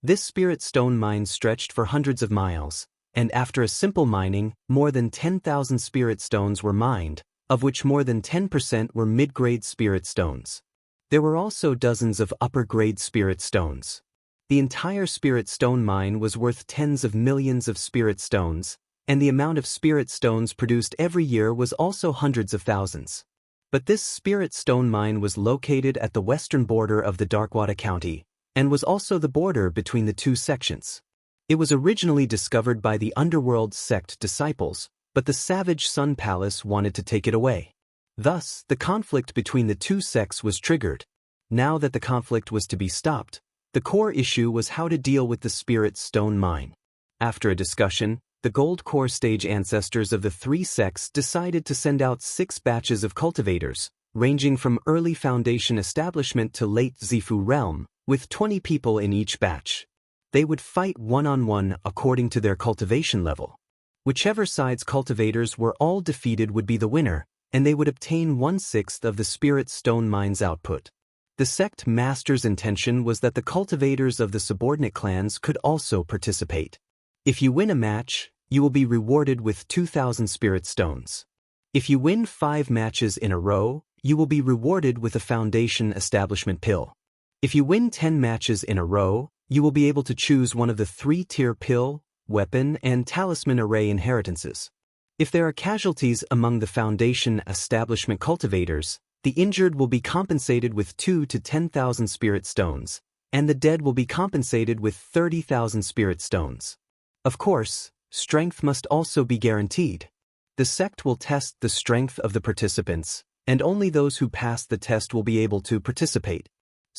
This spirit stone mine stretched for hundreds of miles, and after a simple mining, more than 10,000 spirit stones were mined, of which more than 10% were mid-grade spirit stones. There were also dozens of upper-grade spirit stones. The entire spirit stone mine was worth tens of millions of spirit stones, and the amount of spirit stones produced every year was also hundreds of thousands. But this spirit stone mine was located at the western border of the Darkwada County, and was also the border between the two sections. It was originally discovered by the Underworld sect disciples, but the Savage Sun Palace wanted to take it away. Thus, the conflict between the two sects was triggered. Now that the conflict was to be stopped, the core issue was how to deal with the spirit stone mine. After a discussion, the gold core stage ancestors of the three sects decided to send out 6 batches of cultivators, ranging from early foundation establishment to late Zifu realm, with 20 people in each batch. They would fight one-on-one according to their cultivation level. Whichever side's cultivators were all defeated would be the winner, and they would obtain 1/6 of the spirit stone mine's output. The sect master's intention was that the cultivators of the subordinate clans could also participate. If you win a match, you will be rewarded with 2,000 spirit stones. If you win 5 matches in a row, you will be rewarded with a foundation establishment pill. If you win 10 matches in a row, you will be able to choose one of the 3-tier pill, weapon, and talisman array inheritances. If there are casualties among the foundation establishment cultivators, the injured will be compensated with 2 to 10,000 spirit stones, and the dead will be compensated with 30,000 spirit stones. Of course, strength must also be guaranteed. The sect will test the strength of the participants, and only those who pass the test will be able to participate.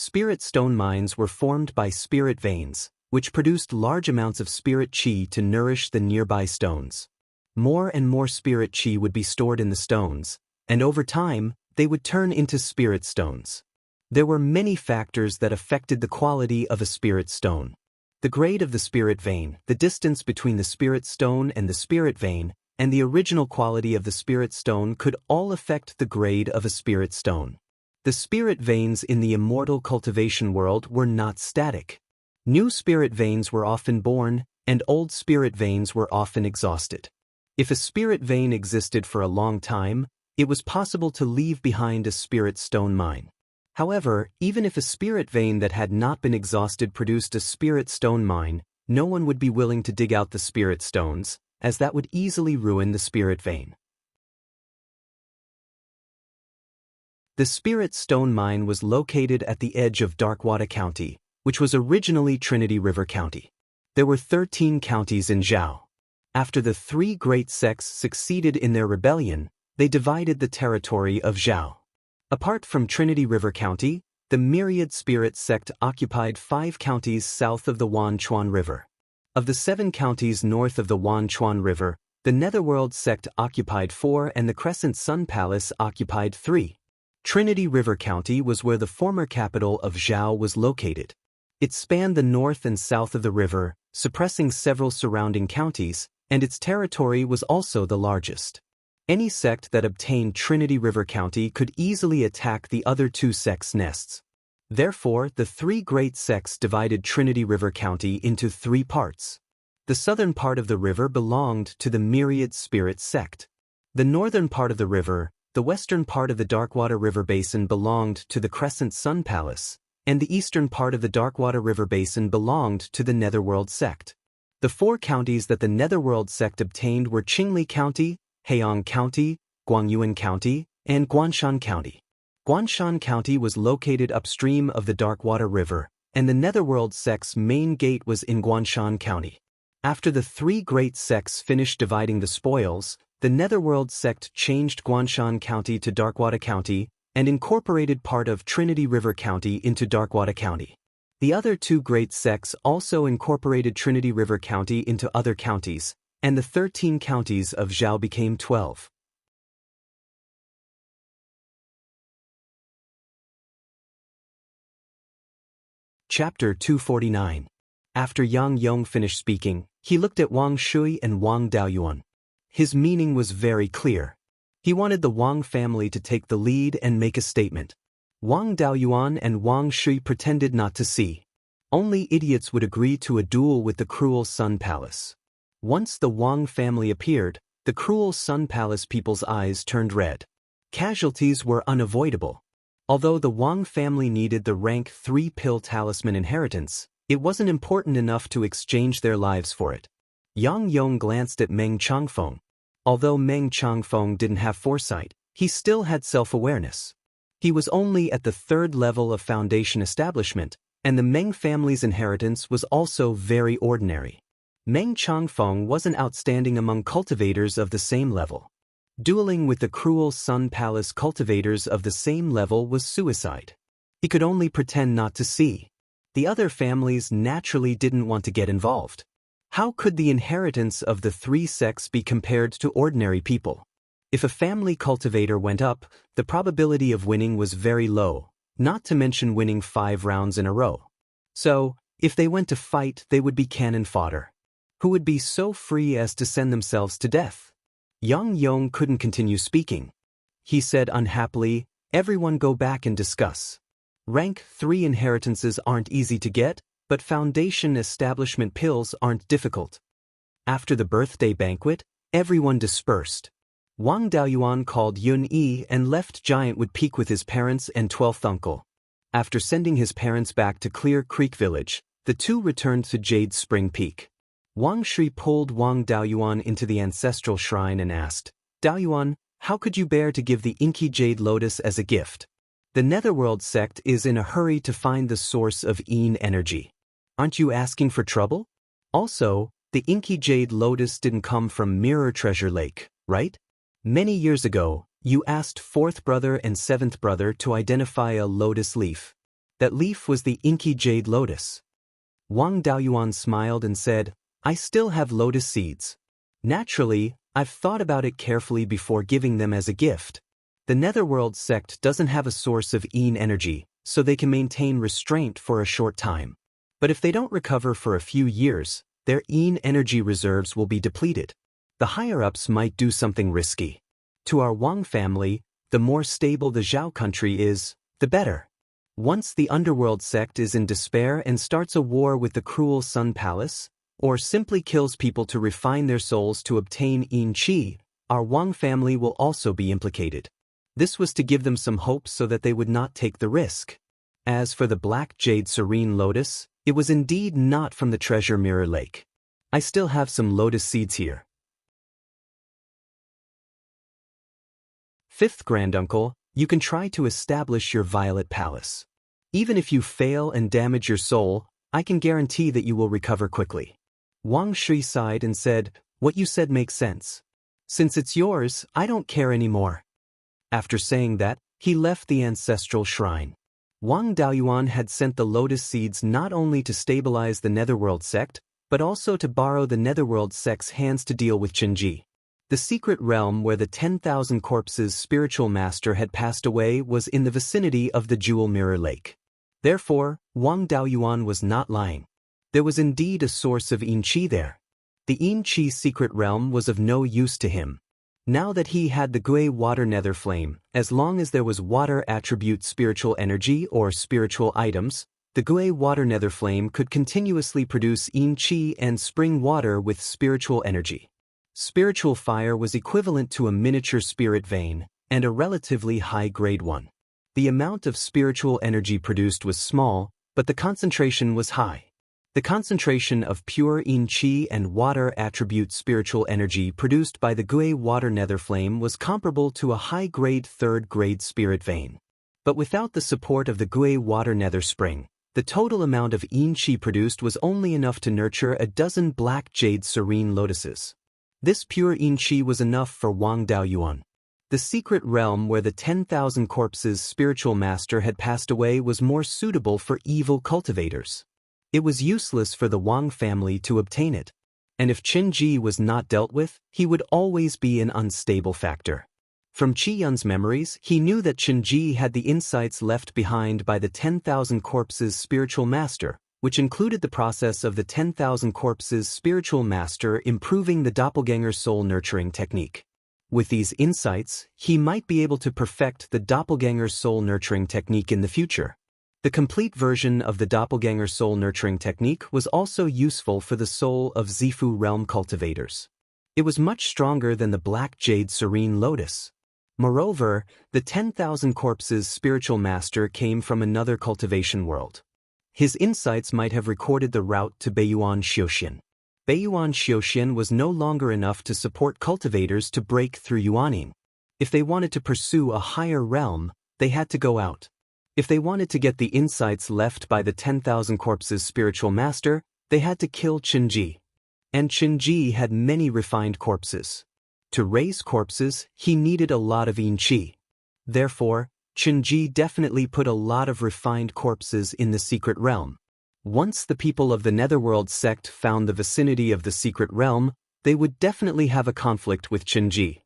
Spirit stone mines were formed by spirit veins, which produced large amounts of spirit chi to nourish the nearby stones. More and more spirit chi would be stored in the stones, and over time, they would turn into spirit stones. There were many factors that affected the quality of a spirit stone. The grade of the spirit vein, the distance between the spirit stone and the spirit vein, and the original quality of the spirit stone could all affect the grade of a spirit stone. The spirit veins in the immortal cultivation world were not static. New spirit veins were often born, and old spirit veins were often exhausted. If a spirit vein existed for a long time, it was possible to leave behind a spirit stone mine. However, even if a spirit vein that had not been exhausted produced a spirit stone mine, no one would be willing to dig out the spirit stones, as that would easily ruin the spirit vein. The spirit stone mine was located at the edge of Darkwater County, which was originally Trinity River County. There were 13 counties in Zhao. After the three great sects succeeded in their rebellion, they divided the territory of Zhao. Apart from Trinity River County, the Myriad Spirit sect occupied 5 counties south of the Wanchuan River. Of the 7 counties north of the Wanchuan River, the Netherworld sect occupied 4 and the Crescent Sun Palace occupied 3. Trinity River County was where the former capital of Zhao was located. It spanned the north and south of the river, suppressing several surrounding counties, and its territory was also the largest. Any sect that obtained Trinity River County could easily attack the other 2 sects' nests. Therefore, the 3 great sects divided Trinity River County into 3 parts. The southern part of the river belonged to the Myriad Spirit sect. The northern part of the river, the western part of the Darkwater River Basin belonged to the Crescent Sun Palace, and the eastern part of the Darkwater River Basin belonged to the Netherworld sect. The 4 counties that the Netherworld sect obtained were Qingli County, Heiyang County, Guangyuan County, and Guanshan County. Guanshan County was located upstream of the Darkwater River, and the Netherworld sect's main gate was in Guanshan County. After the 3 great sects finished dividing the spoils, the Netherworld sect changed Guanshan County to Darkwater County and incorporated part of Trinity River County into Darkwater County. The other 2 great sects also incorporated Trinity River County into other counties, and the 13 counties of Zhao became 12. Chapter 249. After Yang Yong finished speaking, he looked at Wang Shui and Wang Daoyuan. His meaning was very clear. He wanted the Wang family to take the lead and make a statement. Wang Daoyuan and Wang Shui pretended not to see. Only idiots would agree to a duel with the cruel Sun Palace. Once the Wang family appeared, the cruel Sun Palace people's eyes turned red. Casualties were unavoidable. Although the Wang family needed the rank 3 pill talisman inheritance, it wasn't important enough to exchange their lives for it. Yang Yong glanced at Meng Changfeng. Although Meng Changfeng didn't have foresight, he still had self-awareness. He was only at the 3rd level of foundation establishment, and the Meng family's inheritance was also very ordinary. Meng Changfeng wasn't outstanding among cultivators of the same level. Dueling with the cruel Sun Palace cultivators of the same level was suicide. He could only pretend not to see. The other families naturally didn't want to get involved. How could the inheritance of the 3 sects be compared to ordinary people? If a family cultivator went up, the probability of winning was very low, not to mention winning 5 rounds in a row. So, if they went to fight, they would be cannon fodder. Who would be so free as to send themselves to death? Yang Yong couldn't continue speaking. He said unhappily, "Everyone go back and discuss. Rank 3 inheritances aren't easy to get, but foundation establishment pills aren't difficult." After the birthday banquet, everyone dispersed. Wang Daoyuan called Yun Yi and left Giantwood Peak with his parents and 12th uncle. After sending his parents back to Clear Creek Village, the 2 returned to Jade Spring Peak. Wang Shui pulled Wang Daoyuan into the ancestral shrine and asked, "Daoyuan, how could you bear to give the inky jade lotus as a gift? The Netherworld sect is in a hurry to find the source of Yin energy. Aren't you asking for trouble? Also, the inky jade lotus didn't come from Mirror Treasure Lake, right? Many years ago, you asked 4th brother and 7th brother to identify a lotus leaf. That leaf was the inky jade lotus. Wang Daoyuan smiled and said, I still have lotus seeds. Naturally, I've thought about it carefully before giving them as a gift. The Netherworld sect doesn't have a source of yin energy, so they can maintain restraint for a short time. But if they don't recover for a few years, their yin energy reserves will be depleted. The higher-ups might do something risky. To our Wang family, the more stable the Zhao country is, the better. Once the Underworld sect is in despair and starts a war with the cruel Sun Palace, or simply kills people to refine their souls to obtain yin qi, our Wang family will also be implicated. This was to give them some hope so that they would not take the risk. As for the black jade serene lotus, it was indeed not from the treasure mirror lake. I still have some lotus seeds here. Fifth granduncle, you can try to establish your violet palace. Even if you fail and damage your soul, I can guarantee that you will recover quickly. Wang Shui sighed and said, What you said makes sense. Since it's yours, I don't care anymore. After saying that, he left the ancestral shrine. Wang Daoyuan had sent the lotus seeds not only to stabilize the Netherworld sect, but also to borrow the Netherworld sect's hands to deal with Qinji. The secret realm where the 10,000 corpses spiritual master had passed away was in the vicinity of the Jewel Mirror Lake. Therefore, Wang Daoyuan was not lying. There was indeed a source of yin qi there. The yin qi secret realm was of no use to him. Now that he had the Gui water nether flame, as long as there was water attribute spiritual energy or spiritual items, the Gui water nether flame could continuously produce yin qi and spring water with spiritual energy. Spiritual fire was equivalent to a miniature spirit vein, and a relatively high-grade one. The amount of spiritual energy produced was small, but the concentration was high. The concentration of pure yin qi and water attribute spiritual energy produced by the Gui water nether flame was comparable to a high-grade third-grade spirit vein. But without the support of the Gui water nether spring, the total amount of yin qi produced was only enough to nurture a dozen black jade serene lotuses. This pure yin qi was enough for Wang Daoyuan. The secret realm where the 10,000 corpses spiritual master had passed away was more suitable for evil cultivators. It was useless for the Wang family to obtain it. And if Qinji was not dealt with, he would always be an unstable factor. From Qi Yun's memories, he knew that Qinji had the insights left behind by the 10,000 corpses spiritual master, which included the process of the 10,000 corpses spiritual master improving the doppelganger soul nurturing technique. With these insights, he might be able to perfect the doppelganger soul nurturing technique in the future. The complete version of the doppelganger soul nurturing technique was also useful for the soul of Zifu realm cultivators. It was much stronger than the black jade serene lotus. Moreover, the 10,000 corpses spiritual master came from another cultivation world. His insights might have recorded the route to Beiyuan Xiuxian. Beiyuan Xiuxian was no longer enough to support cultivators to break through Yuaning. If they wanted to pursue a higher realm, they had to go out. If they wanted to get the insights left by the 10,000 corpses spiritual master, they had to kill Qinji. And Qinji had many refined corpses. To raise corpses, he needed a lot of yin qi. Therefore, Qinji definitely put a lot of refined corpses in the secret realm. Once the people of the Netherworld sect found the vicinity of the secret realm, they would definitely have a conflict with Qinji.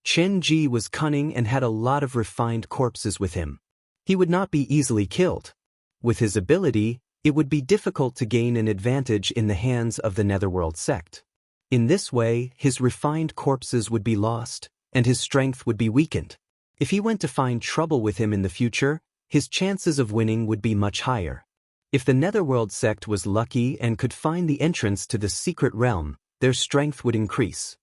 Qinji was cunning and had a lot of refined corpses with him. He would not be easily killed. With his ability, it would be difficult to gain an advantage in the hands of the Netherworld sect. In this way, his refined corpses would be lost, and his strength would be weakened. If he went to find trouble with him in the future, his chances of winning would be much higher. If the Netherworld sect was lucky and could find the entrance to the secret realm, their strength would increase.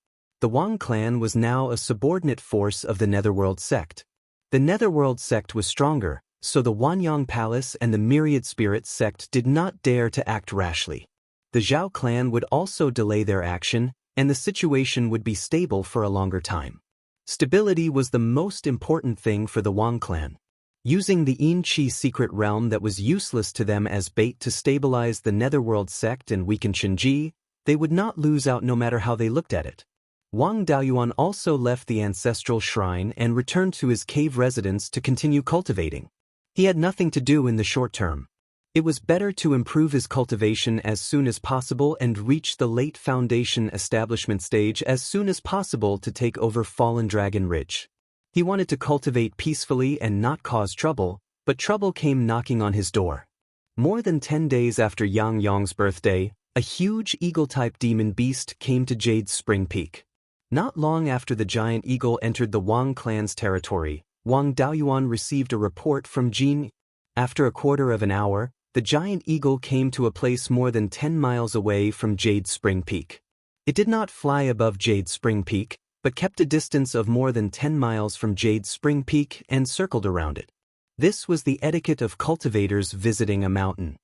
The Wang clan was now a subordinate force of the Netherworld sect. The Netherworld sect was stronger, so the Wanyang Palace and the Myriad Spirit sect did not dare to act rashly. The Zhao clan would also delay their action, and the situation would be stable for a longer time. Stability was the most important thing for the Wang clan. Using the yin qi secret realm that was useless to them as bait to stabilize the Netherworld sect and weaken Qinji, they would not lose out no matter how they looked at it. Wang Daoyuan also left the ancestral shrine and returned to his cave residence to continue cultivating. He had nothing to do in the short term. It was better to improve his cultivation as soon as possible and reach the late foundation establishment stage as soon as possible to take over Fallen Dragon Ridge. He wanted to cultivate peacefully and not cause trouble, but trouble came knocking on his door. More than 10 days after Yang Yong's birthday, a huge eagle-type demon beast came to Jade's Spring Peak. Not long after the giant eagle entered the Wang clan's territory, Wang Daoyuan received a report from Jin. After a quarter of an hour, the giant eagle came to a place more than 10 miles away from Jade's Spring Peak. It did not fly above Jade's Spring Peak, but kept a distance of more than 10 miles from Jade's Spring Peak and circled around it. This was the etiquette of cultivators visiting a mountain.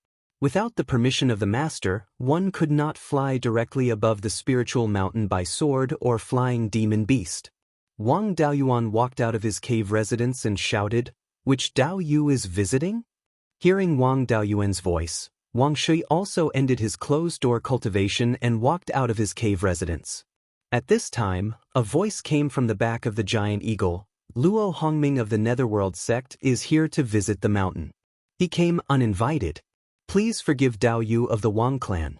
Without the permission of the master, one could not fly directly above the spiritual mountain by sword or flying demon beast. Wang Daoyuan walked out of his cave residence and shouted, "Which Dao Yu is visiting?" Hearing Wang Daoyuan's voice, Wang Shui also ended his closed-door cultivation and walked out of his cave residence. At this time, a voice came from the back of the giant eagle. "Luo Hongming of the Netherworld sect is here to visit the mountain. He came uninvited. Please forgive Dao Yu of the Wang clan."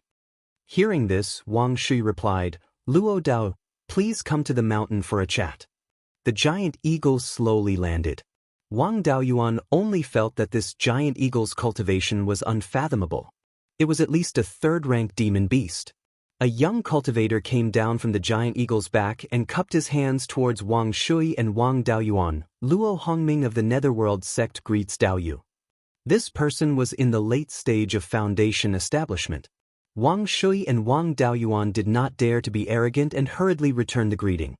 Hearing this, Wang Shui replied, "Luo Dao, please come to the mountain for a chat." The giant eagle slowly landed. Wang Daoyuan only felt that this giant eagle's cultivation was unfathomable. It was at least a third-rank demon beast. A young cultivator came down from the giant eagle's back and cupped his hands towards Wang Shui and Wang Daoyuan. "Luo Hongming of the Netherworld sect greets Dao Yu." This person was in the late stage of foundation establishment. Wang Shui and Wang Daoyuan did not dare to be arrogant and hurriedly returned the greeting.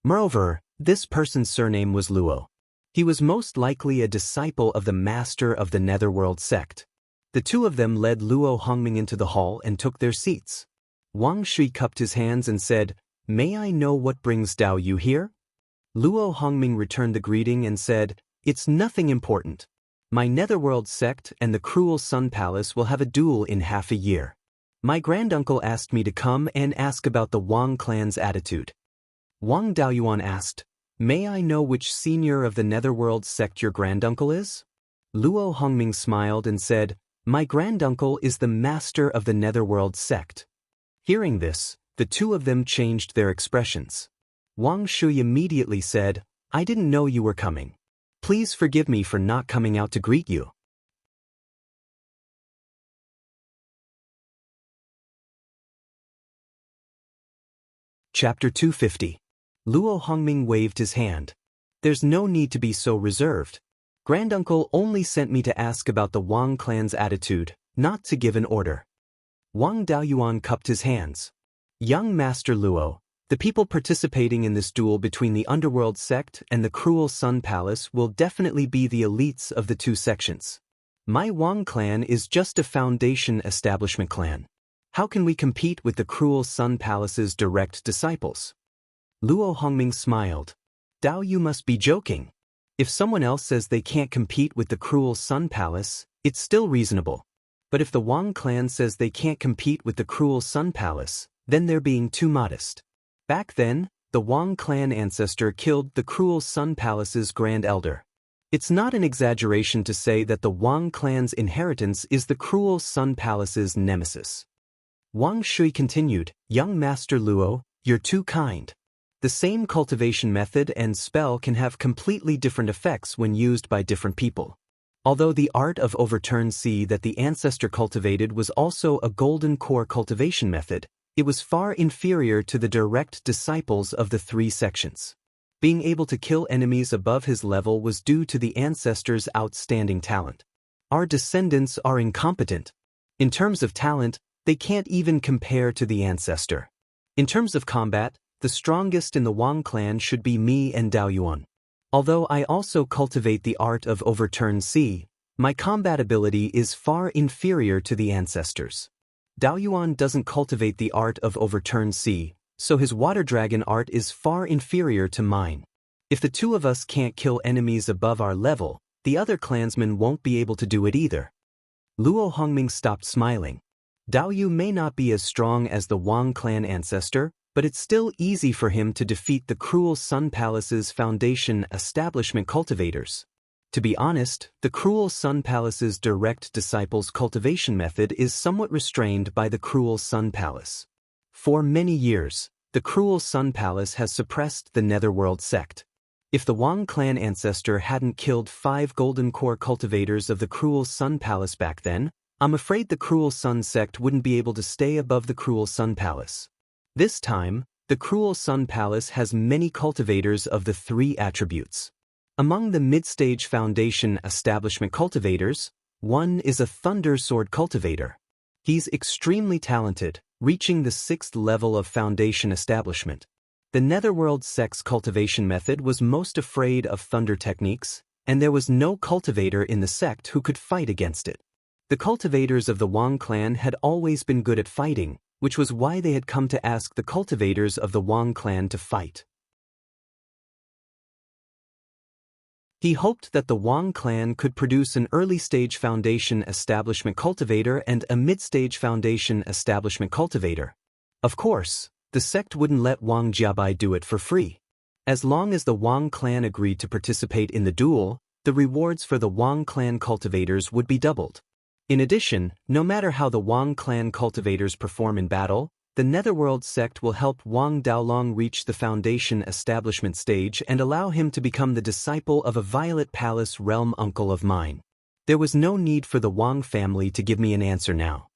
Moreover, this person's surname was Luo. He was most likely a disciple of the master of the Netherworld sect. The two of them led Luo Hongming into the hall and took their seats. Wang Shui cupped his hands and said, "May I know what brings Dao Yu here?" Luo Hongming returned the greeting and said, "It's nothing important. My Netherworld sect and the Cruel Sun Palace will have a duel in half a year. My granduncle asked me to come and ask about the Wang clan's attitude." Wang Daoyuan asked, "May I know which senior of the Netherworld sect your granduncle is?" Luo Hongming smiled and said, "My granduncle is the master of the Netherworld sect." Hearing this, the two of them changed their expressions. Wang Shui immediately said, "I didn't know you were coming. Please forgive me for not coming out to greet you." Chapter 250. Luo Hongming waved his hand. "There's no need to be so reserved. Granduncle only sent me to ask about the Wang clan's attitude, not to give an order." Wang Daoyuan cupped his hands. "Young Master Luo, the people participating in this duel between the Underworld sect and the Cruel Sun Palace will definitely be the elites of the two sections. My Wang clan is just a foundation establishment clan. How can we compete with the Cruel Sun Palace's direct disciples?" Luo Hongming smiled. "Dao Yu must be joking. If someone else says they can't compete with the Cruel Sun Palace, it's still reasonable. But if the Wang clan says they can't compete with the Cruel Sun Palace, then they're being too modest. Back then, the Wang clan ancestor killed the Cruel Sun Palace's Grand Elder. It's not an exaggeration to say that the Wang clan's inheritance is the Cruel Sun Palace's nemesis." Wang Shui continued, "Young Master Luo, you're too kind. The same cultivation method and spell can have completely different effects when used by different people. Although the art of overturned seed that the ancestor cultivated was also a golden core cultivation method, it was far inferior to the direct disciples of the three sections. Being able to kill enemies above his level was due to the ancestor's outstanding talent. Our descendants are incompetent. In terms of talent, they can't even compare to the ancestor. In terms of combat, the strongest in the Wang clan should be me and Daoyuan. Although I also cultivate the art of overturned sea, my combat ability is far inferior to the ancestors. Daoyuan doesn't cultivate the art of overturned sea, so his water dragon art is far inferior to mine. If the two of us can't kill enemies above our level, the other clansmen won't be able to do it either." Luo Hongming stopped smiling. Dao Yu may not be as strong as the Wang clan ancestor, but it's still easy for him to defeat the cruel Sun Palace's foundation establishment cultivators. To be honest, the cruel Sun Palace's direct disciples cultivation method is somewhat restrained by the cruel Sun Palace. For many years, the cruel Sun Palace has suppressed the Netherworld sect. If the Wang clan ancestor hadn't killed 5 golden core cultivators of the cruel Sun Palace back then, I'm afraid the cruel Sun sect wouldn't be able to stay above the cruel Sun Palace. This time, the cruel Sun Palace has many cultivators of the 3 attributes. Among the mid-stage foundation establishment cultivators, one is a Thunder Sword cultivator. He's extremely talented, reaching the 6th level of foundation establishment. The Netherworld sect's cultivation method was most afraid of thunder techniques, and there was no cultivator in the sect who could fight against it. The cultivators of the Wang clan had always been good at fighting, which was why they had come to ask the cultivators of the Wang clan to fight. He hoped that the Wang clan could produce an early-stage foundation establishment cultivator and a mid-stage foundation establishment cultivator. Of course, the sect wouldn't let Wang Jiabai do it for free. As long as the Wang clan agreed to participate in the duel, the rewards for the Wang clan cultivators would be doubled. In addition, no matter how the Wang clan cultivators perform in battle, the Netherworld sect will help Wang Daolong reach the foundation establishment stage and allow him to become the disciple of a Violet Palace realm uncle of mine. There was no need for the Wang family to give me an answer now.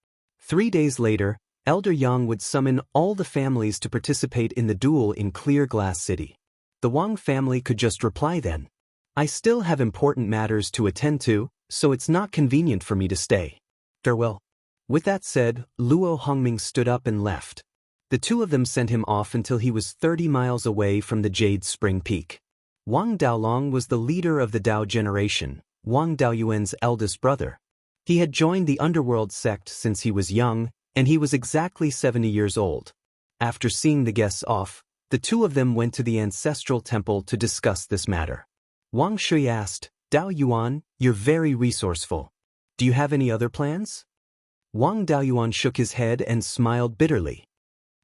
3 days later, Elder Yang would summon all the families to participate in the duel in Clear Glass City. The Wang family could just reply then. I still have important matters to attend to, so it's not convenient for me to stay. Farewell. With that said, Luo Hongming stood up and left. The 2 of them sent him off until he was 30 miles away from the Jade Spring Peak. Wang Daolong was the leader of the Dao generation, Wang Daoyuan's eldest brother. He had joined the underworld sect since he was young, and he was exactly 70 years old. After seeing the guests off, the 2 of them went to the ancestral temple to discuss this matter. Wang Shui asked, Dao Yuan, you're very resourceful. Do you have any other plans? Wang Daoyuan shook his head and smiled bitterly.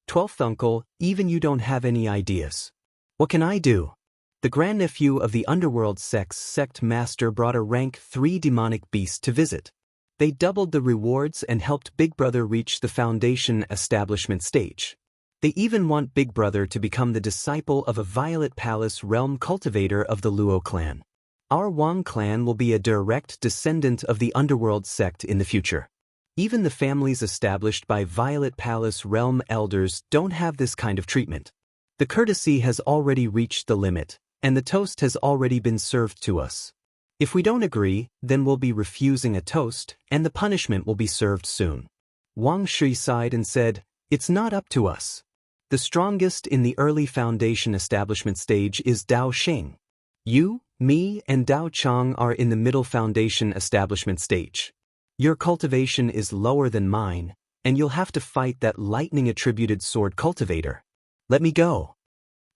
12th uncle, even you don't have any ideas. What can I do? The grandnephew of the underworld sect's sect master brought a rank 3 demonic beast to visit. They doubled the rewards and helped Big Brother reach the foundation establishment stage. They even want Big Brother to become the disciple of a Violet Palace realm cultivator of the Luo clan. Our Wang clan will be a direct descendant of the underworld sect in the future. Even the families established by Violet Palace realm elders don't have this kind of treatment. The courtesy has already reached the limit, and the toast has already been served to us. If we don't agree, then we'll be refusing a toast, and the punishment will be served soon. Wang Shui sighed and said, It's not up to us. The strongest in the early foundation establishment stage is Dao Sheng. You, me, and Dao Chang are in the middle foundation establishment stage. Your cultivation is lower than mine, and you'll have to fight that lightning-attributed sword cultivator. Let me go.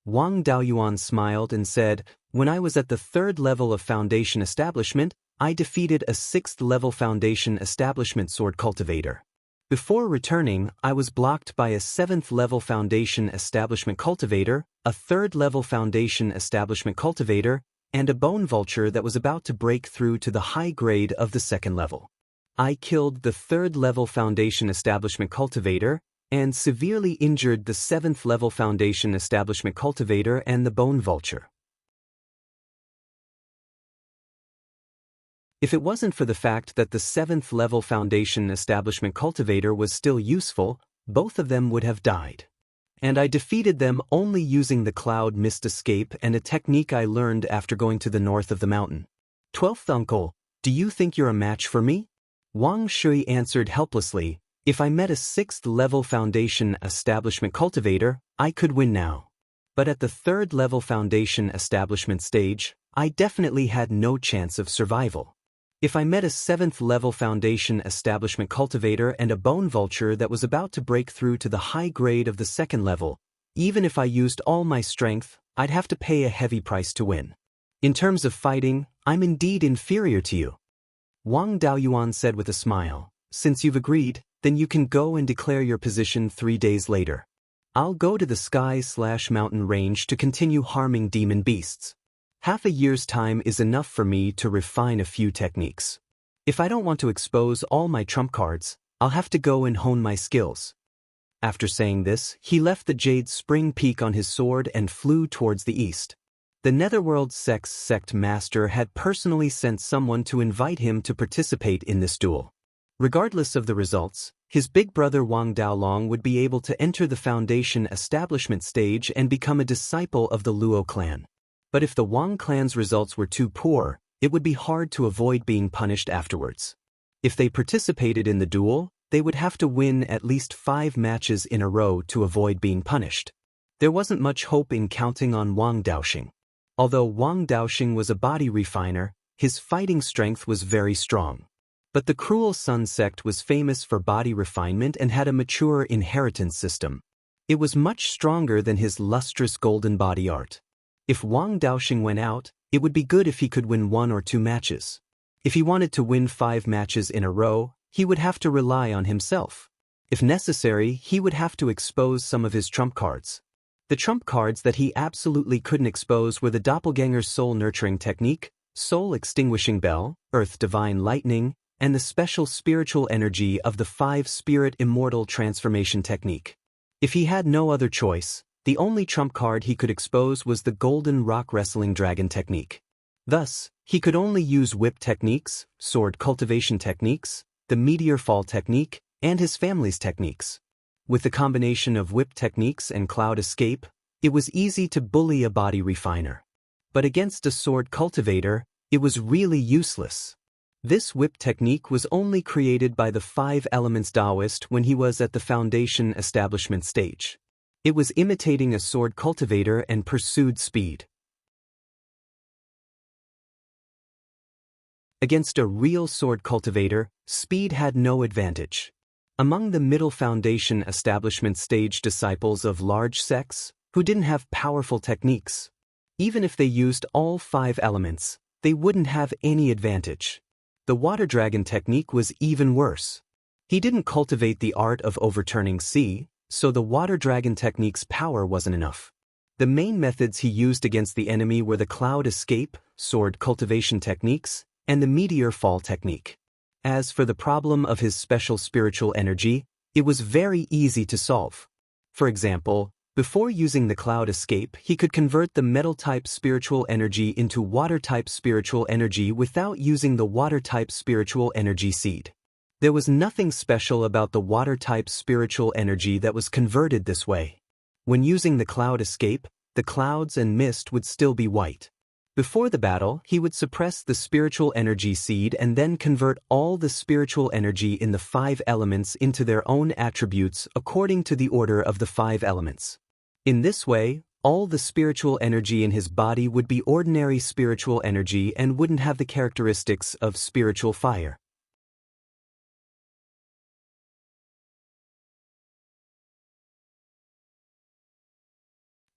Wang Daoyuan smiled and said, When I was at the 3rd level of foundation establishment, I defeated a 6th level foundation establishment sword cultivator. Before returning, I was blocked by a 7th level foundation establishment cultivator, a 3rd level foundation establishment cultivator, and a bone vulture that was about to break through to the high grade of the 2nd level. I killed the 3rd level foundation establishment cultivator and severely injured the 7th level foundation establishment cultivator and the bone vulture. If it wasn't for the fact that the 7th level foundation establishment cultivator was still useful, both of them would have died. And I defeated them only using the cloud mist escape and a technique I learned after going to the north of the mountain. 12th uncle, do you think you're a match for me? Wang Shui answered helplessly, If I met a 6th level foundation establishment cultivator, I could win now. But at the 3rd level foundation establishment stage, I definitely had no chance of survival. If I met a 7th level foundation establishment cultivator and a bone vulture that was about to break through to the high grade of the 2nd level, even if I used all my strength, I'd have to pay a heavy price to win. In terms of fighting, I'm indeed inferior to you. Wang Daoyuan said with a smile, Since you've agreed, Then you can go and declare your position 3 days later. I'll go to the sky/mountain range to continue harming demon beasts. Half a year's time is enough for me to refine a few techniques. If I don't want to expose all my trump cards, I'll have to go and hone my skills." After saying this, he left the Jade Spring Peak on his sword and flew towards the east. The Netherworld sect master had personally sent someone to invite him to participate in this duel. Regardless of the results, his big brother Wang Daolong would be able to enter the Foundation establishment stage and become a disciple of the Luo clan. But if the Wang clan's results were too poor, it would be hard to avoid being punished afterwards. If they participated in the duel, they would have to win at least 5 matches in a row to avoid being punished. There wasn't much hope in counting on Wang Daoxing. Although Wang Daoxing was a body refiner, his fighting strength was very strong. But the Cruel Sun sect was famous for body refinement and had a mature inheritance system. It was much stronger than his lustrous golden body art. If Wang Daoxing went out, it would be good if he could win 1 or 2 matches. If he wanted to win 5 matches in a row, he would have to rely on himself. If necessary, he would have to expose some of his trump cards. The trump cards that he absolutely couldn't expose were the Doppelganger's Soul Nurturing Technique, Soul Extinguishing Bell, Earth Divine Lightning, and the special spiritual energy of the 5-Spirit Immortal Transformation Technique. If he had no other choice, the only trump card he could expose was the Golden Rock Wrestling Dragon Technique. Thus, he could only use whip techniques, sword cultivation techniques, the Meteor Fall technique, and his family's techniques. With the combination of whip techniques and cloud escape, it was easy to bully a body refiner. But against a sword cultivator, it was really useless. This whip technique was only created by the 5 Elements Daoist when he was at the Foundation establishment stage. It was imitating a sword cultivator and pursued speed. Against a real sword cultivator, speed had no advantage. Among the middle Foundation establishment stage disciples of large sects, who didn't have powerful techniques, even if they used all 5 elements, they wouldn't have any advantage. The Water Dragon technique was even worse. He didn't cultivate the art of overturning sea, so the Water Dragon technique's power wasn't enough. The main methods he used against the enemy were the cloud escape, sword cultivation techniques, and the meteor fall technique. As for the problem of his special spiritual energy, it was very easy to solve. For example, before using the cloud escape, he could convert the metal-type spiritual energy into water-type spiritual energy without using the water-type spiritual energy seed. There was nothing special about the water-type spiritual energy that was converted this way. When using the cloud escape, the clouds and mist would still be white. Before the battle, he would suppress the spiritual energy seed and then convert all the spiritual energy in the 5 elements into their own attributes according to the order of the 5 elements. In this way, all the spiritual energy in his body would be ordinary spiritual energy and wouldn't have the characteristics of spiritual fire.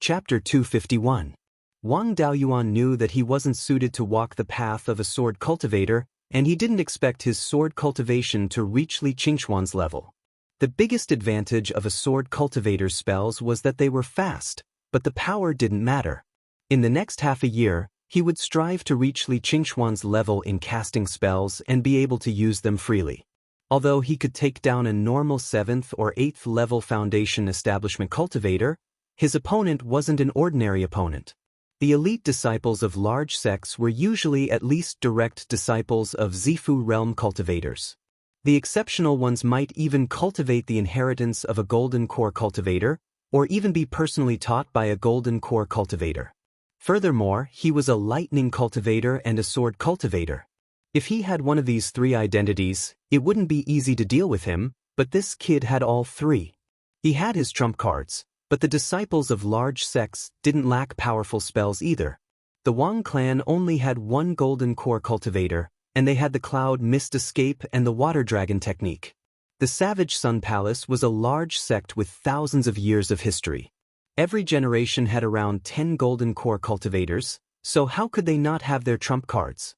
Chapter 251. Wang Daoyuan knew that he wasn't suited to walk the path of a sword cultivator, and he didn't expect his sword cultivation to reach Li Qingxuan's level. The biggest advantage of a sword cultivator's spells was that they were fast, but the power didn't matter. In the next half a year, he would strive to reach Li Qingxuan's level in casting spells and be able to use them freely. Although he could take down a normal 7th or 8th level Foundation establishment cultivator, his opponent wasn't an ordinary opponent. The elite disciples of large sects were usually at least direct disciples of Zifu realm cultivators. The exceptional ones might even cultivate the inheritance of a golden core cultivator, or even be personally taught by a golden core cultivator. Furthermore, he was a lightning cultivator and a sword cultivator. If he had one of these 3 identities, it wouldn't be easy to deal with him, but this kid had all 3. He had his trump cards. But the disciples of large sects didn't lack powerful spells either. The Wang clan only had 1 golden core cultivator, and they had the cloud mist escape and the water dragon technique. The Savage Sun Palace was a large sect with thousands of years of history. Every generation had around 10 golden core cultivators, so how could they not have their trump cards?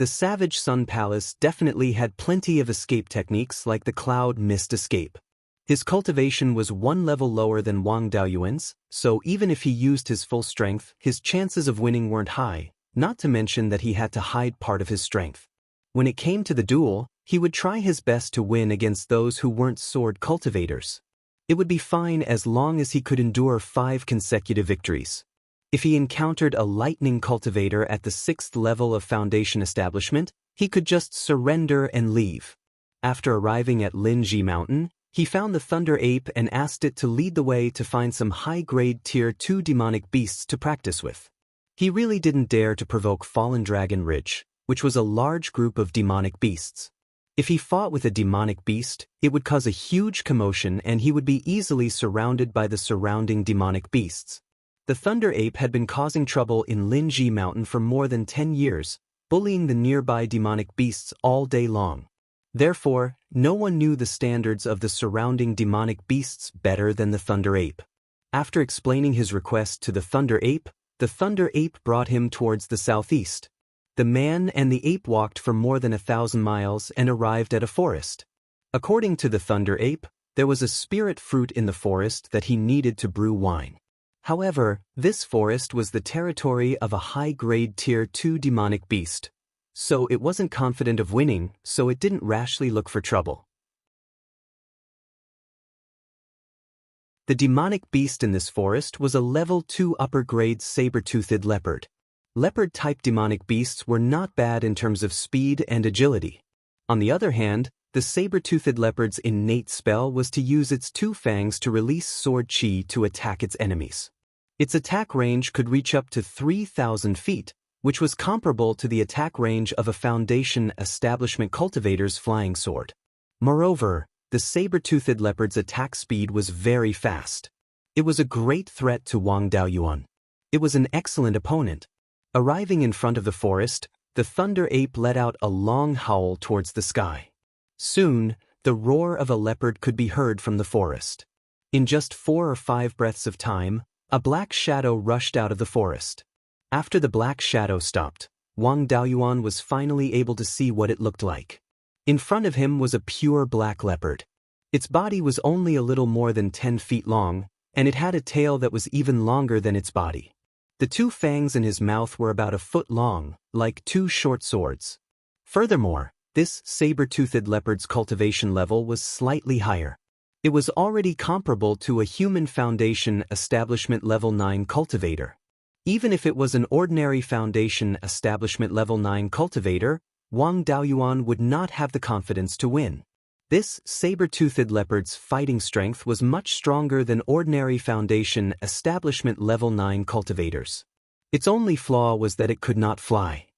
The Savage Sun Palace definitely had plenty of escape techniques like the cloud mist escape. His cultivation was one level lower than Wang Daoyuan's, so even if he used his full strength, his chances of winning weren't high, not to mention that he had to hide part of his strength. When it came to the duel, he would try his best to win against those who weren't sword cultivators. It would be fine as long as he could endure 5 consecutive victories. If he encountered a lightning cultivator at the 6th level of foundation establishment, he could just surrender and leave. After arriving at Linji Mountain, he found the Thunder Ape and asked it to lead the way to find some high-grade Tier 2 demonic beasts to practice with. He really didn't dare to provoke Fallen Dragon Ridge, which was a large group of demonic beasts. If he fought with a demonic beast, it would cause a huge commotion and he would be easily surrounded by the surrounding demonic beasts. The Thunder Ape had been causing trouble in Linji Mountain for more than 10 years, bullying the nearby demonic beasts all day long. Therefore, no one knew the standards of the surrounding demonic beasts better than the Thunder Ape. After explaining his request to the Thunder Ape brought him towards the southeast. The man and the ape walked for more than 1,000 miles and arrived at a forest. According to the Thunder Ape, there was a spirit fruit in the forest that he needed to brew wine. However, this forest was the territory of a high-grade Tier 2 demonic beast. So it wasn't confident of winning, so it didn't rashly look for trouble. The demonic beast in this forest was a level 2 upper-grade saber-toothed leopard. Leopard-type demonic beasts were not bad in terms of speed and agility. On the other hand, the saber-toothed leopard's innate spell was to use its 2 fangs to release sword chi to attack its enemies. Its attack range could reach up to 3,000 feet, which was comparable to the attack range of a Foundation Establishment cultivator's flying sword. Moreover, the saber-toothed leopard's attack speed was very fast. It was a great threat to Wang Daoyuan. It was an excellent opponent. Arriving in front of the forest, the Thunder Ape let out a long howl towards the sky. Soon, the roar of a leopard could be heard from the forest. In just 4 or 5 breaths of time, a black shadow rushed out of the forest. After the black shadow stopped, Wang Daoyuan was finally able to see what it looked like. In front of him was a pure black leopard. Its body was only a little more than 10 feet long, and it had a tail that was even longer than its body. The 2 fangs in his mouth were about a foot long, like 2 short swords. Furthermore, this saber-toothed leopard's cultivation level was slightly higher. It was already comparable to a human Foundation Establishment Level 9 cultivator. Even if it was an ordinary Foundation Establishment Level 9 cultivator, Wang Daoyuan would not have the confidence to win. This saber-toothed leopard's fighting strength was much stronger than ordinary Foundation Establishment Level 9 cultivators. Its only flaw was that it could not fly.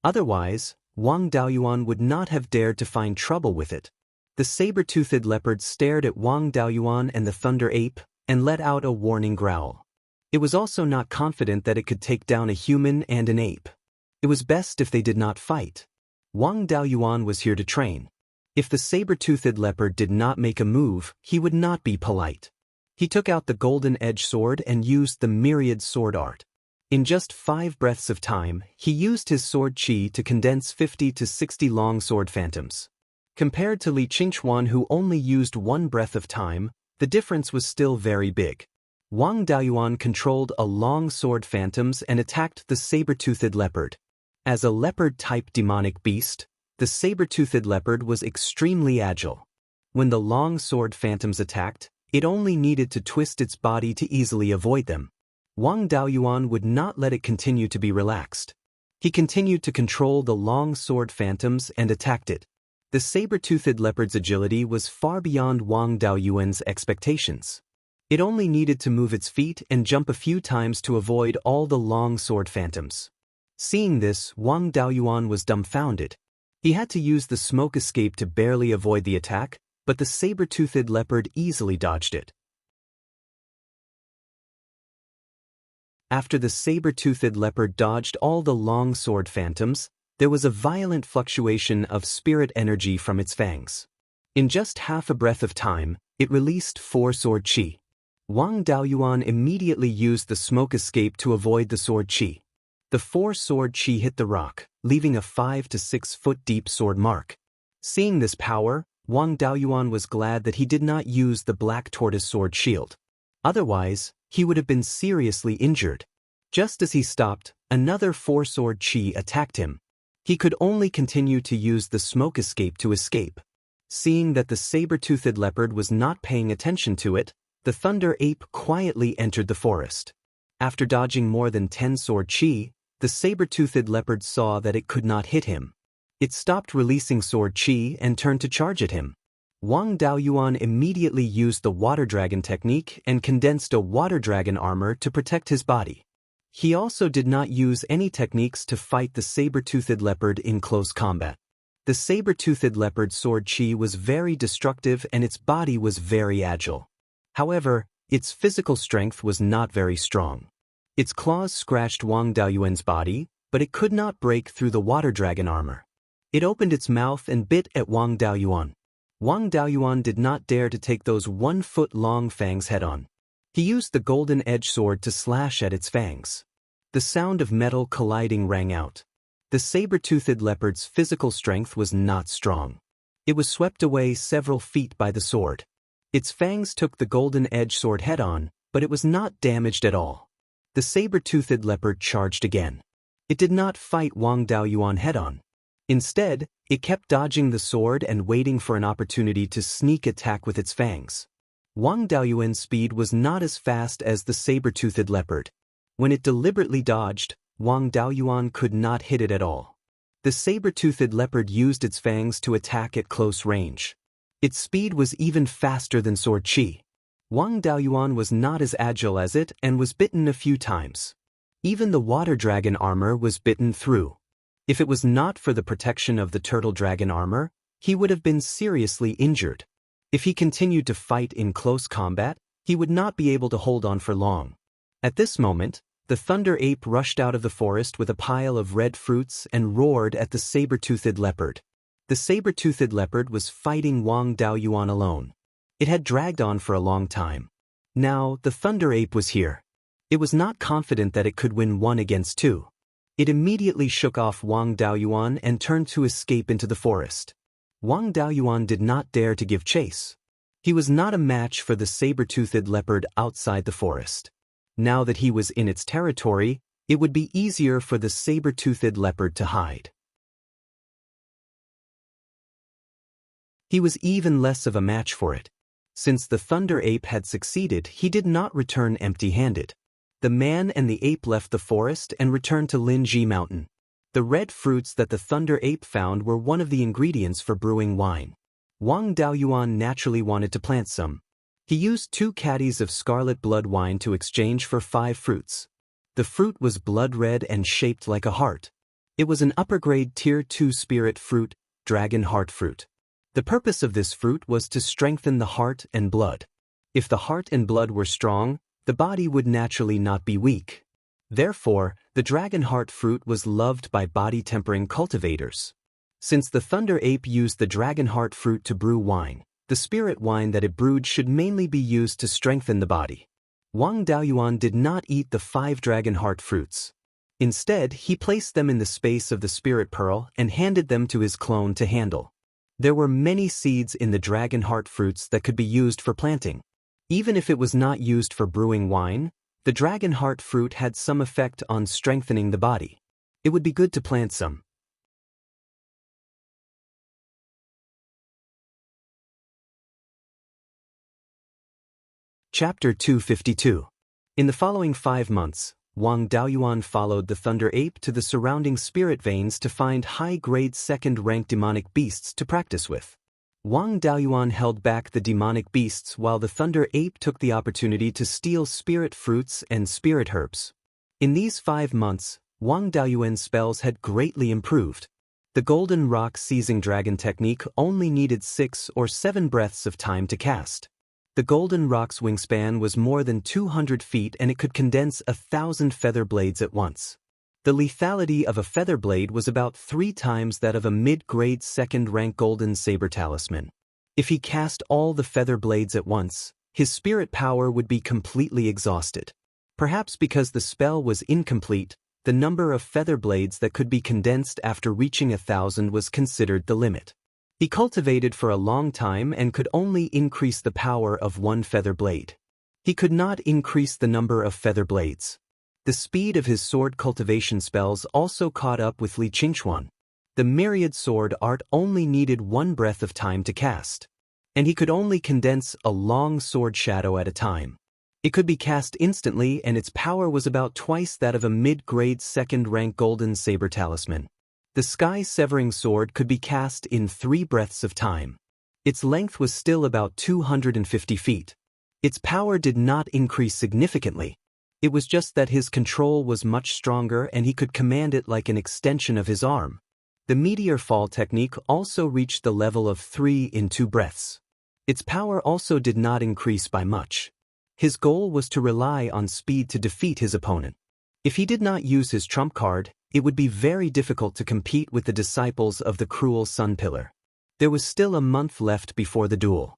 Otherwise, Wang Daoyuan would not have dared to find trouble with it. The saber-toothed leopard stared at Wang Daoyuan and the Thunder Ape and let out a warning growl. It was also not confident that it could take down a human and an ape. It was best if they did not fight. Wang Daoyuan was here to train. If the saber-toothed leopard did not make a move, he would not be polite. He took out the golden edge sword and used the myriad sword art. In just 5 breaths of time, he used his sword chi to condense 50 to 60 long sword phantoms. Compared to Li Qingchuan, who only used 1 breath of time, the difference was still very big. Wang Daoyuan controlled a long sword phantoms and attacked the saber-toothed leopard. As a leopard-type demonic beast, the saber-toothed leopard was extremely agile. When the long sword phantoms attacked, it only needed to twist its body to easily avoid them. Wang Daoyuan would not let it continue to be relaxed. He continued to control the long sword phantoms and attacked it. The saber-toothed leopard's agility was far beyond Wang Daoyuan's expectations. It only needed to move its feet and jump a few times to avoid all the long sword phantoms. Seeing this, Wang Daoyuan was dumbfounded. He had to use the smoke escape to barely avoid the attack, but the saber-toothed leopard easily dodged it. After the saber-toothed leopard dodged all the long sword phantoms, there was a violent fluctuation of spirit energy from its fangs. In just half a breath of time, it released 4 sword chi. Wang Daoyuan immediately used the smoke escape to avoid the sword chi. The 4 sword chi hit the rock. leaving a 5 to 6 foot deep sword mark. Seeing this power, Wang Daoyuan was glad that he did not use the black tortoise sword shield. Otherwise, he would have been seriously injured. Just as he stopped, another four-sword chi attacked him. He could only continue to use the smoke escape to escape. Seeing that the saber-toothed leopard was not paying attention to it, the thunder ape quietly entered the forest. After dodging more than 10 sword chi, the saber-toothed leopard saw that it could not hit him. It stopped releasing sword chi and turned to charge at him. Wang Daoyuan immediately used the water dragon technique and condensed a water dragon armor to protect his body. He also did not use any techniques to fight the saber-toothed leopard in close combat. The saber-toothed leopard's sword chi was very destructive and its body was very agile. However, its physical strength was not very strong. Its claws scratched Wang Daoyuan's body, but it could not break through the water dragon armor. It opened its mouth and bit at Wang Daoyuan. Wang Daoyuan did not dare to take those 1-foot-long fangs head-on. He used the golden edge sword to slash at its fangs. The sound of metal colliding rang out. The saber-toothed leopard's physical strength was not strong. It was swept away several feet by the sword. Its fangs took the golden edge sword head-on, but it was not damaged at all. The saber-toothed leopard charged again. It did not fight Wang Daoyuan head-on. Instead, it kept dodging the sword and waiting for an opportunity to sneak attack with its fangs. Wang Daoyuan's speed was not as fast as the saber-toothed leopard. When it deliberately dodged, Wang Daoyuan could not hit it at all. The saber-toothed leopard used its fangs to attack at close range. Its speed was even faster than sword chi. Wang Daoyuan was not as agile as it and was bitten a few times. Even the water dragon armor was bitten through. If it was not for the protection of the turtle dragon armor, he would have been seriously injured. If he continued to fight in close combat, he would not be able to hold on for long. At this moment, the thunder ape rushed out of the forest with a pile of red fruits and roared at the saber-toothed leopard. The saber-toothed leopard was fighting Wang Daoyuan alone. It had dragged on for a long time. Now, the thunder ape was here. It was not confident that it could win 1 against 2. It immediately shook off Wang Daoyuan and turned to escape into the forest. Wang Daoyuan did not dare to give chase. He was not a match for the saber-toothed leopard outside the forest. Now that he was in its territory, it would be easier for the saber-toothed leopard to hide. He was even less of a match for it. Since the thunder ape had succeeded, he did not return empty-handed. The man and the ape left the forest and returned to Linji Mountain. The red fruits that the thunder ape found were one of the ingredients for brewing wine. Wang Daoyuan naturally wanted to plant some. He used 2 caddies of scarlet blood wine to exchange for 5 fruits. The fruit was blood red and shaped like a heart. It was an upper-grade Tier 2 spirit fruit, dragon heart fruit. The purpose of this fruit was to strengthen the heart and blood. If the heart and blood were strong, the body would naturally not be weak. Therefore, the dragon heart fruit was loved by body-tempering cultivators. Since the thunder ape used the dragon heart fruit to brew wine, the spirit wine that it brewed should mainly be used to strengthen the body. Wang Daoyuan did not eat the 5 dragon heart fruits. Instead, he placed them in the space of the spirit pearl and handed them to his clone to handle. There were many seeds in the dragon heart fruits that could be used for planting. Even if it was not used for brewing wine, the dragon heart fruit had some effect on strengthening the body. It would be good to plant some. Chapter 252. In the following 5 months, Wang Daoyuan followed the thunder ape to the surrounding spirit veins to find high-grade second-rank demonic beasts to practice with. Wang Daoyuan held back the demonic beasts while the thunder ape took the opportunity to steal spirit fruits and spirit herbs. In these 5 months, Wang Daoyuan's spells had greatly improved. The golden rock seizing dragon technique only needed 6 or 7 breaths of time to cast. The golden rock's wingspan was more than 200 feet and it could condense 1,000 feather blades at once. The lethality of a feather blade was about 3 times that of a mid-grade second-rank golden saber talisman. If he cast all the feather blades at once, his spirit power would be completely exhausted. Perhaps because the spell was incomplete, the number of feather blades that could be condensed after reaching 1,000 was considered the limit. He cultivated for a long time and could only increase the power of one feather blade. He could not increase the number of feather blades. The speed of his sword cultivation spells also caught up with Li Qingchuan. The myriad sword art only needed one breath of time to cast, and he could only condense a long sword shadow at a time. It could be cast instantly, and its power was about twice that of a mid-grade second-rank golden saber talisman. The sky-severing sword could be cast in 3 breaths of time. Its length was still about 250 feet. Its power did not increase significantly. It was just that his control was much stronger and he could command it like an extension of his arm. The meteor fall technique also reached the level of 3 in 2 breaths. Its power also did not increase by much. His goal was to rely on speed to defeat his opponent. If he did not use his trump card, it would be very difficult to compete with the disciples of the cruel Sun Pillar. There was still a month left before the duel.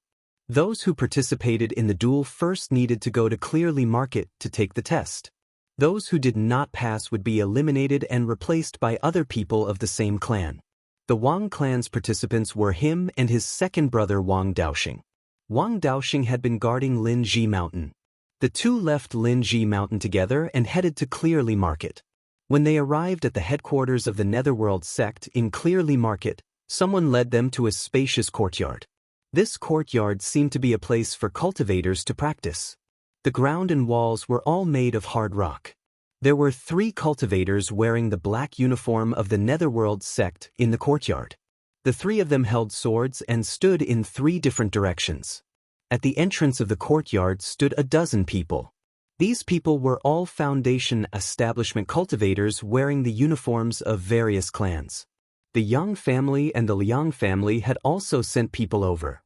Those who participated in the duel first needed to go to Clearly Market to take the test. Those who did not pass would be eliminated and replaced by other people of the same clan. The Wang clan's participants were him and his second brother Wang Daoxing. Wang Daoxing had been guarding Linji Mountain. The two left Linji Mountain together and headed to Clearly Market. When they arrived at the headquarters of the Netherworld sect in Clearly Market, someone led them to a spacious courtyard. This courtyard seemed to be a place for cultivators to practice. The ground and walls were all made of hard rock. There were 3 cultivators wearing the black uniform of the Netherworld sect in the courtyard. The 3 of them held swords and stood in 3 different directions. At the entrance of the courtyard stood a dozen people. These people were all Foundation establishment cultivators wearing the uniforms of various clans. The Yang family and the Liang family had also sent people over.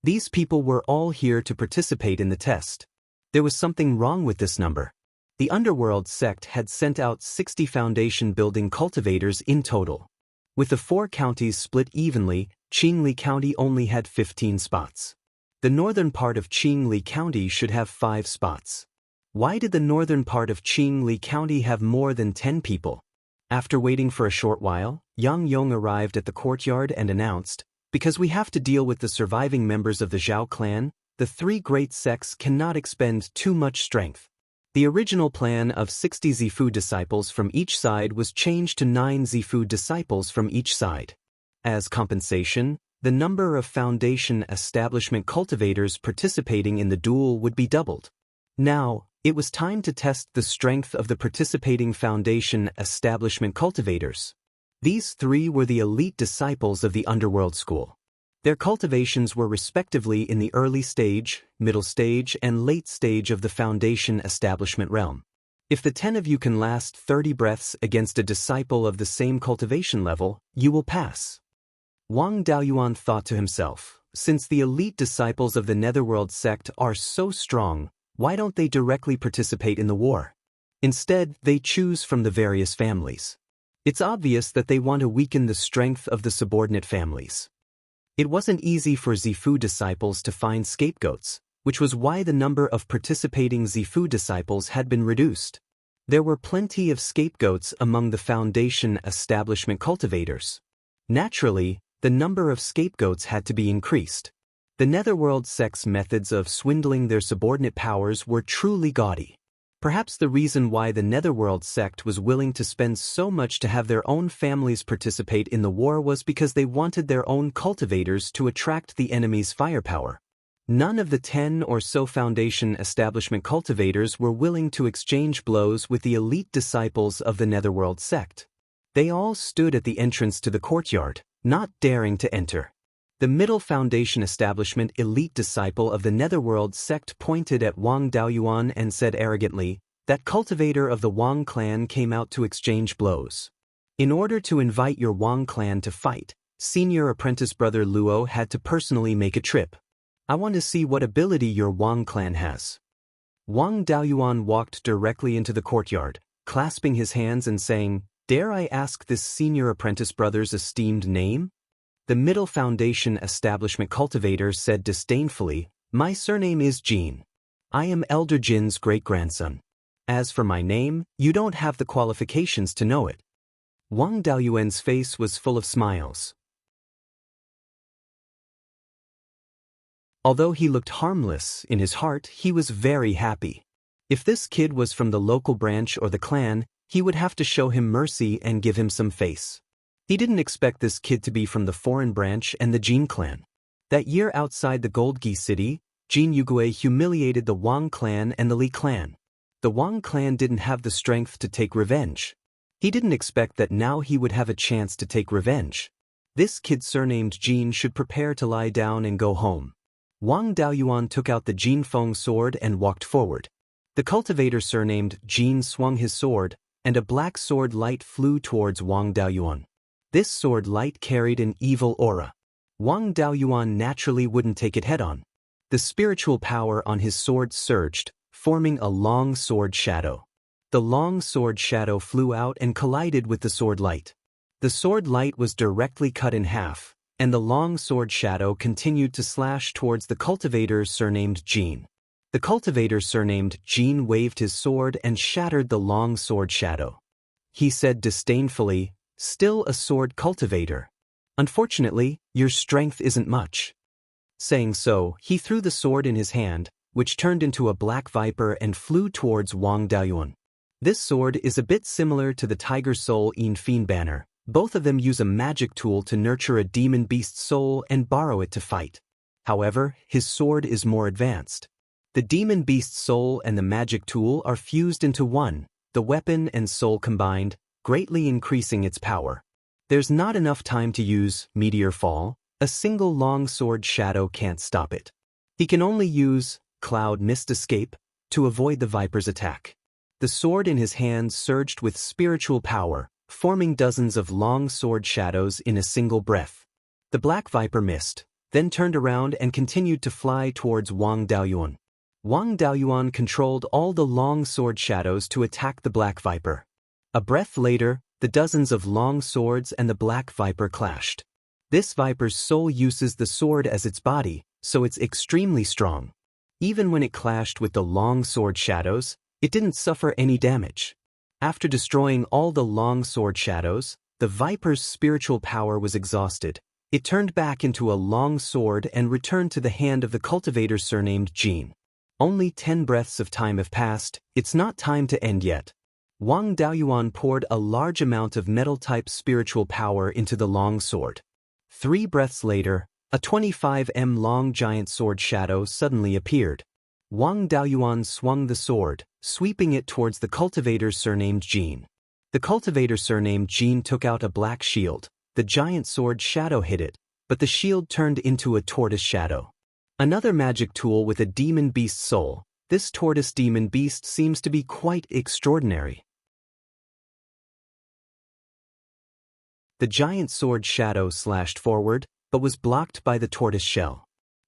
These people were all here to participate in the test. There was something wrong with this number. The Underworld sect had sent out 60 Foundation building cultivators in total. With the 4 counties split evenly, Qingli County only had 15 spots. The northern part of Qingli County should have 5 spots. Why did the northern part of Qingli County have more than 10 people? After waiting for a short while, Yang Yong arrived at the courtyard and announced, "Because we have to deal with the surviving members of the Zhao clan, the 3 great sects cannot expend too much strength." The original plan of 60 Zifu disciples from each side was changed to 9 Zifu disciples from each side. As compensation, the number of Foundation establishment cultivators participating in the duel would be doubled. Now, it was time to test the strength of the participating Foundation establishment cultivators. These 3 were the elite disciples of the Underworld School. Their cultivations were respectively in the early stage, middle stage, and late stage of the Foundation establishment realm. If the 10 of you can last 30 breaths against a disciple of the same cultivation level, you will pass. Wang Daoyuan thought to himself, since the elite disciples of the Netherworld sect are so strong, why don't they directly participate in the war? Instead, they choose from the various families. It's obvious that they want to weaken the strength of the subordinate families. It wasn't easy for Zifu disciples to find scapegoats, which was why the number of participating Zifu disciples had been reduced. There were plenty of scapegoats among the Foundation establishment cultivators. Naturally, the number of scapegoats had to be increased. The Netherworld sect's methods of swindling their subordinate powers were truly gaudy. Perhaps the reason why the Netherworld sect was willing to spend so much to have their own families participate in the war was because they wanted their own cultivators to attract the enemy's firepower. None of the 10 or so Foundation establishment cultivators were willing to exchange blows with the elite disciples of the Netherworld sect. They all stood at the entrance to the courtyard, not daring to enter. The middle Foundation establishment elite disciple of the Netherworld sect pointed at Wang Daoyuan and said arrogantly, "That cultivator of the Wang clan came out to exchange blows. In order to invite your Wang clan to fight, senior apprentice brother Luo had to personally make a trip. I want to see what ability your Wang clan has." Wang Daoyuan walked directly into the courtyard, clasping his hands and saying, "Dare I ask this senior apprentice brother's esteemed name?" The middle Foundation establishment cultivator said disdainfully, "My surname is Jean." I am Elder Jin's great-grandson. As for my name, you don't have the qualifications to know it. Wang Daoyuan's face was full of smiles. Although he looked harmless, in his heart he was very happy. If this kid was from the local branch or the clan, he would have to show him mercy and give him some face. He didn't expect this kid to be from the foreign branch and the Jin clan. That year outside the Gold Gi city, Jin Yugui humiliated the Wang clan and the Li clan. The Wang clan didn't have the strength to take revenge. He didn't expect that now he would have a chance to take revenge. This kid surnamed Jin should prepare to lie down and go home. Wang Daoyuan took out the Jin Feng sword and walked forward. The cultivator surnamed Jin swung his sword, and a black sword light flew towards Wang Daoyuan. This sword light carried an evil aura. Wang Daoyuan naturally wouldn't take it head-on. The spiritual power on his sword surged, forming a long sword shadow. The long sword shadow flew out and collided with the sword light. The sword light was directly cut in half, and the long sword shadow continued to slash towards the cultivator surnamed Jin. The cultivator surnamed Jin waved his sword and shattered the long sword shadow. He said disdainfully, "Still a sword cultivator. Unfortunately, your strength isn't much." Saying so, he threw the sword in his hand, which turned into a black viper and flew towards Wang Daoyuan. This sword is a bit similar to the Tiger Soul in Fiend banner. Both of them use a magic tool to nurture a demon beast's soul and borrow it to fight. However, his sword is more advanced. The demon beast's soul and the magic tool are fused into one, the weapon and soul combined, greatly increasing its power. There's not enough time to use Meteor Fall. A single long sword shadow can't stop it. He can only use Cloud Mist Escape to avoid the viper's attack. The sword in his hand surged with spiritual power, forming dozens of long sword shadows in a single breath. The black viper missed, then turned around and continued to fly towards Wang Daoyuan. Wang Daoyuan controlled all the long sword shadows to attack the black viper. A breath later, the dozens of long swords and the black viper clashed. This viper's soul uses the sword as its body, so it's extremely strong. Even when it clashed with the long sword shadows, it didn't suffer any damage. After destroying all the long sword shadows, the viper's spiritual power was exhausted. It turned back into a long sword and returned to the hand of the cultivator surnamed Jin. Only 10 breaths of time have passed. It's not time to end yet. Wang Daoyuan poured a large amount of metal-type spiritual power into the long sword. 3 breaths later, a 25 m long giant sword shadow suddenly appeared. Wang Daoyuan swung the sword, sweeping it towards the cultivator surnamed Jin. The cultivator surnamed Jin took out a black shield. The giant sword shadow hit it, but the shield turned into a tortoise shadow. Another magic tool with a demon beast soul. This tortoise demon beast seems to be quite extraordinary. The giant sword shadow slashed forward, but was blocked by the tortoise shell.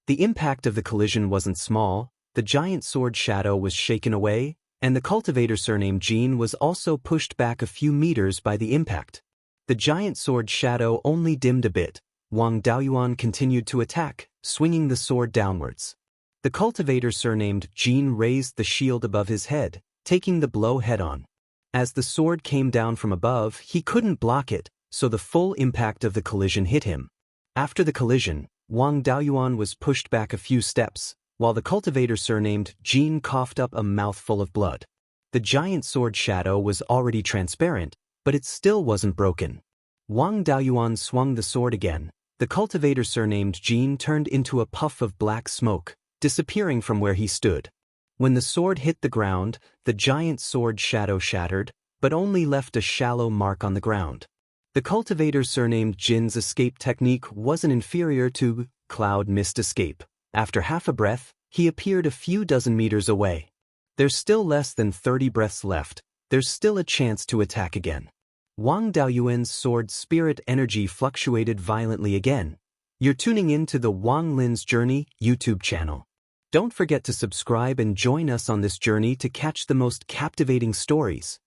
The impact of the collision wasn't small. The giant sword shadow was shaken away, and the cultivator surnamed Jin was also pushed back a few meters by the impact. The giant sword shadow only dimmed a bit. Wang Daoyuan continued to attack, swinging the sword downwards. The cultivator surnamed Jin raised the shield above his head, taking the blow head-on. As the sword came down from above, he couldn't block it, so the full impact of the collision hit him. After the collision, Wang Daoyuan was pushed back a few steps, while the cultivator surnamed Jin coughed up a mouthful of blood. The giant sword shadow was already transparent, but it still wasn't broken. Wang Daoyuan swung the sword again. The cultivator surnamed Jin turned into a puff of black smoke, disappearing from where he stood. When the sword hit the ground, the giant sword shadow shattered, but only left a shallow mark on the ground. The cultivator surnamed Jin's escape technique wasn't inferior to Cloud Mist Escape. After half a breath, he appeared a few dozen meters away. There's still less than 30 breaths left. There's still a chance to attack again. Wang Daoyuan's sword spirit energy fluctuated violently again. You're tuning in to the Wang Lin's Journey YouTube channel. Don't forget to subscribe and join us on this journey to catch the most captivating stories.